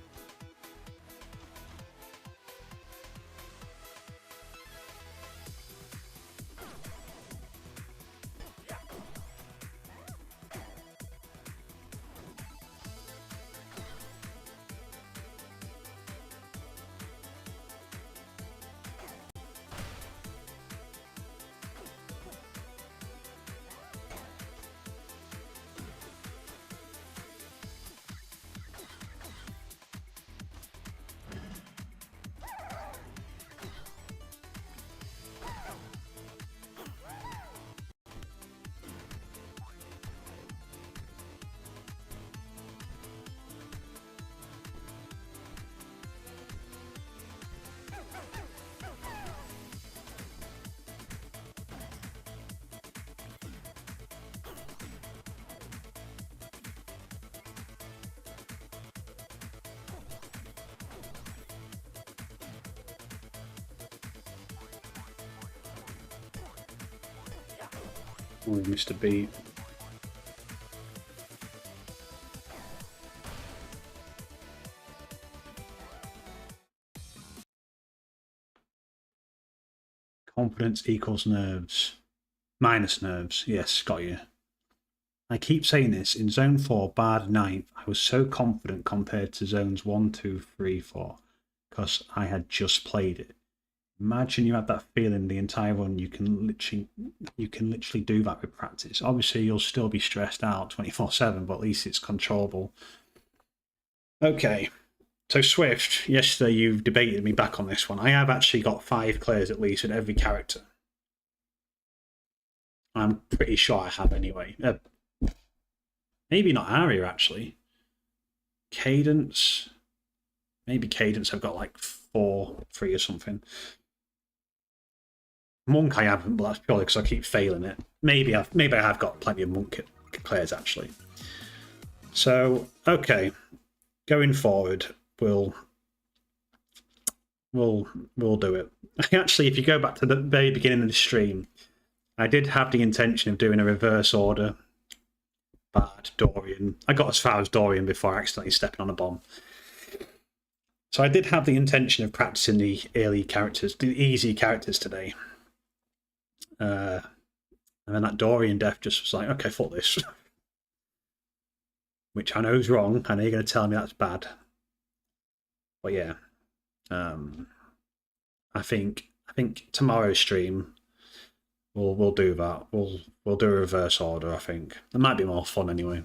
Oh, Mr. B. Confidence equals nerves. Minus nerves. Yes, got you. I keep saying this. In Zone 4, Bard 9th, I was so confident compared to Zones 1, 2, 3, 4, because I had just played it. Imagine you had that feeling the entire run. You can literally do that with practice. Obviously, you'll still be stressed out 24/7, but at least it's controllable. Okay, so Swift. Yesterday, you debated me back on this one. I have actually got 5 clears at least with every character. I'm pretty sure I have anyway. Maybe not Aria actually. Cadence. Maybe Cadence. I've got like 4, 3 or something. Monk I haven't, but that's purely because I keep failing it. Maybe I have got plenty of Monk clears actually. So okay, going forward, we'll do it. Actually, if you go back to the very beginning of the stream, I did have the intention of doing a reverse order. Bard, Dorian. I got as far as Dorian before accidentally stepping on a bomb. So I did have the intention of practicing the early characters, the easy characters today. And then that Dorian death just was like, okay, fuck this. Which I know is wrong. I know you're going to tell me that's bad. But yeah. I think tomorrow's stream we'll do that. We'll do a reverse order, I think. It might be more fun anyway.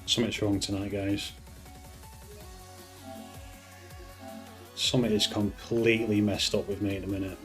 Something's wrong tonight, guys. Something is completely messed up with me in a minute.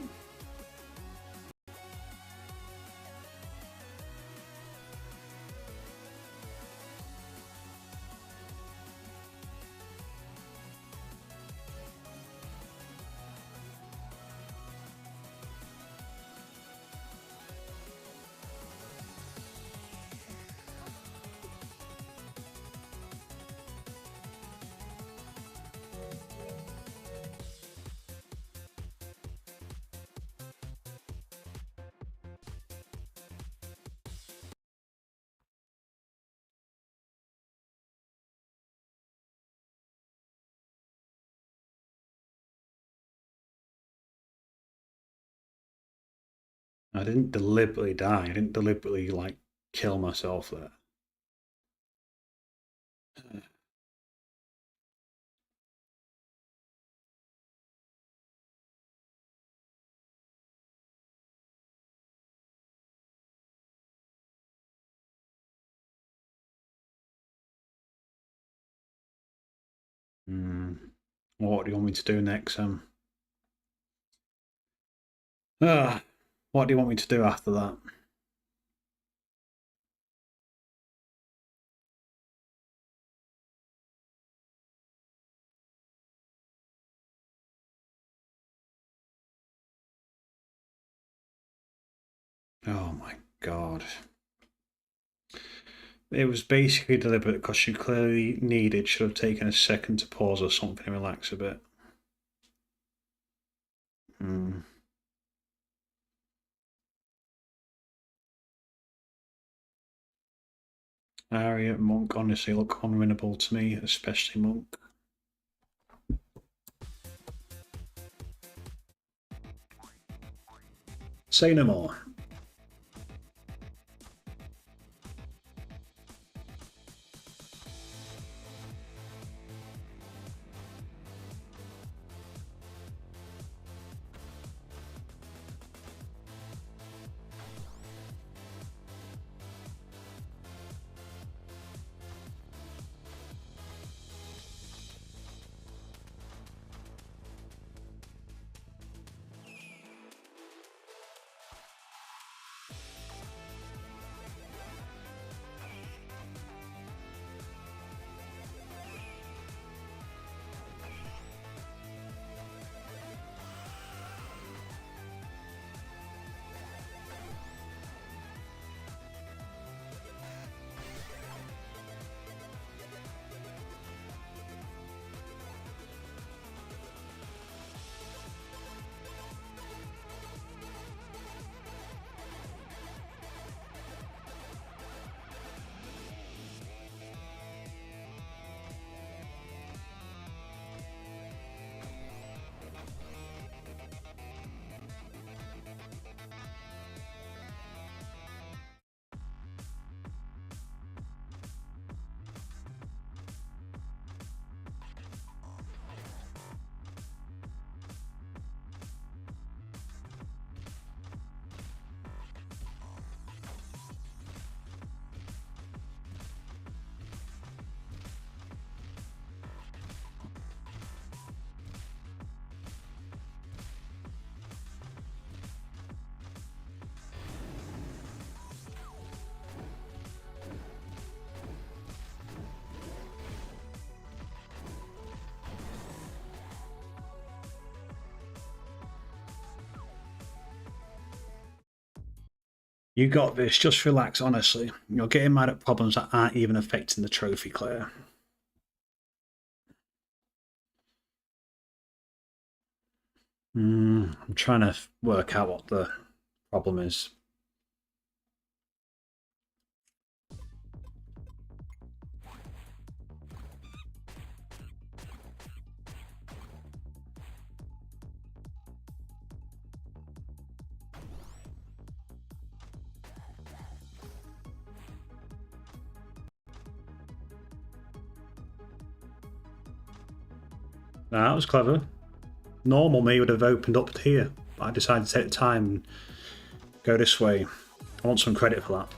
I didn't deliberately die. I didn't deliberately, like, kill myself there. What do you want me to do next, what do you want me to do after that? Oh my god. It was basically deliberate because you clearly needed, should have taken a second to pause or something and relax a bit. Arya, Monk honestly look unwinnable to me, especially Monk. Say no more. You got this. Just relax, honestly. You're getting mad at problems that aren't even affecting the trophy, Claire. I'm trying to work out what the problem is. That was clever. Normal me would have opened up here, but I decided to take the time and go this way. I want some credit for that.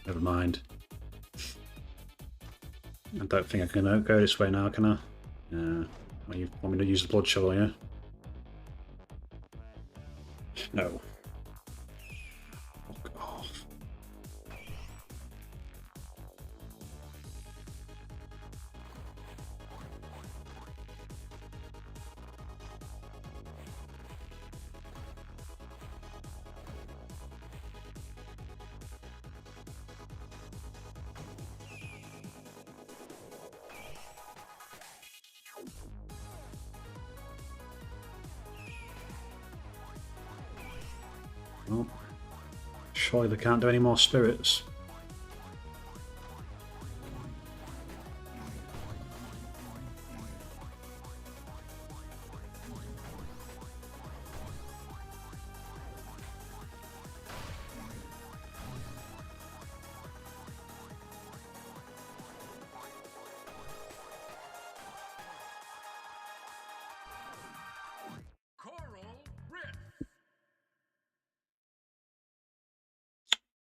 Never mind. I don't think I can go this way now, can I? Well, you want me to use the blood shovel, yeah? No. Fuck off. Well, surely they can't do any more spirits.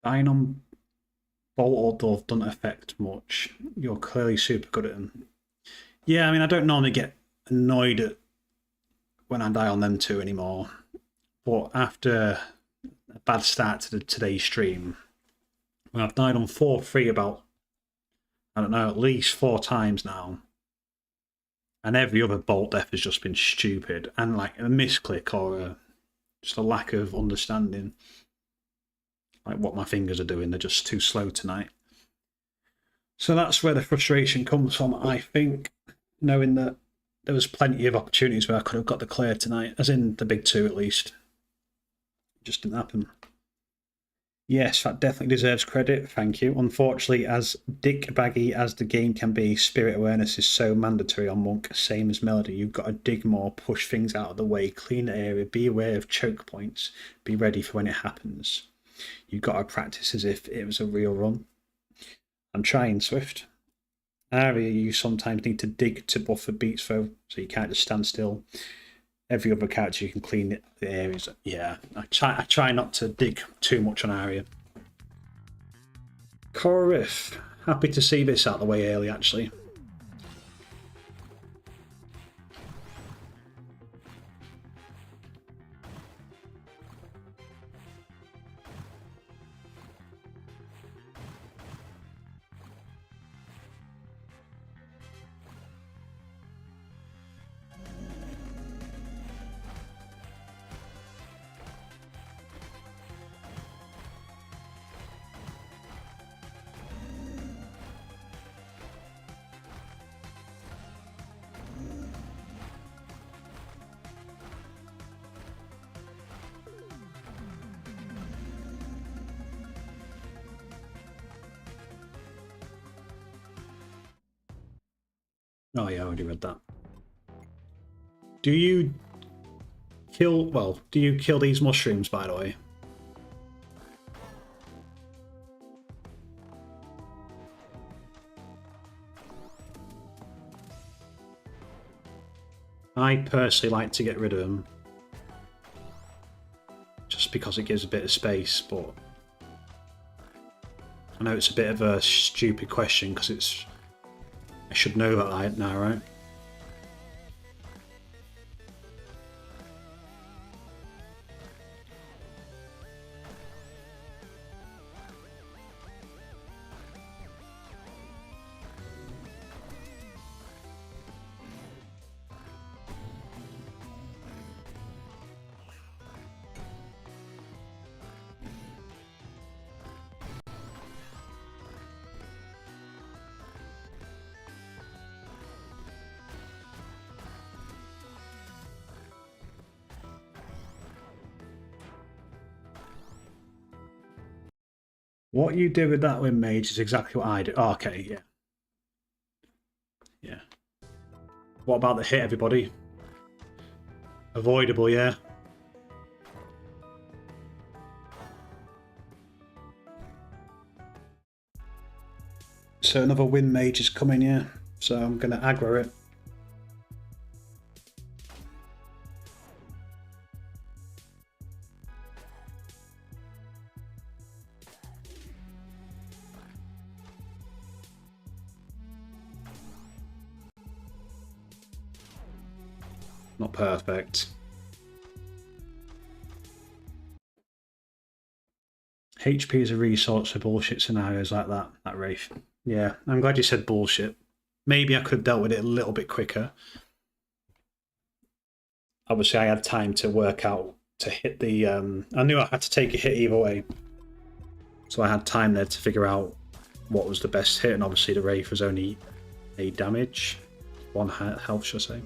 Dying on Bolt or Dove doesn't affect much. You're clearly super good at them. Yeah, I mean, I don't normally get annoyed at when I die on them two anymore. But after a bad start to today's stream, when I've died on 4-3 about, I don't know, at least 4 times now. And every other bolt death has just been stupid. And like a misclick or just a lack of understanding. Like what my fingers are doing, they're just too slow tonight. So that's where the frustration comes from, I think, knowing that there was plenty of opportunities where I could have got the clear tonight, as in the big 2 at least. It just didn't happen. Yes, that definitely deserves credit, thank you. Unfortunately, as dick baggy as the game can be, spirit awareness is so mandatory on Monk, same as Melody. You've got to dig more, push things out of the way, clean the area, be aware of choke points, be ready for when it happens. You've got to practice as if it was a real run. I'm trying, Swift. Area, you sometimes need to dig to buffer beats though, so you can't just stand still. Every other character you can clean the areas. Yeah, I try not to dig too much on Area. Corif, happy to see this out of the way early actually. Oh yeah, I already read that. Do you kill these mushrooms, by the way? I personally like to get rid of them. Just because it gives a bit of space, but I know it's a bit of a stupid question because it's... I should know that now, right? What you do with that wind mage is exactly what I do. Oh, okay, yeah. Yeah. What about the hit, everybody? Avoidable, yeah. So another wind mage is coming, yeah. So I'm going to aggro it. Not perfect. HP is a resource for bullshit scenarios like that Wraith. Yeah, I'm glad you said bullshit. Maybe I could have dealt with it a little bit quicker. Obviously, I had time to work out to hit the... I knew I had to take a hit either way. So I had time there to figure out what was the best hit, and obviously the Wraith was only 8 damage. 1 health, should I say.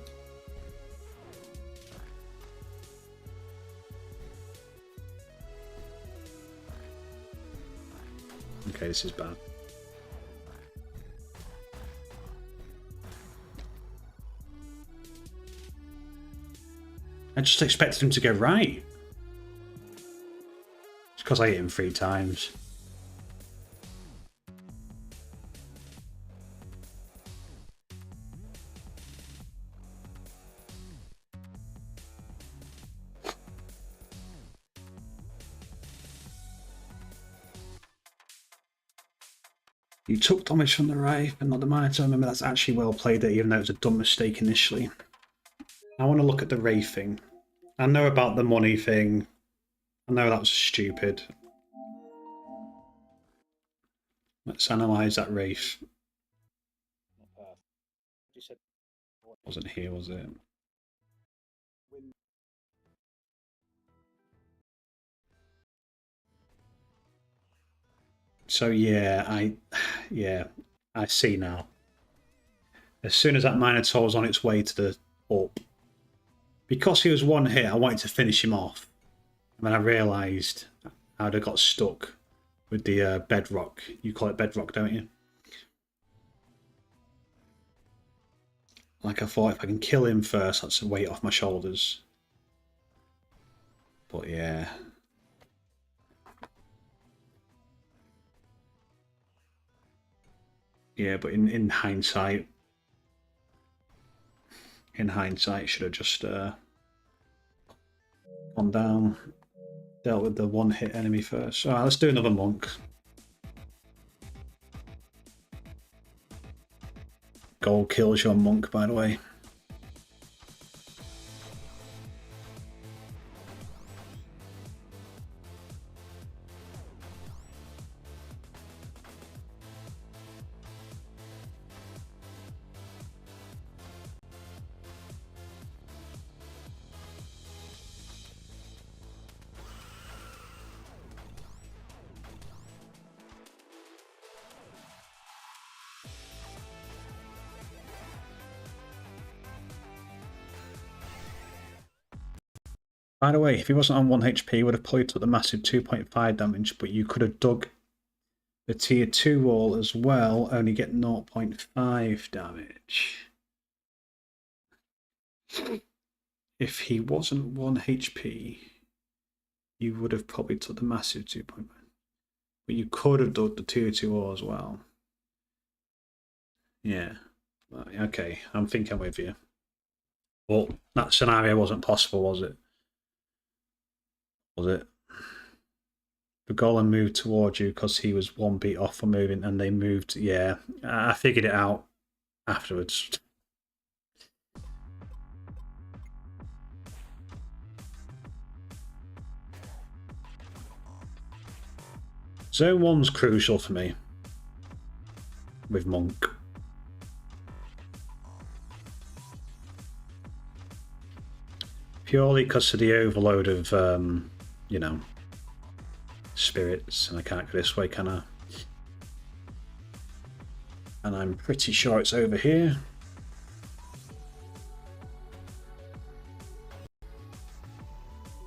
Okay, this is bad. I just expected him to go right. It's because I hit him 3 times. You took damage from the Wraith, but not the Minotaur. Remember, that's actually well played there, even though it was a dumb mistake initially. I want to look at the Wraith thing. I know about the money thing. I know that was stupid. Let's analyse that Wraith. Wasn't here, was it? So yeah, I see now. As soon as that Minotaur was on its way to the up, because he was 1 hit, I wanted to finish him off. And then I realised I'd have got stuck with the bedrock. You call it bedrock, don't you? Like I thought, if I can kill him first, that's a weight off my shoulders. But yeah. Yeah, but in hindsight, should have just gone down, dealt with the 1-hit enemy first. Alright, let's do another monk. Gold kills your monk, by the way. By the way, if he wasn't on 1 HP, he would have probably took the massive 2.5 damage, but you could have dug the tier 2 wall as well, only get 0.5 damage. If he wasn't 1 HP, you would have probably took the massive 2.5. But you could have dug the tier 2 wall as well. Yeah. Okay, I'm thinking with you. Well, that scenario wasn't possible, was it? Was it? The golem moved towards you because he was 1 beat off for moving, and they moved. Yeah, I figured it out afterwards. Zone 1's crucial for me with monk. Purely because of the overload of, you know, spirits, and I can't go this way, can I? And I'm pretty sure it's over here.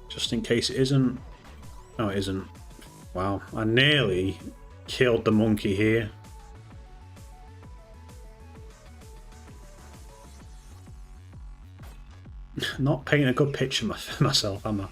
Just in case it isn't. Oh, it isn't. Wow, I nearly killed the monkey here. Not painting a good picture myself, am I?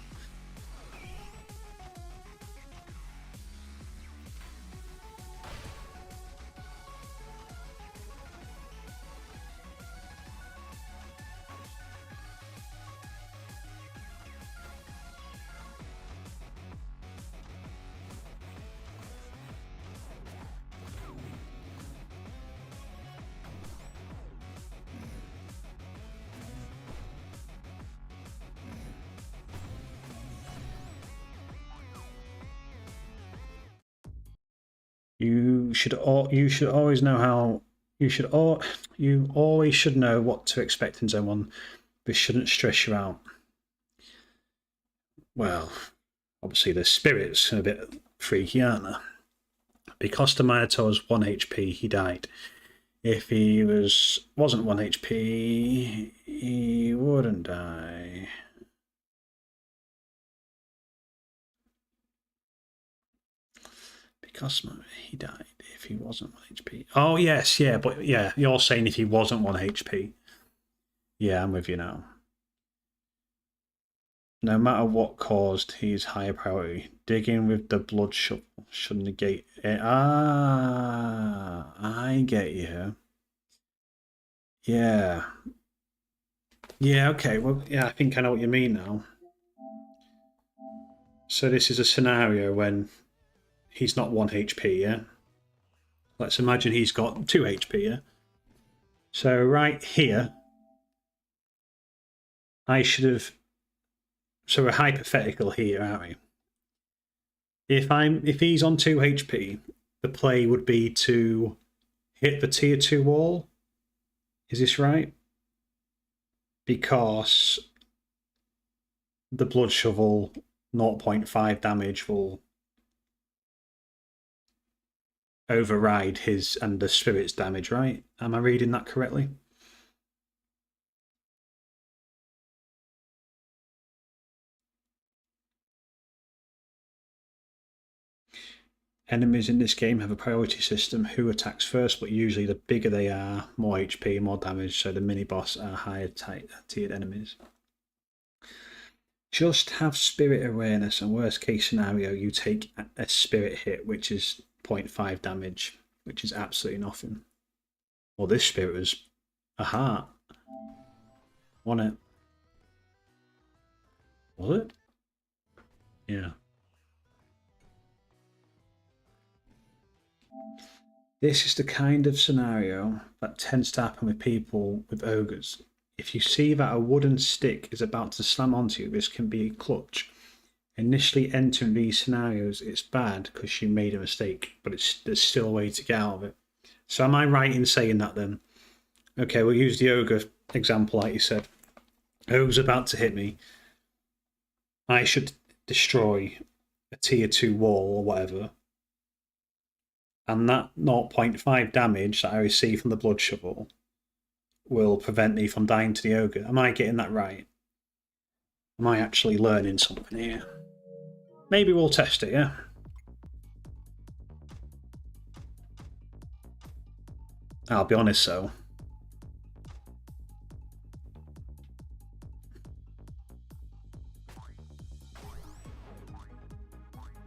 You always know how you always should know what to expect in Zone 1. This shouldn't stress you out. Well, obviously the spirits are a bit freaky, aren't they? Because the Minotaur was 1 HP, he died. If he wasn't 1 HP, he wouldn't die. Because he died if he wasn't 1 HP. Oh, yes, yeah, but yeah, you're saying if he wasn't 1 HP. Yeah, I'm with you now. No matter what caused his higher priority, digging with the blood shovel should negate it. Ah, I get you. Yeah. Yeah, okay, well, yeah, I think I know what you mean now. So this is a scenario when he's not 1 HP, yeah? Let's imagine he's got 2 HP, yeah? So right here, I should have... So we're hypothetical here, aren't we? If he's on 2 HP, the play would be to hit the tier 2 wall. Is this right? Because the blood shovel 0.5 damage will override his and the spirit's damage, right? Am I reading that correctly? Enemies in this game have a priority system who attacks first, but usually the bigger they are, more HP, more damage, so the mini-boss are higher tiered enemies. Just have spirit awareness, and worst case scenario, you take a spirit hit, which is 0.5 damage, which is absolutely nothing. Well, this spirit was a heart. Wasn't it? Was it? Yeah. This is the kind of scenario that tends to happen with people with ogres. If you see that a wooden stick is about to slam onto you, this can be a clutch. Initially entering these scenarios, it's bad because you made a mistake, but there's still a way to get out of it. So am I right in saying that then? Okay, we'll use the ogre example like you said. Ogre's about to hit me. I should destroy a tier 2 wall or whatever. And that 0.5 damage that I receive from the blood shovel will prevent me from dying to the ogre. Am I getting that right? Am I actually learning something here? Maybe we'll test it, yeah? I'll be honest though.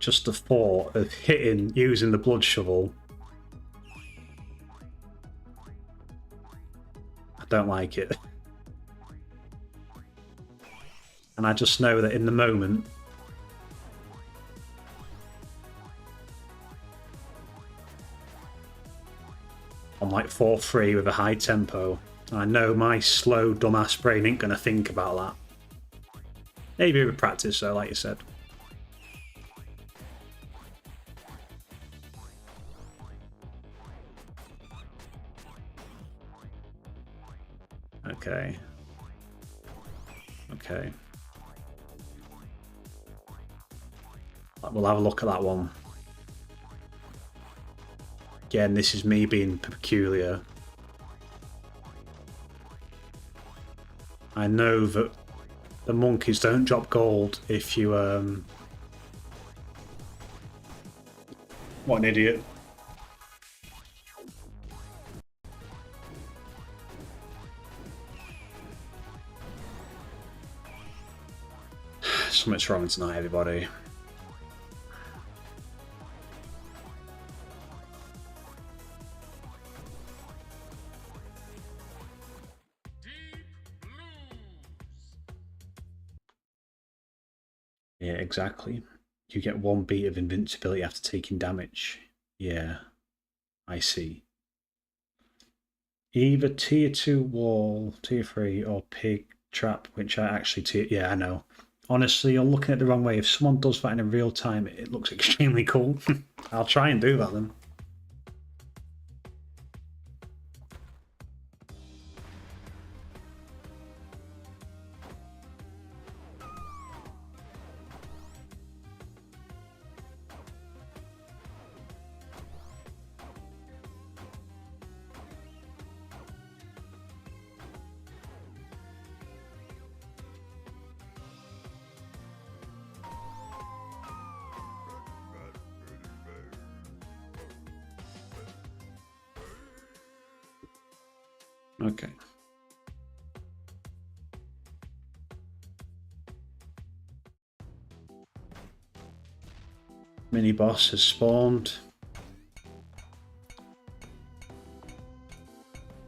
Just the thought of using the blood shovel. I don't like it. And I just know that in the moment, I'm like 4-3 with a high tempo. I know my slow, dumbass brain ain't going to think about that. Maybe with practice though, like you said. Okay. Okay. We'll have a look at that one. Again, this is me being peculiar. I know that the monkeys don't drop gold if you... What an idiot. something's wrong tonight, everybody. Yeah, exactly. You get 1 beat of invincibility after taking damage. Yeah, I see. Either tier 2 wall, tier 3, or pig trap, which I actually yeah, I know. Honestly, you're looking at the wrong way. If someone does that in real time, it looks extremely cool. I'll try and do that then. Okay. Mini boss has spawned.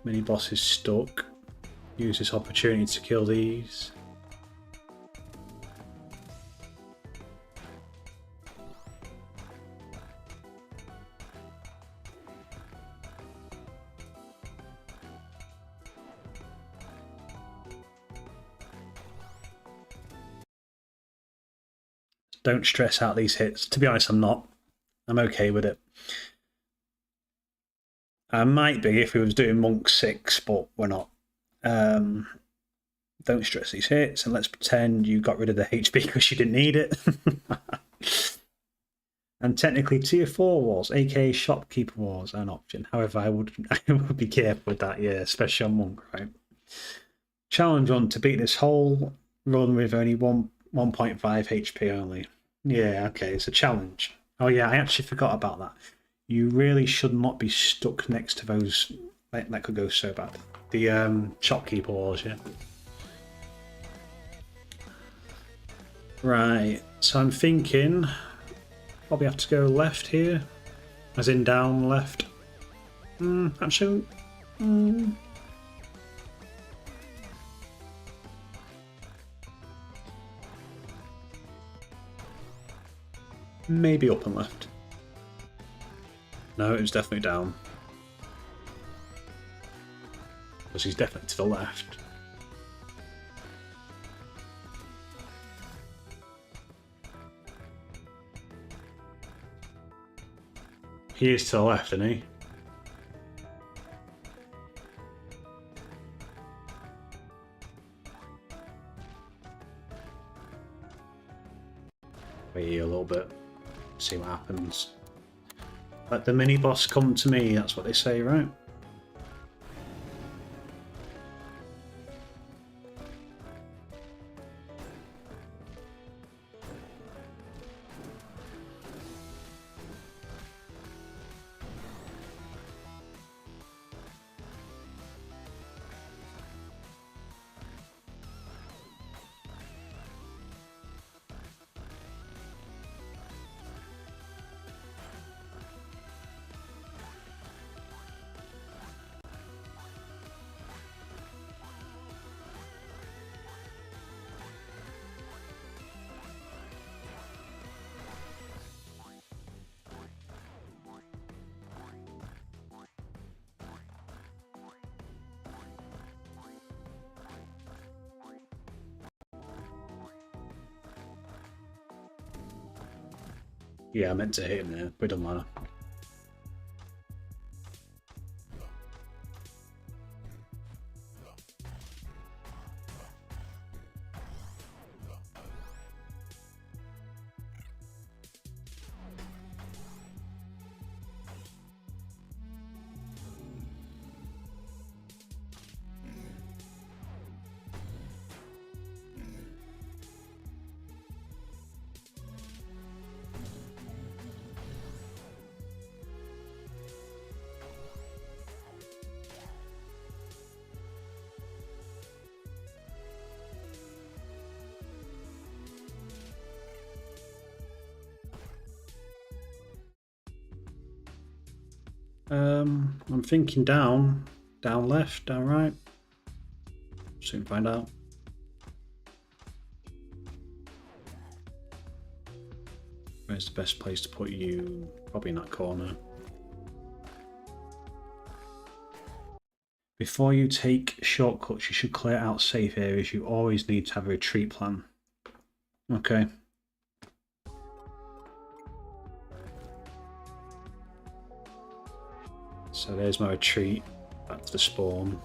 Mini boss is stuck. Use this opportunity to kill these. Don't stress out these hits. To be honest, I'm not. I'm okay with it. I might be if we was doing Monk 6, but we're not. Don't stress these hits, and let's pretend you got rid of the HP because you didn't need it. And technically, tier 4 walls, aka shopkeeper walls, are an option. However, I would be careful with that, yeah, especially on Monk, right? Challenge on to beat this whole run with only 1.5 HP only. Yeah, okay, it's a challenge. Oh yeah, I actually forgot about that. You really should not be stuck next to those. That could go so bad. The shopkeeper walls, yeah. Right, so I'm thinking probably have to go left here, as in down left. Actually, maybe up and left. No, it was definitely down. Because he's definitely to the left. He is to the left, isn't he? Wait a little bit. See what happens. Let the mini boss come to me, that's what they say, right? Yeah, I meant to hit him there, but it doesn't matter. I'm thinking down left, down right. Soon find out. Where's the best place to put you? Probably in that corner. Before you take shortcuts, you should clear out safe areas. You always need to have a retreat plan. Okay. So there's my retreat back to the spawn.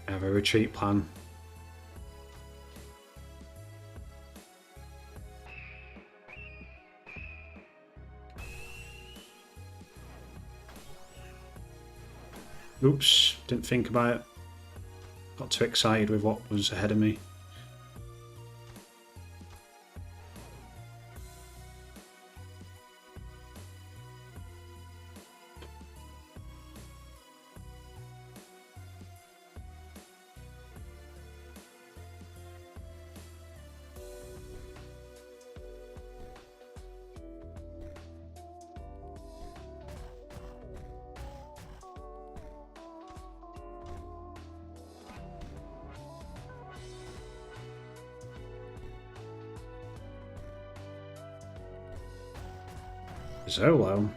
I have a retreat plan. Oops, didn't think about it. Got too excited with what was ahead of me. Zolo.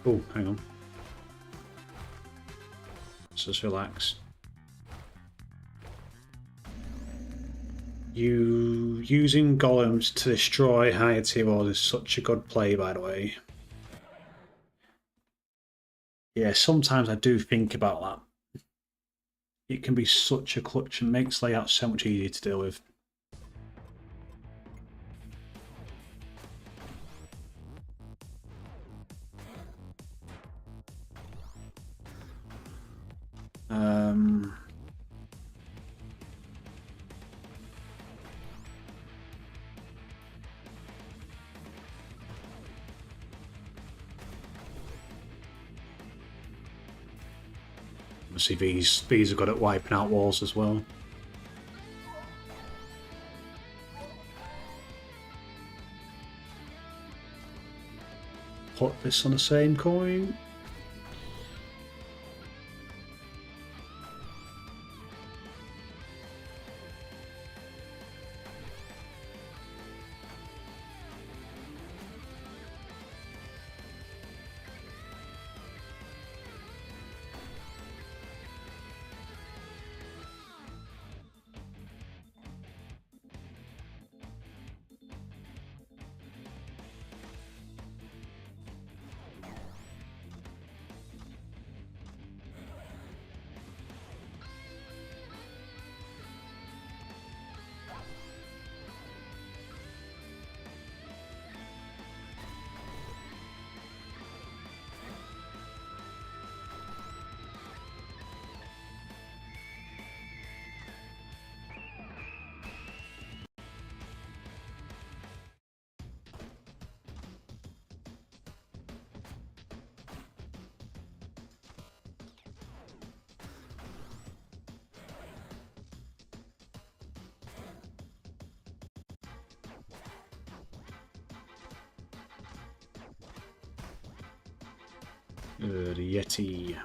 Oh, hang on. Let's just relax. You using golems to destroy higher tier walls is such a good play, by the way. Yeah, sometimes I do think about that. It can be such a clutch and makes layout so much easier to deal with. Obviously these are good at wiping out walls as well. Put this on the same coin. The Yeti.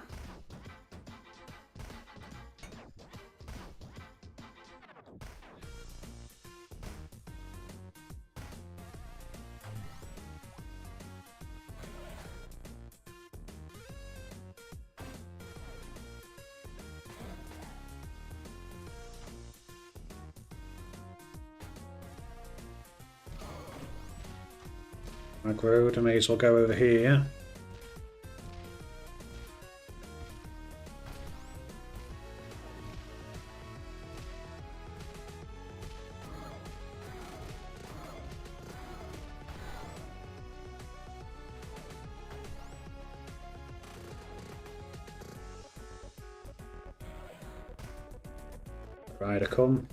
Mag Road, I may as well go over here. Rider come.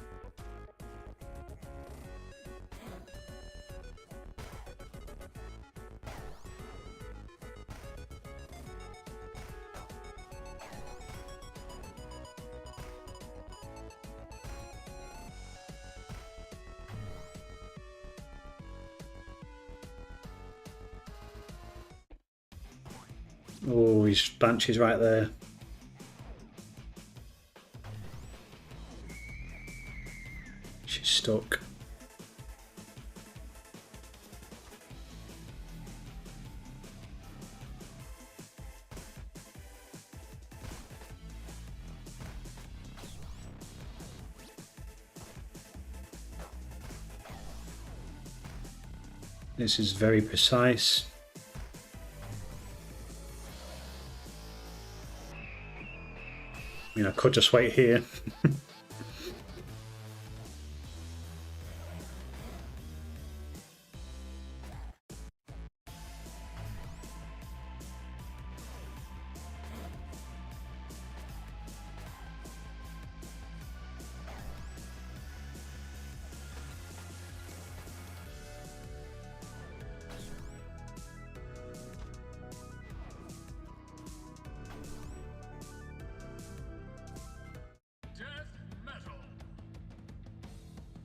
Oh, his Banshee's right there. She's stuck. This is very precise. I mean, I could just wait here.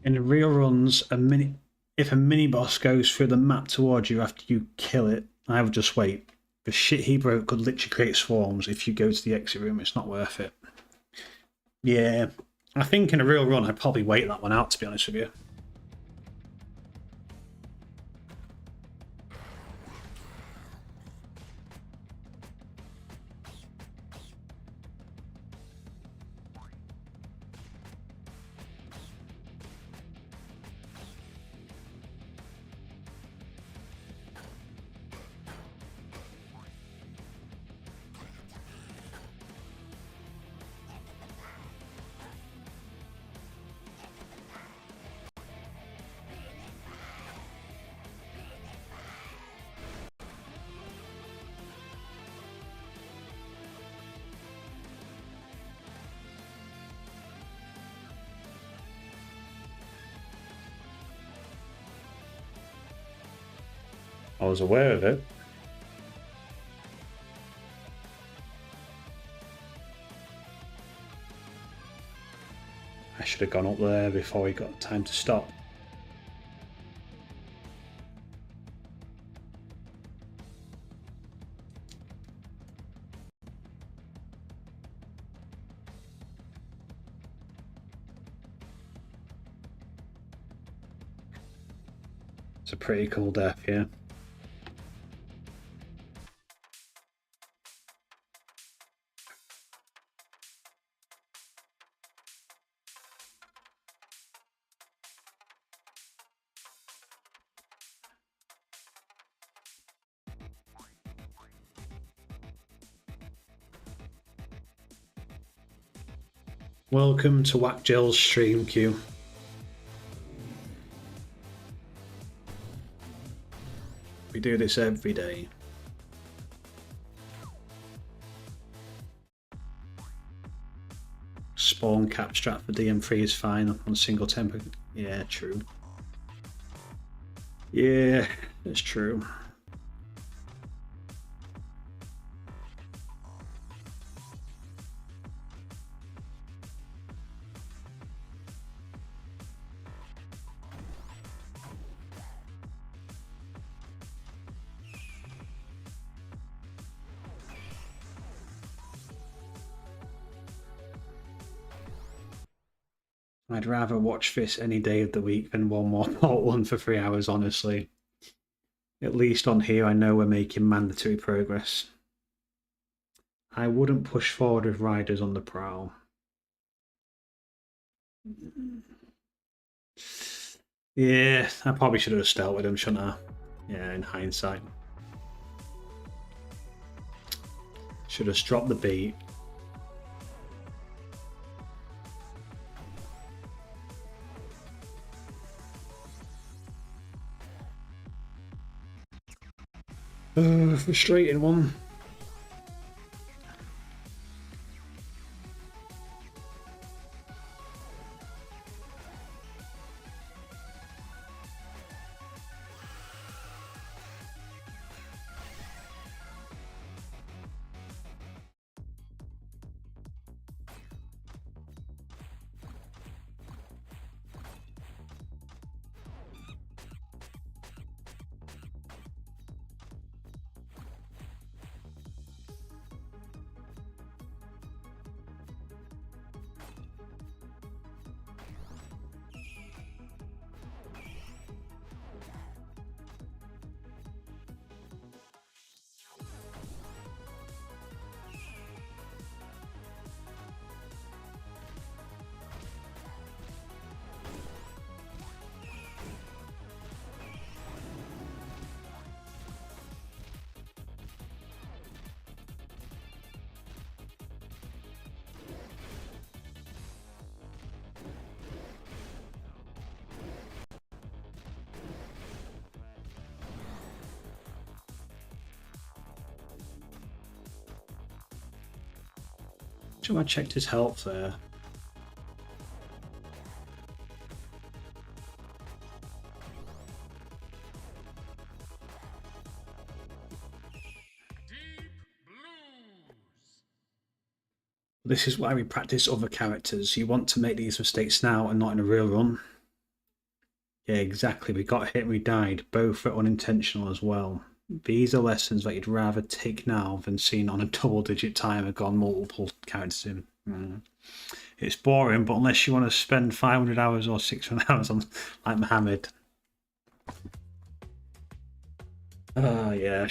In real runs, if a mini boss goes through the map towards you after you kill it, I would just wait. The shit he broke could literally create swarms. If you go to the exit room, it's not worth it. Yeah, I think in a real run, I'd probably wait that one out, to be honest with you. I was aware of it. I should have gone up there before he got time to stop. It's a pretty cool death, yeah. Welcome to Whackgel's stream queue. We do this every day. Spawn cap strat for DM3 is fine on single tempo. Yeah, true. Yeah, it's true. I'd rather watch this any day of the week than one more Part 1 for 3 hours, honestly. At least on here I know we're making mandatory progress. I wouldn't push forward with riders on the prowl. Yeah, I probably should have dealt with him, shouldn't I? Yeah, in hindsight. Should have dropped the beat. Frustrating one. Sure, I checked his health there. This is why we practice other characters. You want to make these mistakes now and not in a real run. Yeah, exactly. We got hit and we died. Both were unintentional as well. These are lessons that you'd rather take now than seen on a double-digit timer gone multiple characters in. It's boring, but unless you want to spend 500 hours or 600 hours on like Mohammed. Yeah.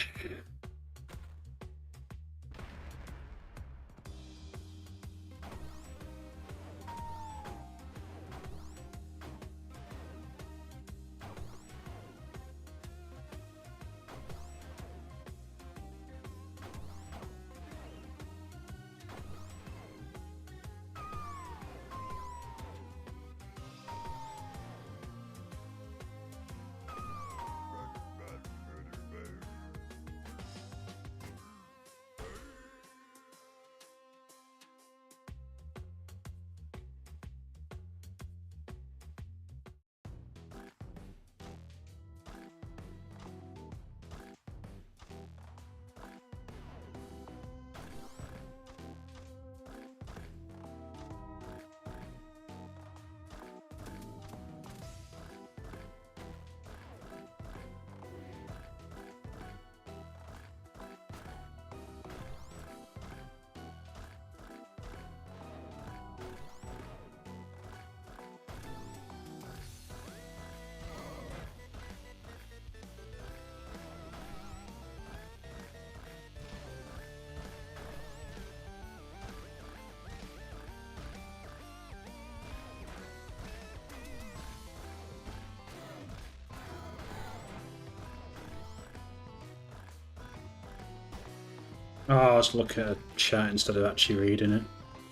Oh, I was looking at a chat instead of actually reading it.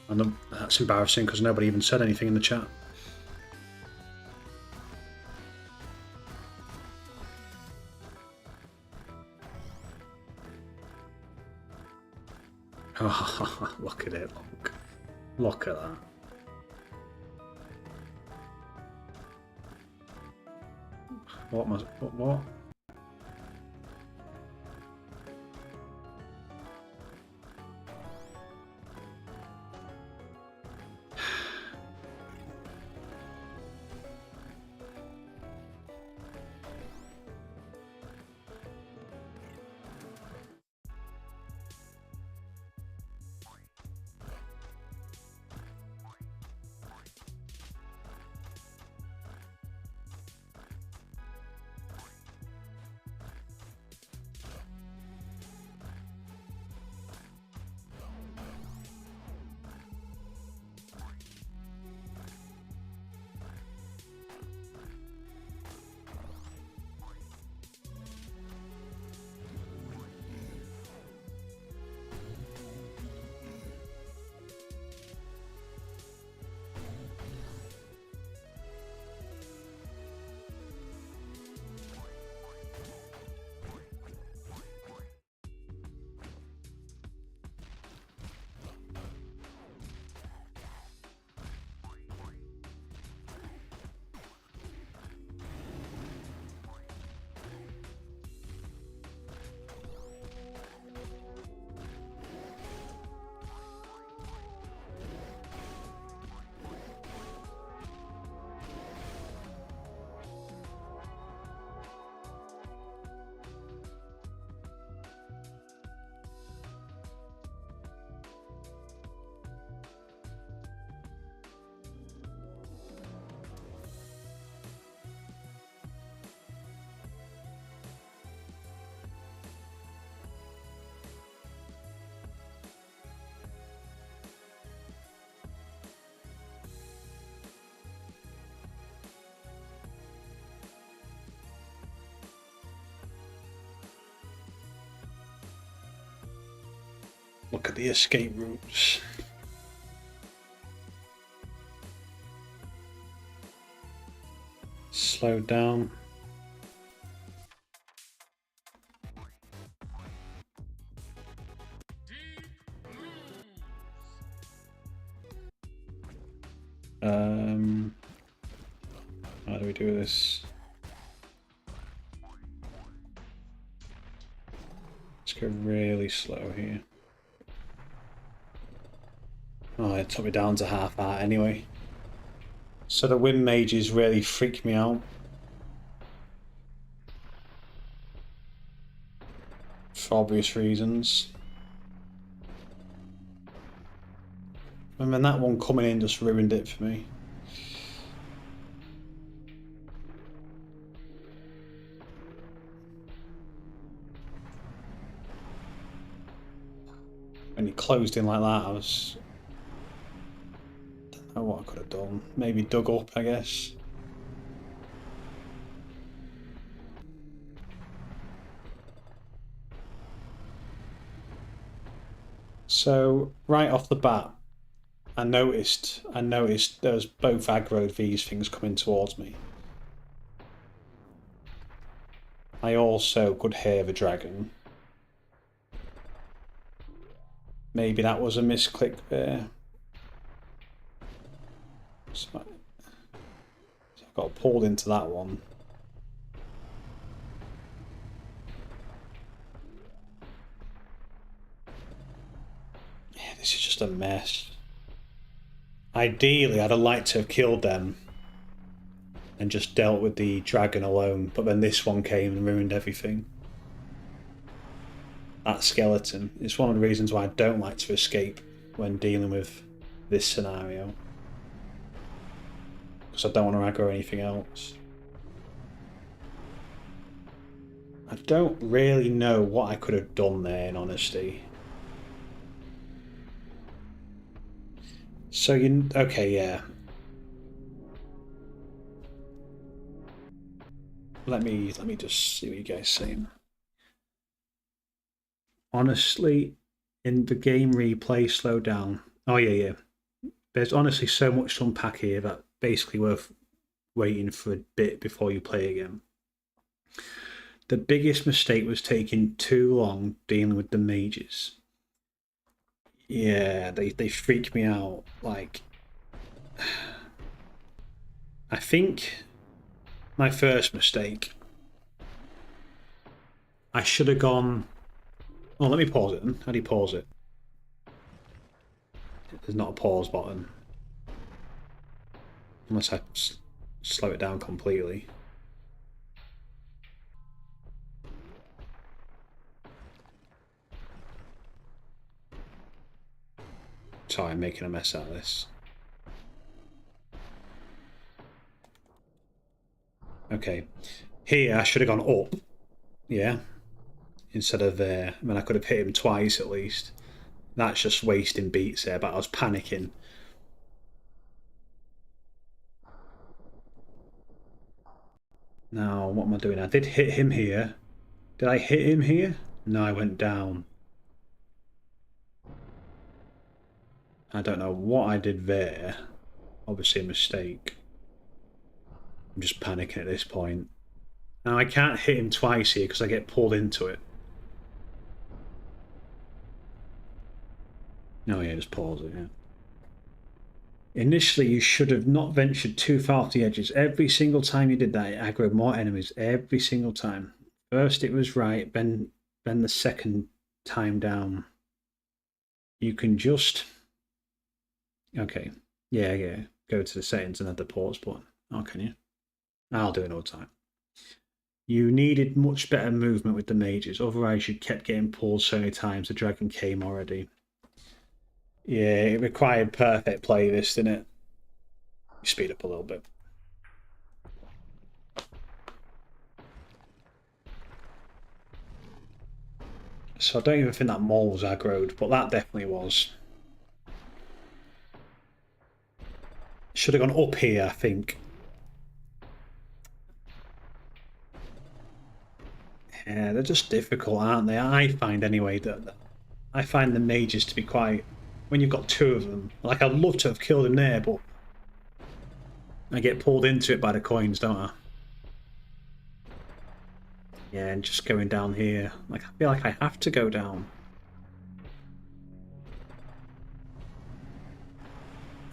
And that's embarrassing because nobody even said anything in the chat. Oh, look at it. Look at that. What? Look at the escape routes. Slow down. How do we do this? Let's go really slow here. Oh, it took me down to half that anyway. So the wind mages really freak me out. For obvious reasons. And then that one coming in just ruined it for me. When he closed in like that, I was... don't know what I could have done. Maybe dug up, I guess. So, right off the bat, I noticed there was both aggroed these things coming towards me. I also could hear the dragon. Maybe that was a misclick there. So I got pulled into that one. Yeah, this is just a mess. Ideally, I'd have liked to have killed them and just dealt with the dragon alone, but then this one came and ruined everything. That skeleton is one of the reasons why I don't like to escape when dealing with this scenario. Because I don't want to aggro anything else. I don't really know what I could have done there, in honesty. So okay, yeah. Let me just see what you guys say. Honestly, in the game replay, slow down. Oh yeah. There's honestly so much to unpack here that basically worth waiting for a bit before you play again. The biggest mistake was taking too long dealing with the mages. Yeah, they freak me out. Like, I think my first mistake, I should have gone... Oh, let me pause it then. How do you pause it? There's not a pause button. Unless I slow it down completely. Sorry, I'm making a mess out of this. Okay. Here, I should have gone up. Yeah. Instead of there. I mean, I could have hit him twice at least. That's just wasting beats there, but I was panicking. Now, what am I doing? I did hit him here. Did I hit him here? No, I went down. I don't know what I did there. Obviously a mistake. I'm just panicking at this point. Now, I can't hit him twice here because I get pulled into it. Oh yeah, just pause it, yeah. Initially, you should have not ventured too far off the edges. Every single time you did that, it aggroed more enemies. Every single time. First it was right, then the second time down. You can just... Okay. Yeah. Go to the settings and add the pause button. Oh, can you? I'll do it all the time. You needed much better movement with the mages, otherwise you kept getting pulled so many times the dragon came already. Yeah, it required perfect play this, didn't it? Speed up a little bit. So I don't even think that mole was aggroed, but that definitely was. Should have gone up here, I think. Yeah, they're just difficult, aren't they? I find anyway that I find the mages to be quite... When you've got two of them, like I'd love to have killed him there, but I get pulled into it by the coins, don't I? Yeah, and just going down here, like I feel like I have to go down.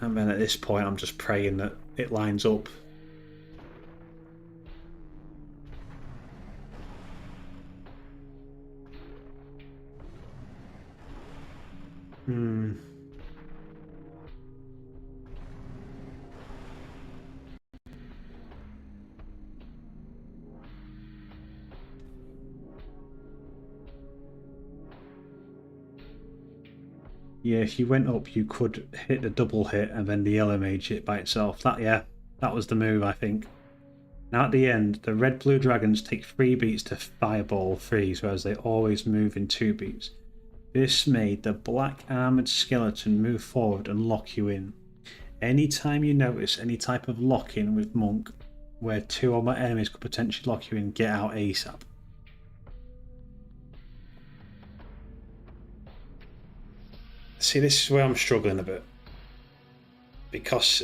And then at this point, I'm just praying that it lines up. Yeah, if you went up, you could hit the double hit and then the yellow mage hit by itself. That was the move, I think. Now at the end, the red-blue dragons take 3 beats to fireball freeze, whereas they always move in 2 beats. This made the black armoured skeleton move forward and lock you in. Anytime you notice any type of lock-in with Monk, where 2 or more enemies could potentially lock you in, get out ASAP. See, this is where I'm struggling a bit. Because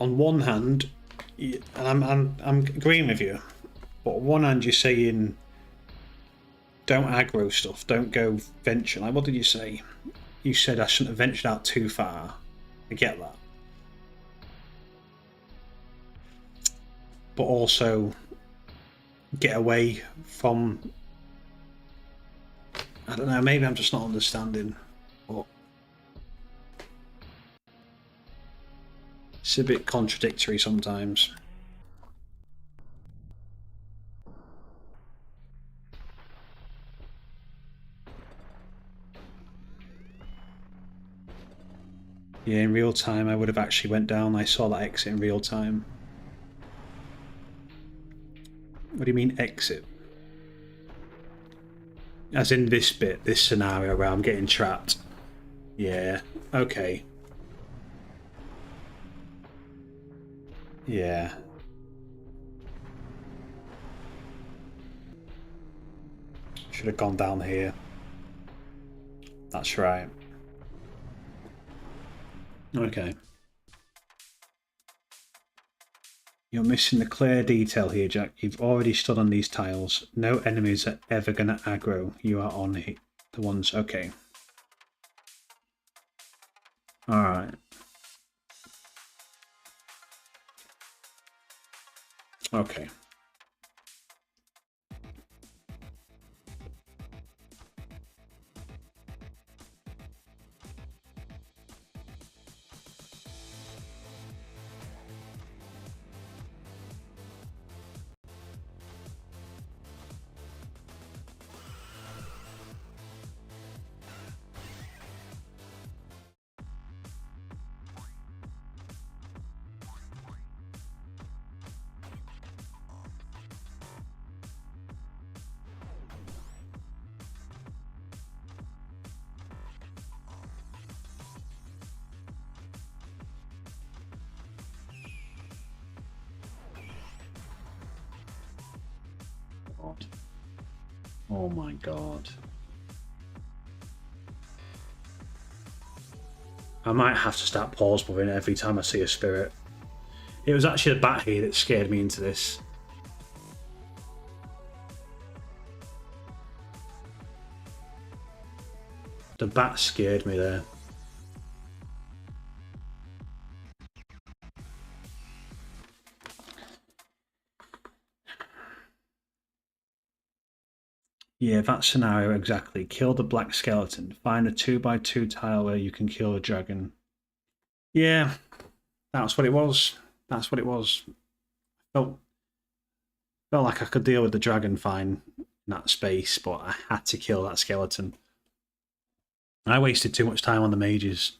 on one hand, and I'm agreeing with you, but on one hand you're saying don't aggro stuff, don't go venture. Like, what did you say? You said I shouldn't have ventured out too far. I get that. But also get away from... I don't know, maybe I'm just not understanding. But it's a bit contradictory sometimes. Yeah, in real time I would have actually went down. I saw that exit in real time. What do you mean exit? As in this bit, this scenario where I'm getting trapped. Yeah, okay. Yeah. Should have gone down here. That's right. Okay. You're missing the clear detail here, Jack. You've already stood on these tiles. No enemies are ever going to aggro. You are on the ones... Okay. Alright. Okay. God. Oh my god. I might have to start pause moving every time I see a spirit. It was actually the bat here that scared me into this. The bat scared me there. Yeah, that scenario exactly. Kill the black skeleton. Find a 2x2 tile where you can kill a dragon. Yeah, that's what it was. That's what it was. Felt like I could deal with the dragon fine in that space, but I had to kill that skeleton. I wasted too much time on the mages.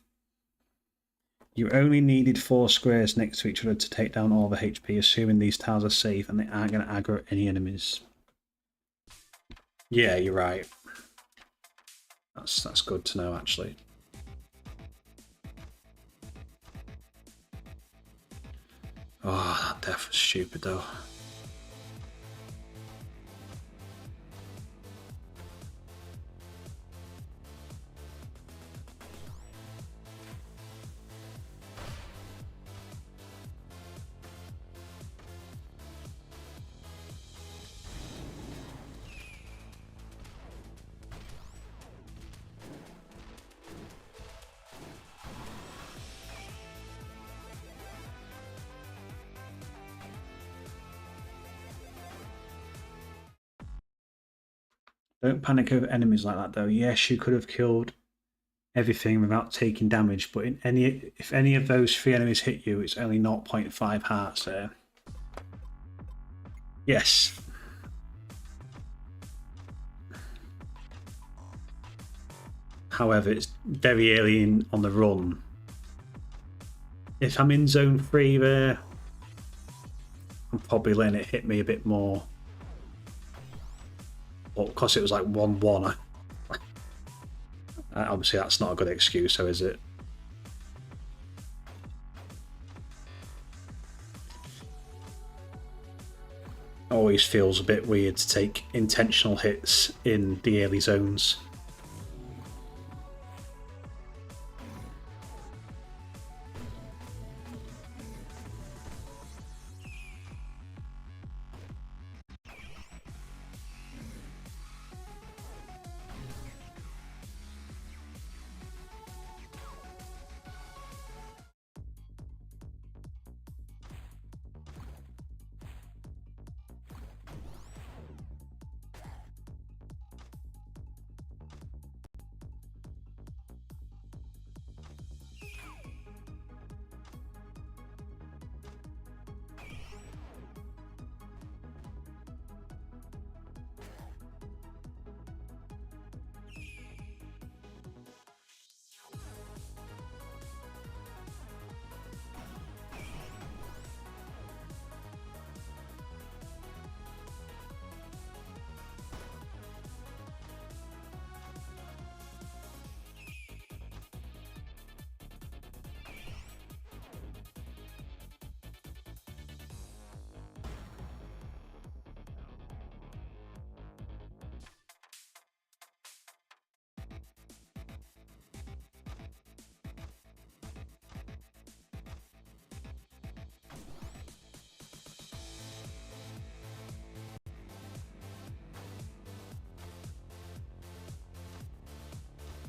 You only needed 4 squares next to each other to take down all the HP, assuming these tiles are safe and they aren't going to aggro any enemies. Yeah, you're right. That's good to know, actually. Oh, that death was stupid, though. Don't panic over enemies like that, though. Yes, you could have killed everything without taking damage, but if any of those 3 enemies hit you, it's only 0.5 hearts there. Yes. However, it's very early on the run. If I'm in zone 3 there, I'm probably letting it hit me a bit more. But because it was like 1-1, obviously that's not a good excuse, so is it? Always feels a bit weird to take intentional hits in the early zones.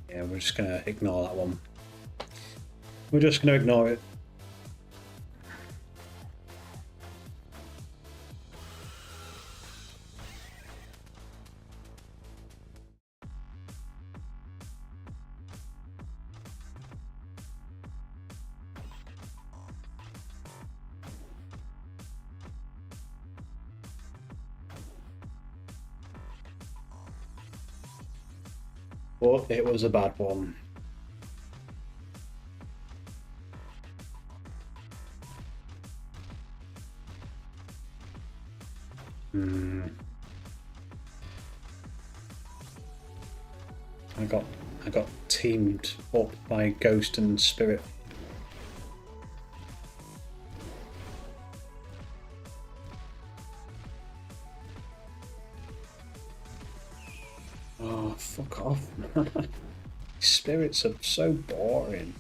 Yeah, we're just going to ignore that one. We're just going to ignore it. But it was a bad one. I got teamed up by Ghost and Spirit. Oh, fuck off. Spirits are so boring.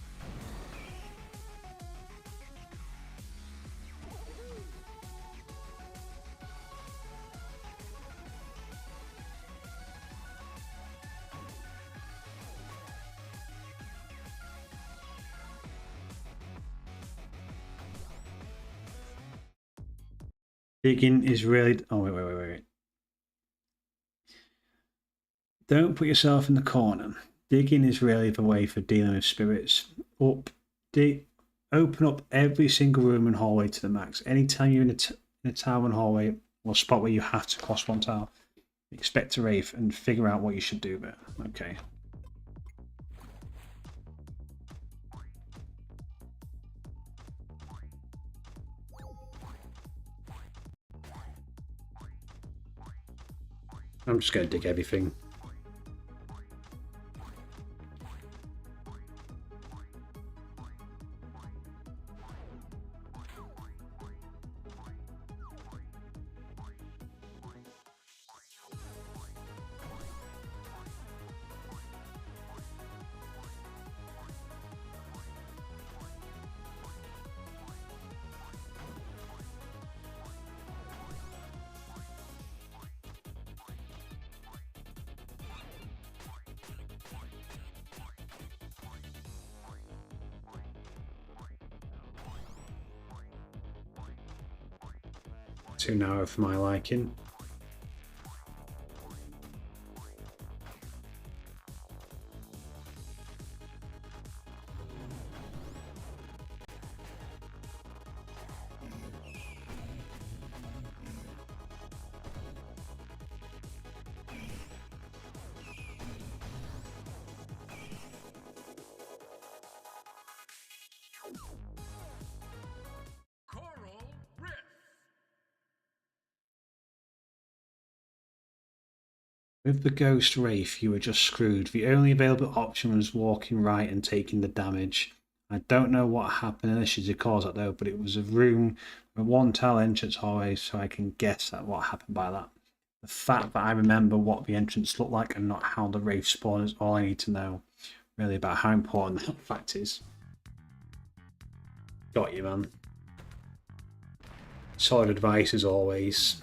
Digging is really... Oh, wait. Don't put yourself in the corner. Digging is really the way for dealing with spirits. Open up every single room and hallway to the max. Anytime you're in a tower and hallway or a spot where you have to cross one tower, expect a wraith and figure out what you should do there. Okay. I'm just going to dig everything. Too narrow for my liking. With the Ghost Wraith, you were just screwed. The only available option was walking right and taking the damage. I don't know what happened initially to cause that though, but it was a room with one tile entrance always, so I can guess at what happened by that. The fact that I remember what the entrance looked like and not how the Wraith spawned is all I need to know, really, about how important that fact is. Got you, man. Solid advice as always.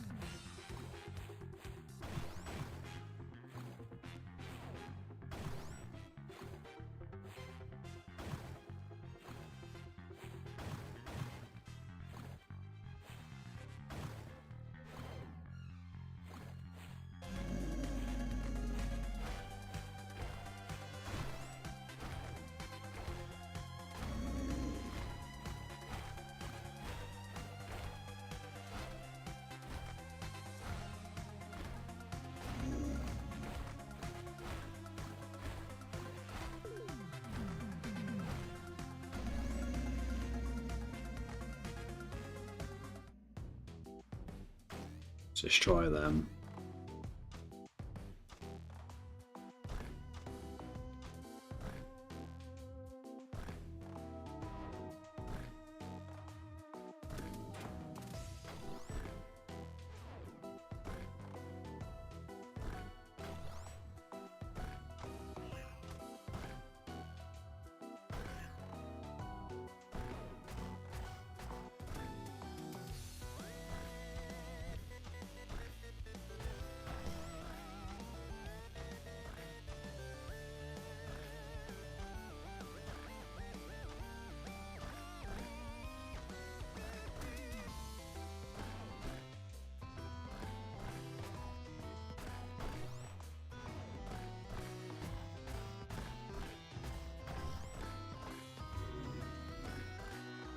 Destroy them.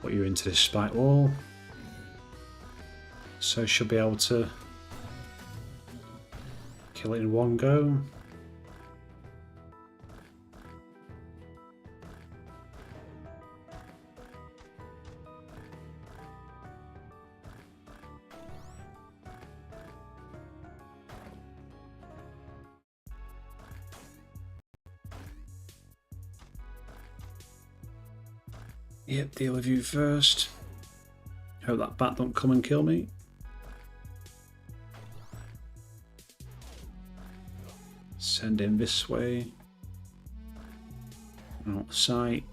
Put you into this spike wall. So she'll be able to kill it in one go. Yep, deal with you first. Hope that bat don't come and kill me. Send him this way. Out of sight.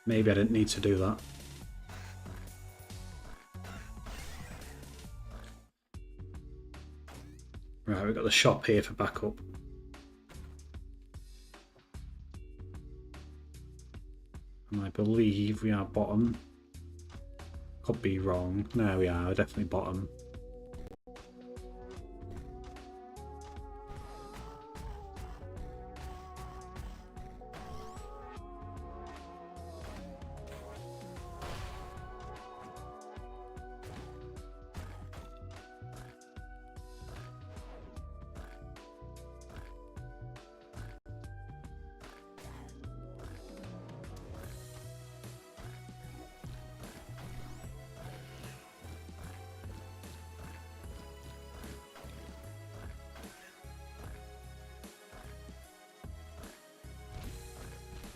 Maybe I didn't need to do that. Right, we've got the shop here for backup. And I believe we are bottom. Could be wrong. No, we are definitely bottom.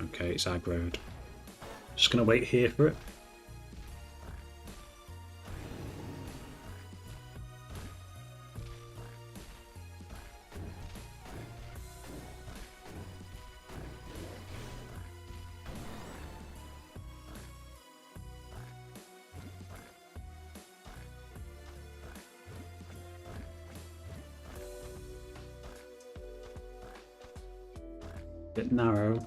Okay, it's aggroed. Just gonna wait here for it. Bit narrow.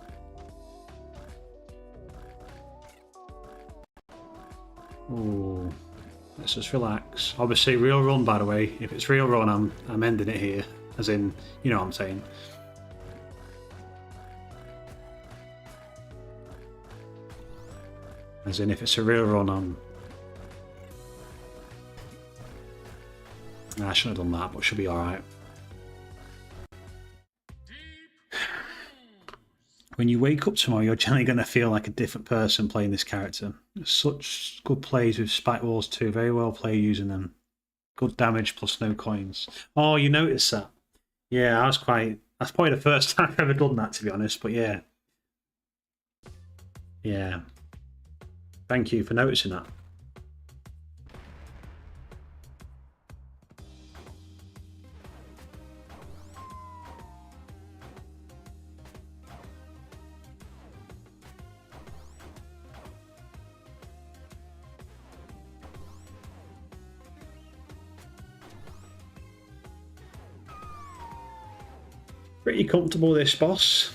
Ooh. Let's just relax. Obviously, real run, by the way. If it's real run, I'm ending it here. As in, you know what I'm saying. As in, if it's a real run, I shouldn't have done that, but should be alright. When you wake up tomorrow, you're generally going to feel like a different person playing this character. Such good plays with Spike Walls too. Very well played using them. Good damage plus no coins. Oh, you noticed that? Yeah, that's probably the first time I've ever done that, to be honest, but yeah. Yeah. Thank you for noticing that. Pretty comfortable, this boss.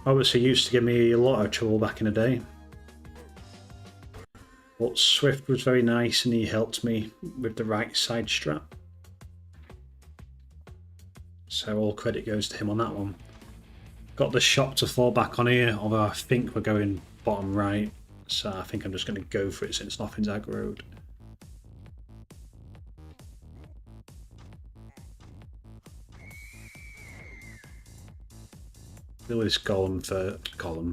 Obviously used to give me a lot of trouble back in the day. But Swift was very nice and he helped me with the right side strap. So all credit goes to him on that one. Got the shop to fall back on here, although I think we're going bottom right. So I think I'm just going to go for it since nothing's aggroed. This goblin.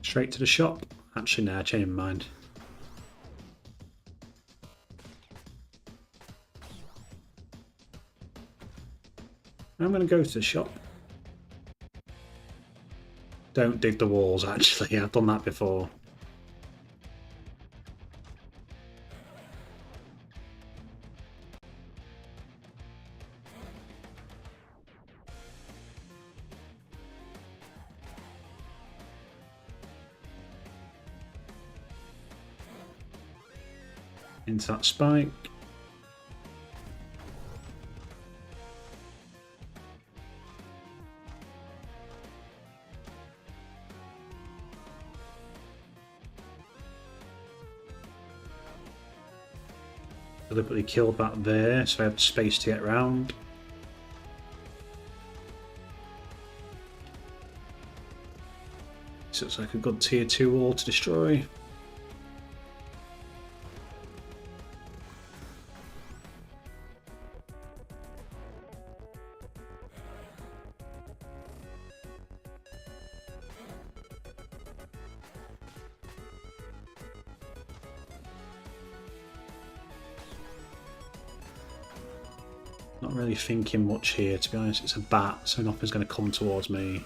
Straight to the shop. Actually, no, I changed my mind. I'm going to go to the shop. Don't dig the walls, actually. I've done that before. Into that spike. Deliberately killed that there, so I have space to get around. This looks like a good tier 2 wall to destroy. Not really thinking much here, to be honest. It's a bat, so nothing's going to come towards me.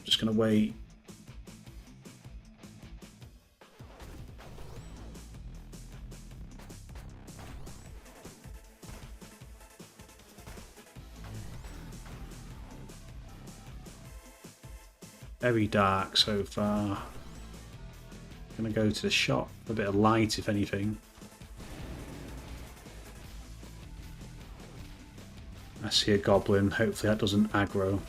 Just going to wait. Very dark so far. Gonna go to the shop. A bit of light, if anything. I see a goblin. Hopefully that doesn't aggro.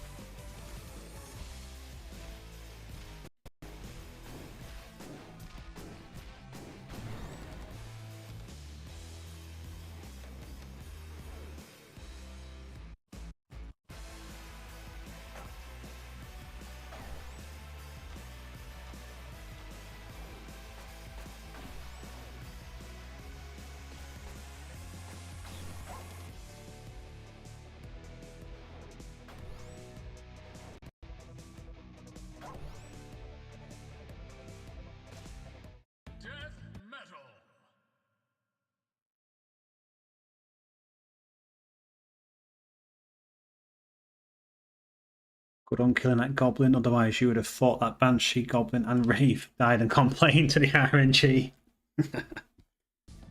Good on killing that goblin, otherwise you would have fought that banshee goblin and Wraith died and complained to the RNG.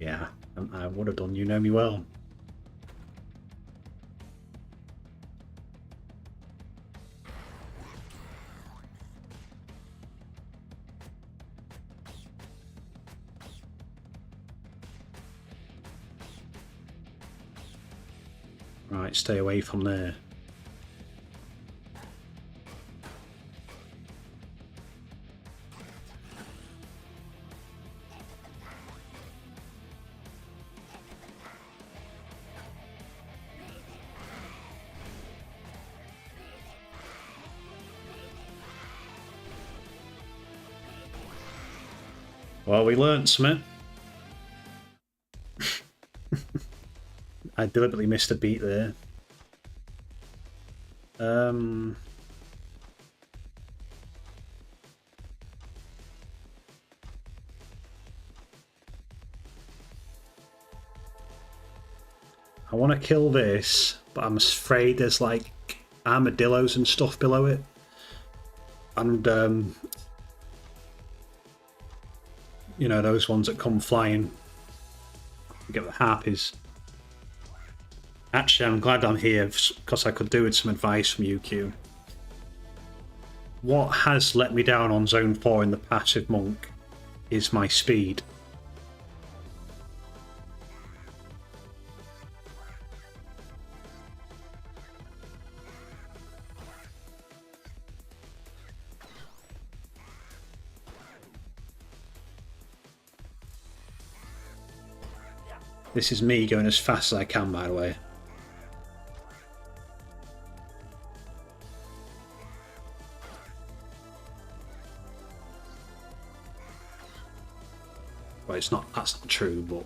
Yeah, I would have done, you know me well. Right, stay away from there. Well, we learnt something. I deliberately missed a beat there. I want to kill this, but I'm afraid there's like armadillos and stuff below it. And, you know, those ones that come flying. Get the harpies. Actually, I'm glad I'm here because I could do with some advice from you, Q. What has let me down on Zone 4 in the passive monk is my speed. This is me going as fast as I can, by the way. Well, it's not, that's not true, but...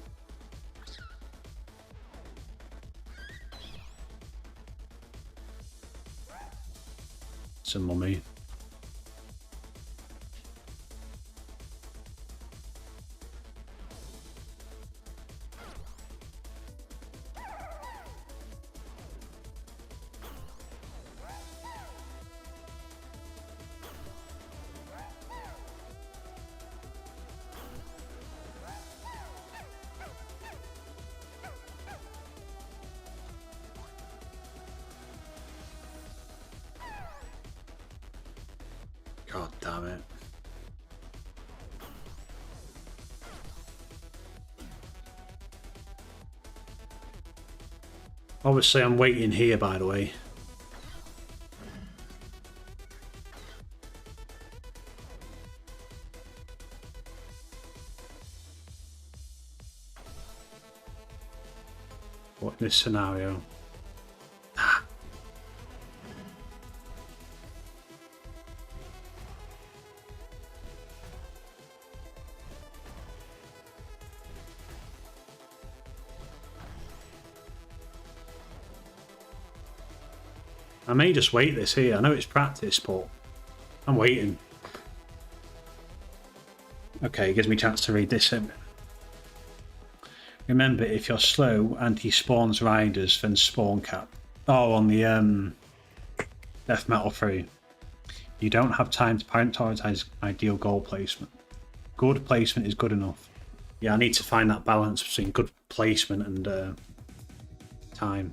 It's a mummy. God damn it. Obviously, I'm waiting here, by the way. What in this scenario? I may just wait this here. I know it's practice, but I'm waiting. Okay, it gives me a chance to read this in. Remember, if you're slow and he spawns riders, then spawn cap. Oh, on the Death Metal 3. You don't have time to prioritize ideal goal placement. Good placement is good enough. Yeah, I need to find that balance between good placement and time.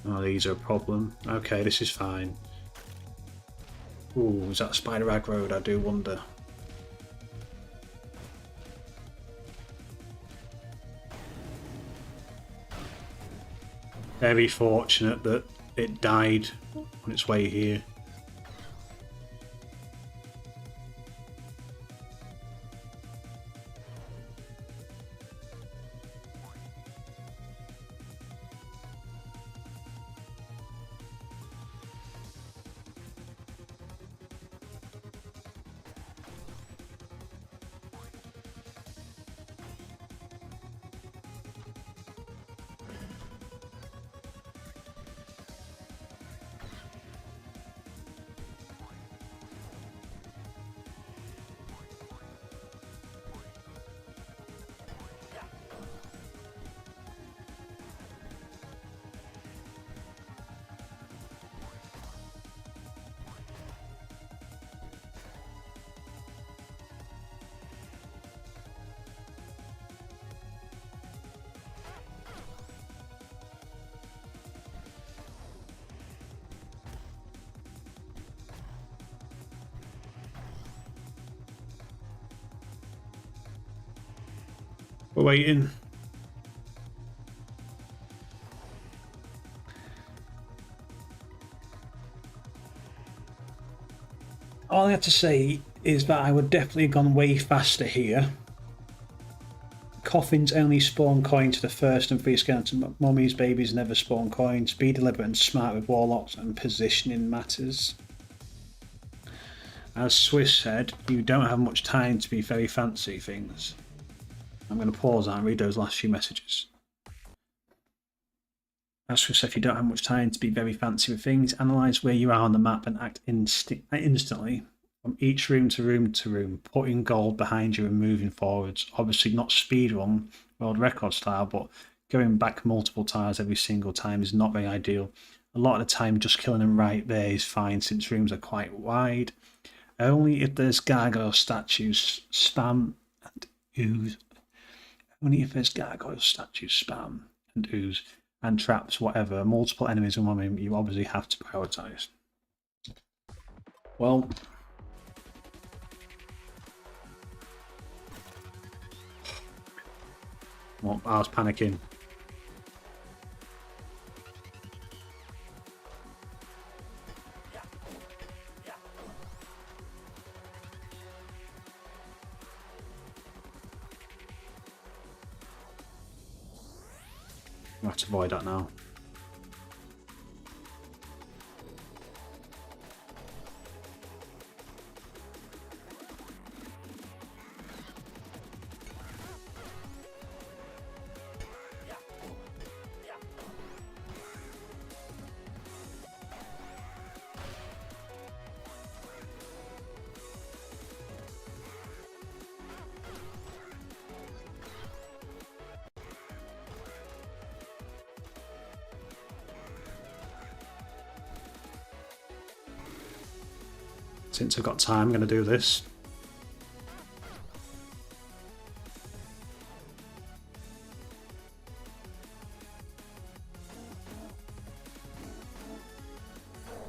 Oh, these are a problem. Okay, this is fine. Ooh, is that Spider Rag Road? I do wonder. Very fortunate that it died on its way here. We're waiting. All I have to say is that I would definitely have gone way faster here. Coffins only spawn coins to the first and 3 skeleton mummies. Babies never spawn coins. Be deliberate and smart with warlocks and positioning matters. As Swiss said, you don't have much time to be very fancy things. I'm going to pause and read those last few messages. As Swiss said, if you don't have much time to be very fancy with things, analyse where you are on the map and act instantly. From each room to room to room, putting gold behind you and moving forwards. Obviously not speedrun, world record style, but going back multiple times every single time is not very ideal. A lot of the time just killing them right there is fine since rooms are quite wide. Only if there's gargoyle statues, spam and ooze. Only if there's gargoyle statues, spam and ooze, and traps, whatever, multiple enemies in one room, you obviously have to prioritise. Well, I was panicking. I have to avoid that now. Since I've got time, I'm going to do this.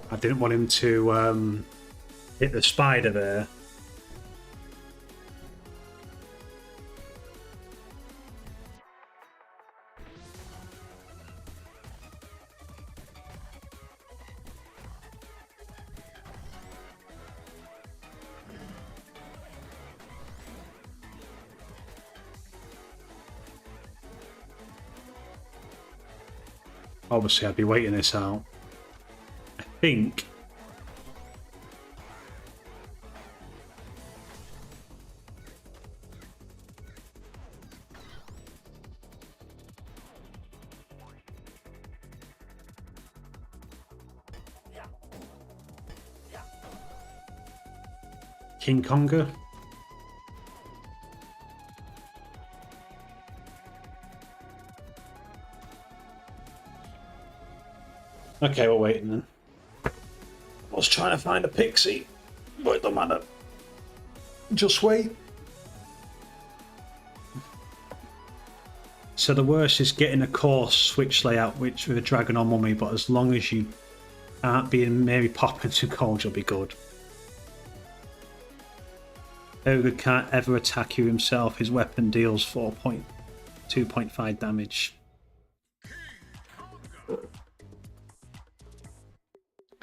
I didn't want him to hit the spider there. Obviously, I'd be waiting this out. I think. King Konga. Okay, we're waiting then. I was trying to find a pixie, but it don't matter. Just wait. So the worst is getting a course switch layout which with a dragon or mummy, but as long as you aren't being Mary Poppins and cold, you'll be good. Ogre can't ever attack you himself. His weapon deals 2.5 damage.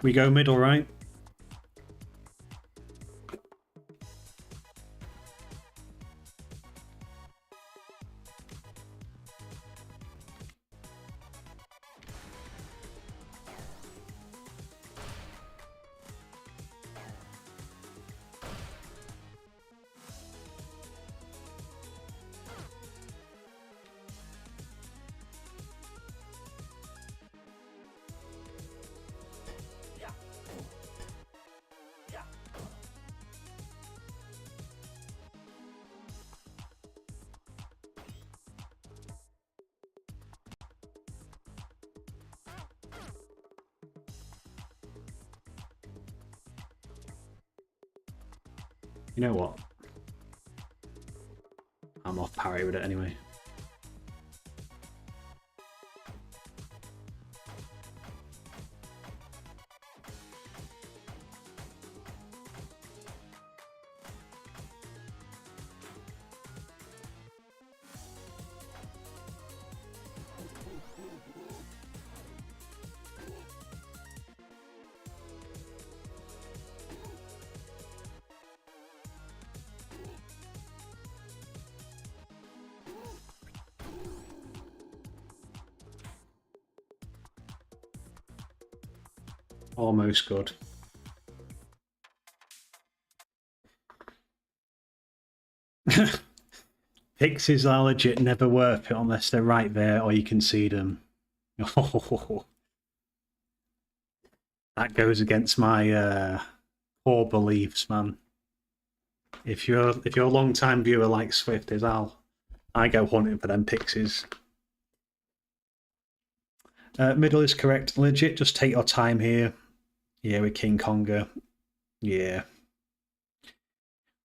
We go mid, alright? You know what? I'm off parry with it anyway. Almost good. Pixies are legit never worth it unless they're right there or you can see them. Oh, that goes against my core beliefs, man. If you're a long time viewer like Swift is, I go hunting for them pixies. Middle is correct. Legit, just take your time here. Yeah, with King Konga. Yeah.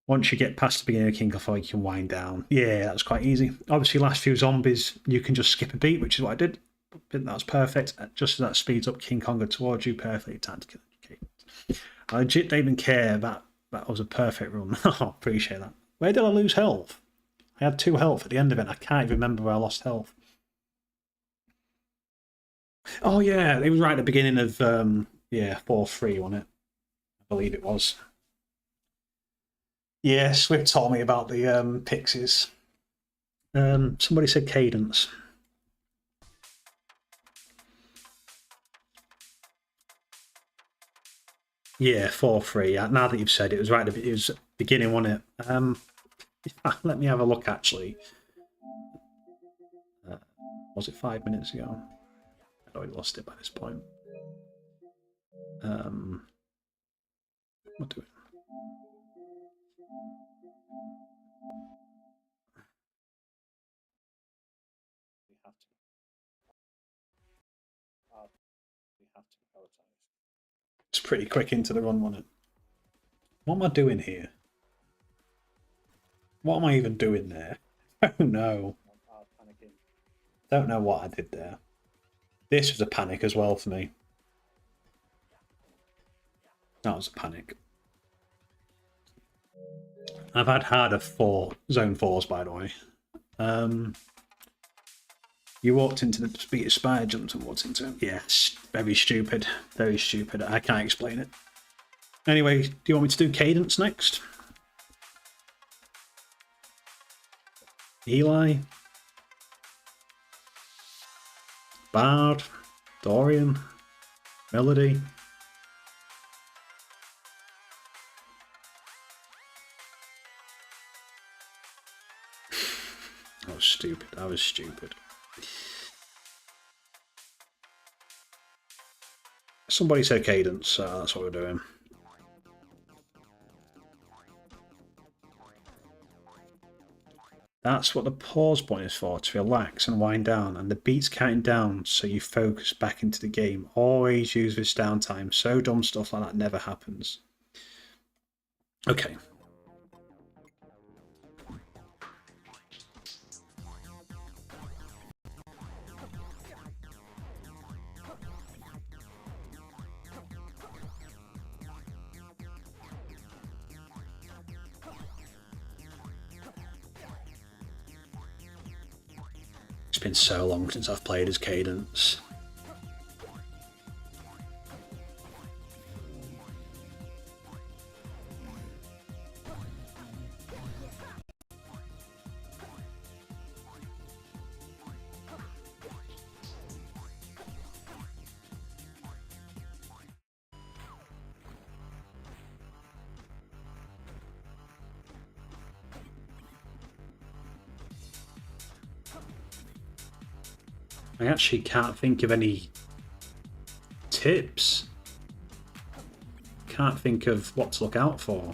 Once you get past the beginning of King Kong, you can wind down. Yeah, that's quite easy. Obviously, last few zombies, you can just skip a beat, which is what I did. That's perfect. Just as that speeds up King Konga towards you, perfectly timed. Okay. I legit don't even care. That was a perfect run. Oh, appreciate that. Where did I lose health? I had 2 health at the end of it. I can't even remember where I lost health. Oh, yeah, it was right at the beginning of, 4-3, wasn't it? I believe it was. Yeah, Swift told me about the pixies. Somebody said cadence. Yeah, 4-3. Now that you've said it, was right. It was beginning, wasn't it? Let me have a look. Actually, was it 5 minutes ago? I'd already lost it by this point. What do it? It's pretty quick into the run, wasn't it? What am I doing here? What am I even doing there? Oh no. Don't know what I did there. This was a panic as well for me. That was a panic. I've had harder zone 4s, by the way. You walked into the speed of spider jumps and walked into him. Yes, very stupid. Very stupid. I can't explain it. Anyway, do you want me to do cadence next? Eli? Bard? Dorian? Melody? I was stupid. I was stupid. Somebody said cadence, so that's what we're doing. That's what the pause point is for, to relax and wind down, and the beat's counting down so you focus back into the game. Always use this downtime. So dumb stuff like that never happens. Okay. It's been so long since I've played as Cadence. I actually can't think of any tips. Can't think of what to look out for.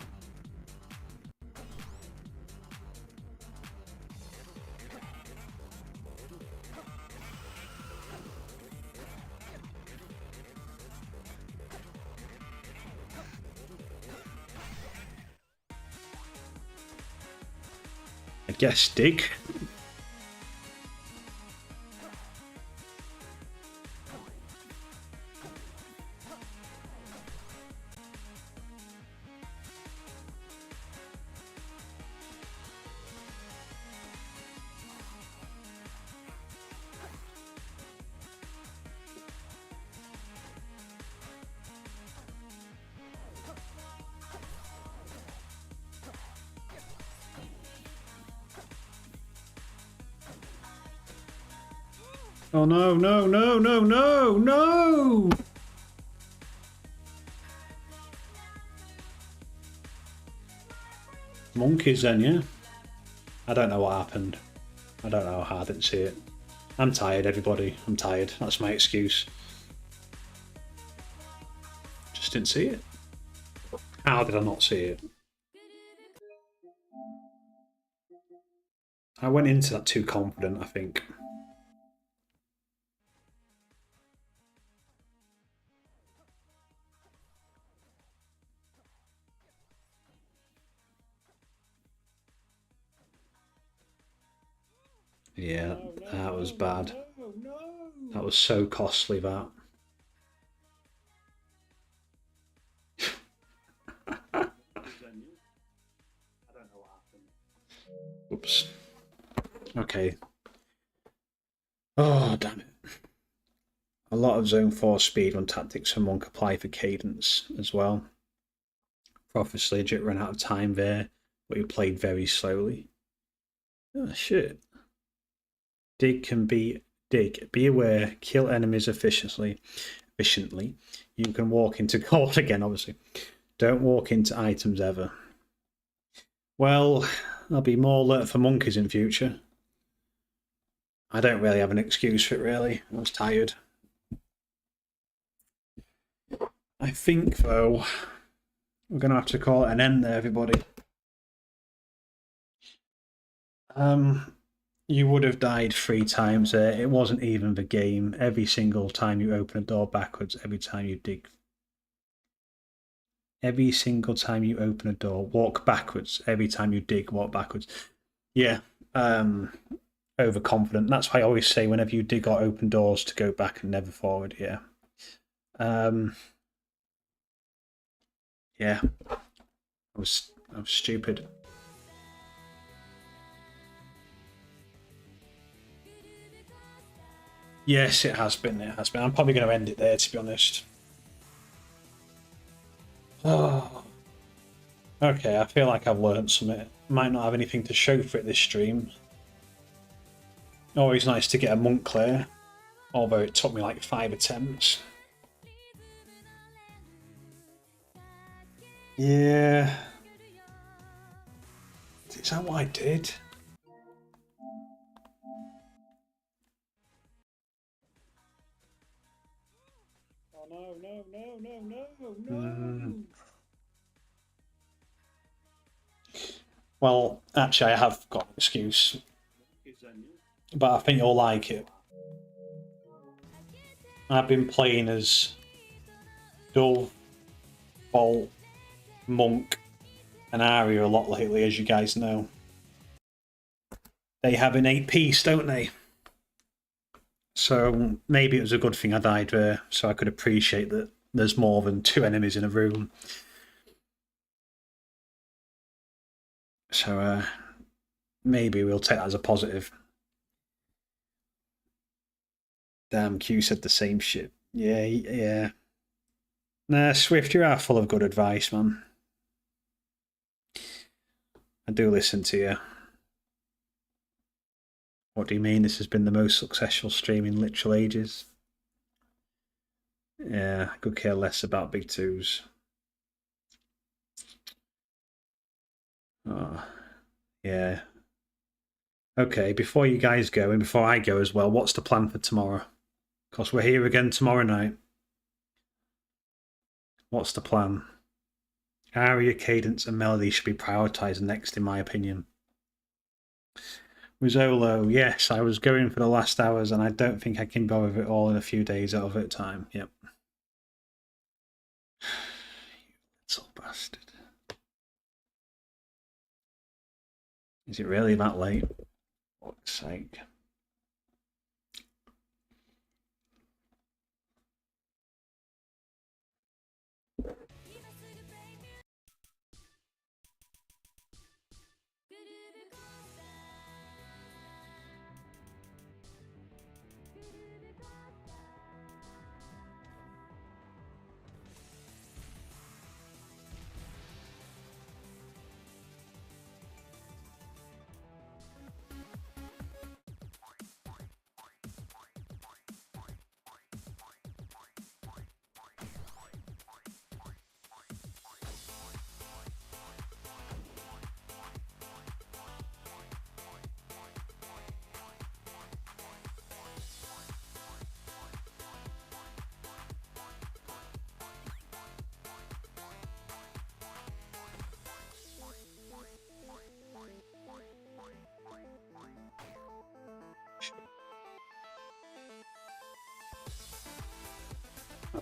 I guess dig. Oh no, no, no, no, no, no! Monkeys then, yeah. I don't know what happened. I don't know how I didn't see it. I'm tired, everybody. I'm tired. That's my excuse. Just didn't see it. How did I not see it? I went into that too confident, I think. Yeah, that was bad. That was so costly, that. Oops. Okay. Oh, damn it. A lot of zone 4 speed on tactics for Monk apply for cadence as well. Prophecy legit ran out of time there, but he played very slowly. Oh, shit. Dig can be dig. Be aware, kill enemies efficiently. You can walk into gold again, obviously. Don't walk into items ever. Well, there'll be more alert for monkeys in future. I don't really have an excuse for it, really. I was tired. I think, though, we're going to have to call it an end there, everybody. You would have died 3 times there. It wasn't even the game. Every single time you open a door backwards, every time you dig. Every single time you open a door, walk backwards. Every time you dig, walk backwards. Yeah, overconfident. That's why I always say whenever you dig or open doors to go back and never forward. Yeah. Yeah. I was stupid. Yes, it has been. It has been. I'm probably going to end it there, to be honest. Oh. Okay, I feel like I've learned something. Might not have anything to show for it this stream. Always nice to get a monk clear, although it took me like 5 attempts. Yeah. Is that what I did? Oh no. Well, actually, I have got an excuse. But I think you'll like it. I've been playing as Dove, Bolt, Monk, and Arya a lot lately, as you guys know. They have an 8-piece, don't they? So maybe it was a good thing I died there, so I could appreciate that there's more than 2 enemies in a room. So maybe we'll take that as a positive. Damn, Q said the same shit. Yeah. Nah, Swift, you are full of good advice, man. I do listen to you. What do you mean? This has been the most successful stream in literal ages. Yeah, I could care less about big twos. Oh, yeah. Okay, before you guys go, and before I go as well, what's the plan for tomorrow? Because we're here again tomorrow night. What's the plan? Aria, cadence, and melody should be prioritised next, in my opinion. Rizzolo, yes, I was going for the last hours, and I don't think I can go with it all in a few days out of it time. Yep. You little bastard. Is it really that late? For fuck's sake.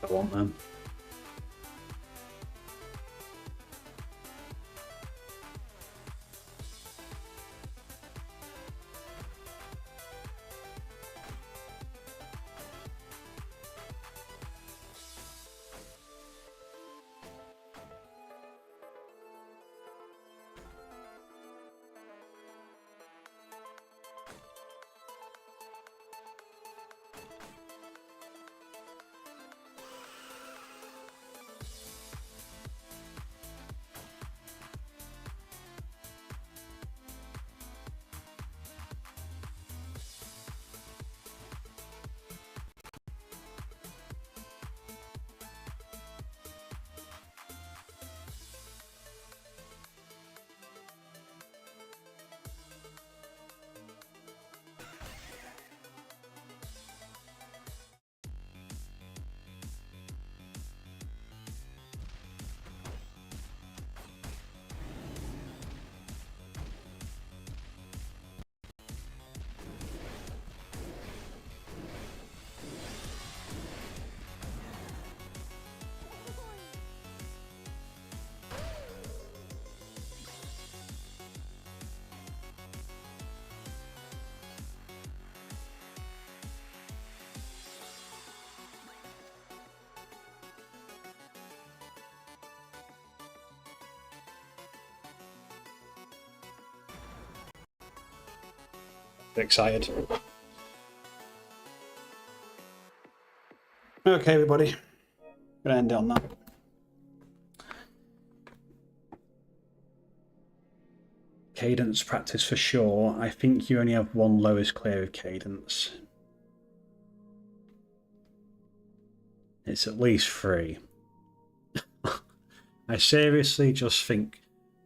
I want them. Excited. Okay, everybody. Gonna end it on that. Cadence practice for sure. I think you only have one lowest clear of cadence. It's at least 3. I seriously just think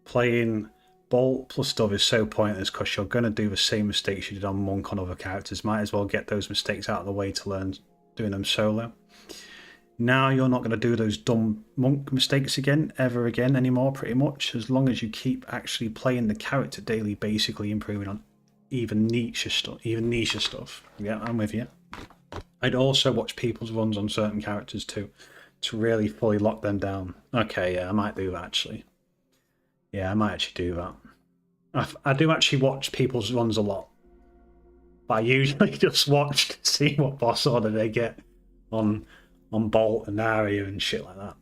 playing Bolt plus stuff is so pointless because you're going to do the same mistakes you did on Monk on other characters. Might as well get those mistakes out of the way to learn doing them solo. Now you're not going to do those dumb Monk mistakes ever again anymore, pretty much. As long as you keep actually playing the character daily, basically improving on even niche stuff. Yeah, I'm with you. I'd also watch people's runs on certain characters too, to really fully lock them down. Okay, yeah, I might do that actually. Yeah, I might actually do that. I do actually watch people's runs a lot, but I usually just watch to see what boss order they get on Bolt and Aria and shit like that,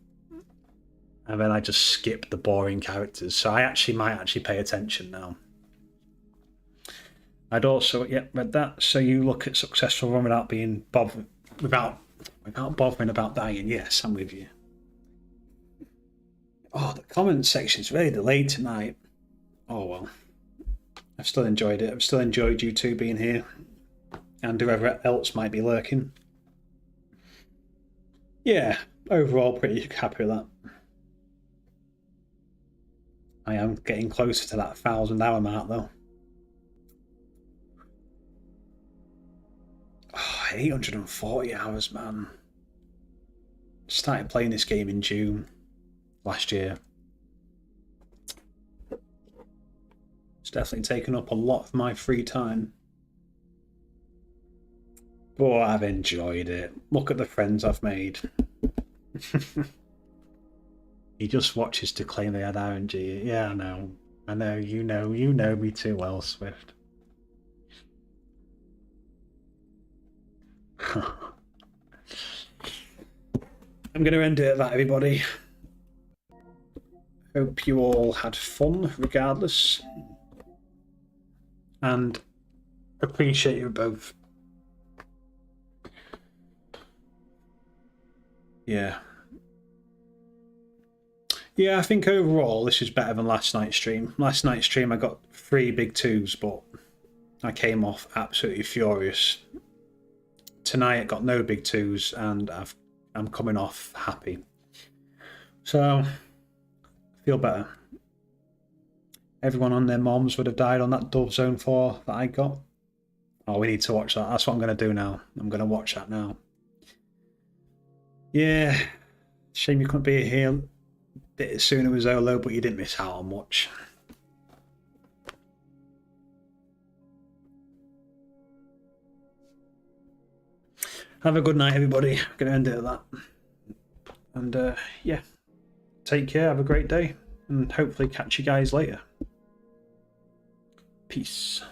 and then I just skip the boring characters. So I might pay attention now. I'd also read that. So you look at successful run without being without bothering about dying. Yes, I'm with you. Oh, the comment section's really delayed tonight. Oh well. I've still enjoyed it. I've still enjoyed you two being here. And whoever else might be lurking. Yeah, overall pretty happy with that. I am getting closer to that 1,000-hour mark though. Oh, 840 hours, man. Started playing this game in June last year. It's definitely taken up a lot of my free time. But I've enjoyed it. Look at the friends I've made. He just watches to claim they had RNG. Yeah, I know. I know, you know me too well, Swift. I'm going to end it at that, everybody. Hope you all had fun, regardless. And appreciate you both. Yeah. Yeah, I think overall this is better than last night's stream. Last night's stream I got 3 big 2s, but I came off absolutely furious. Tonight I got no big 2s and I'm coming off happy. So, I feel better. Everyone on their moms would have died on that Dove Zone 4 that I got. Oh, we need to watch that. That's what I'm going to do now. I'm going to watch that now. Yeah, shame you couldn't be here a bit sooner with Zolo, but you didn't miss out on much. Have a good night, everybody. I'm going to end it at that. And yeah, take care, have a great day, and hopefully catch you guys later. Peace.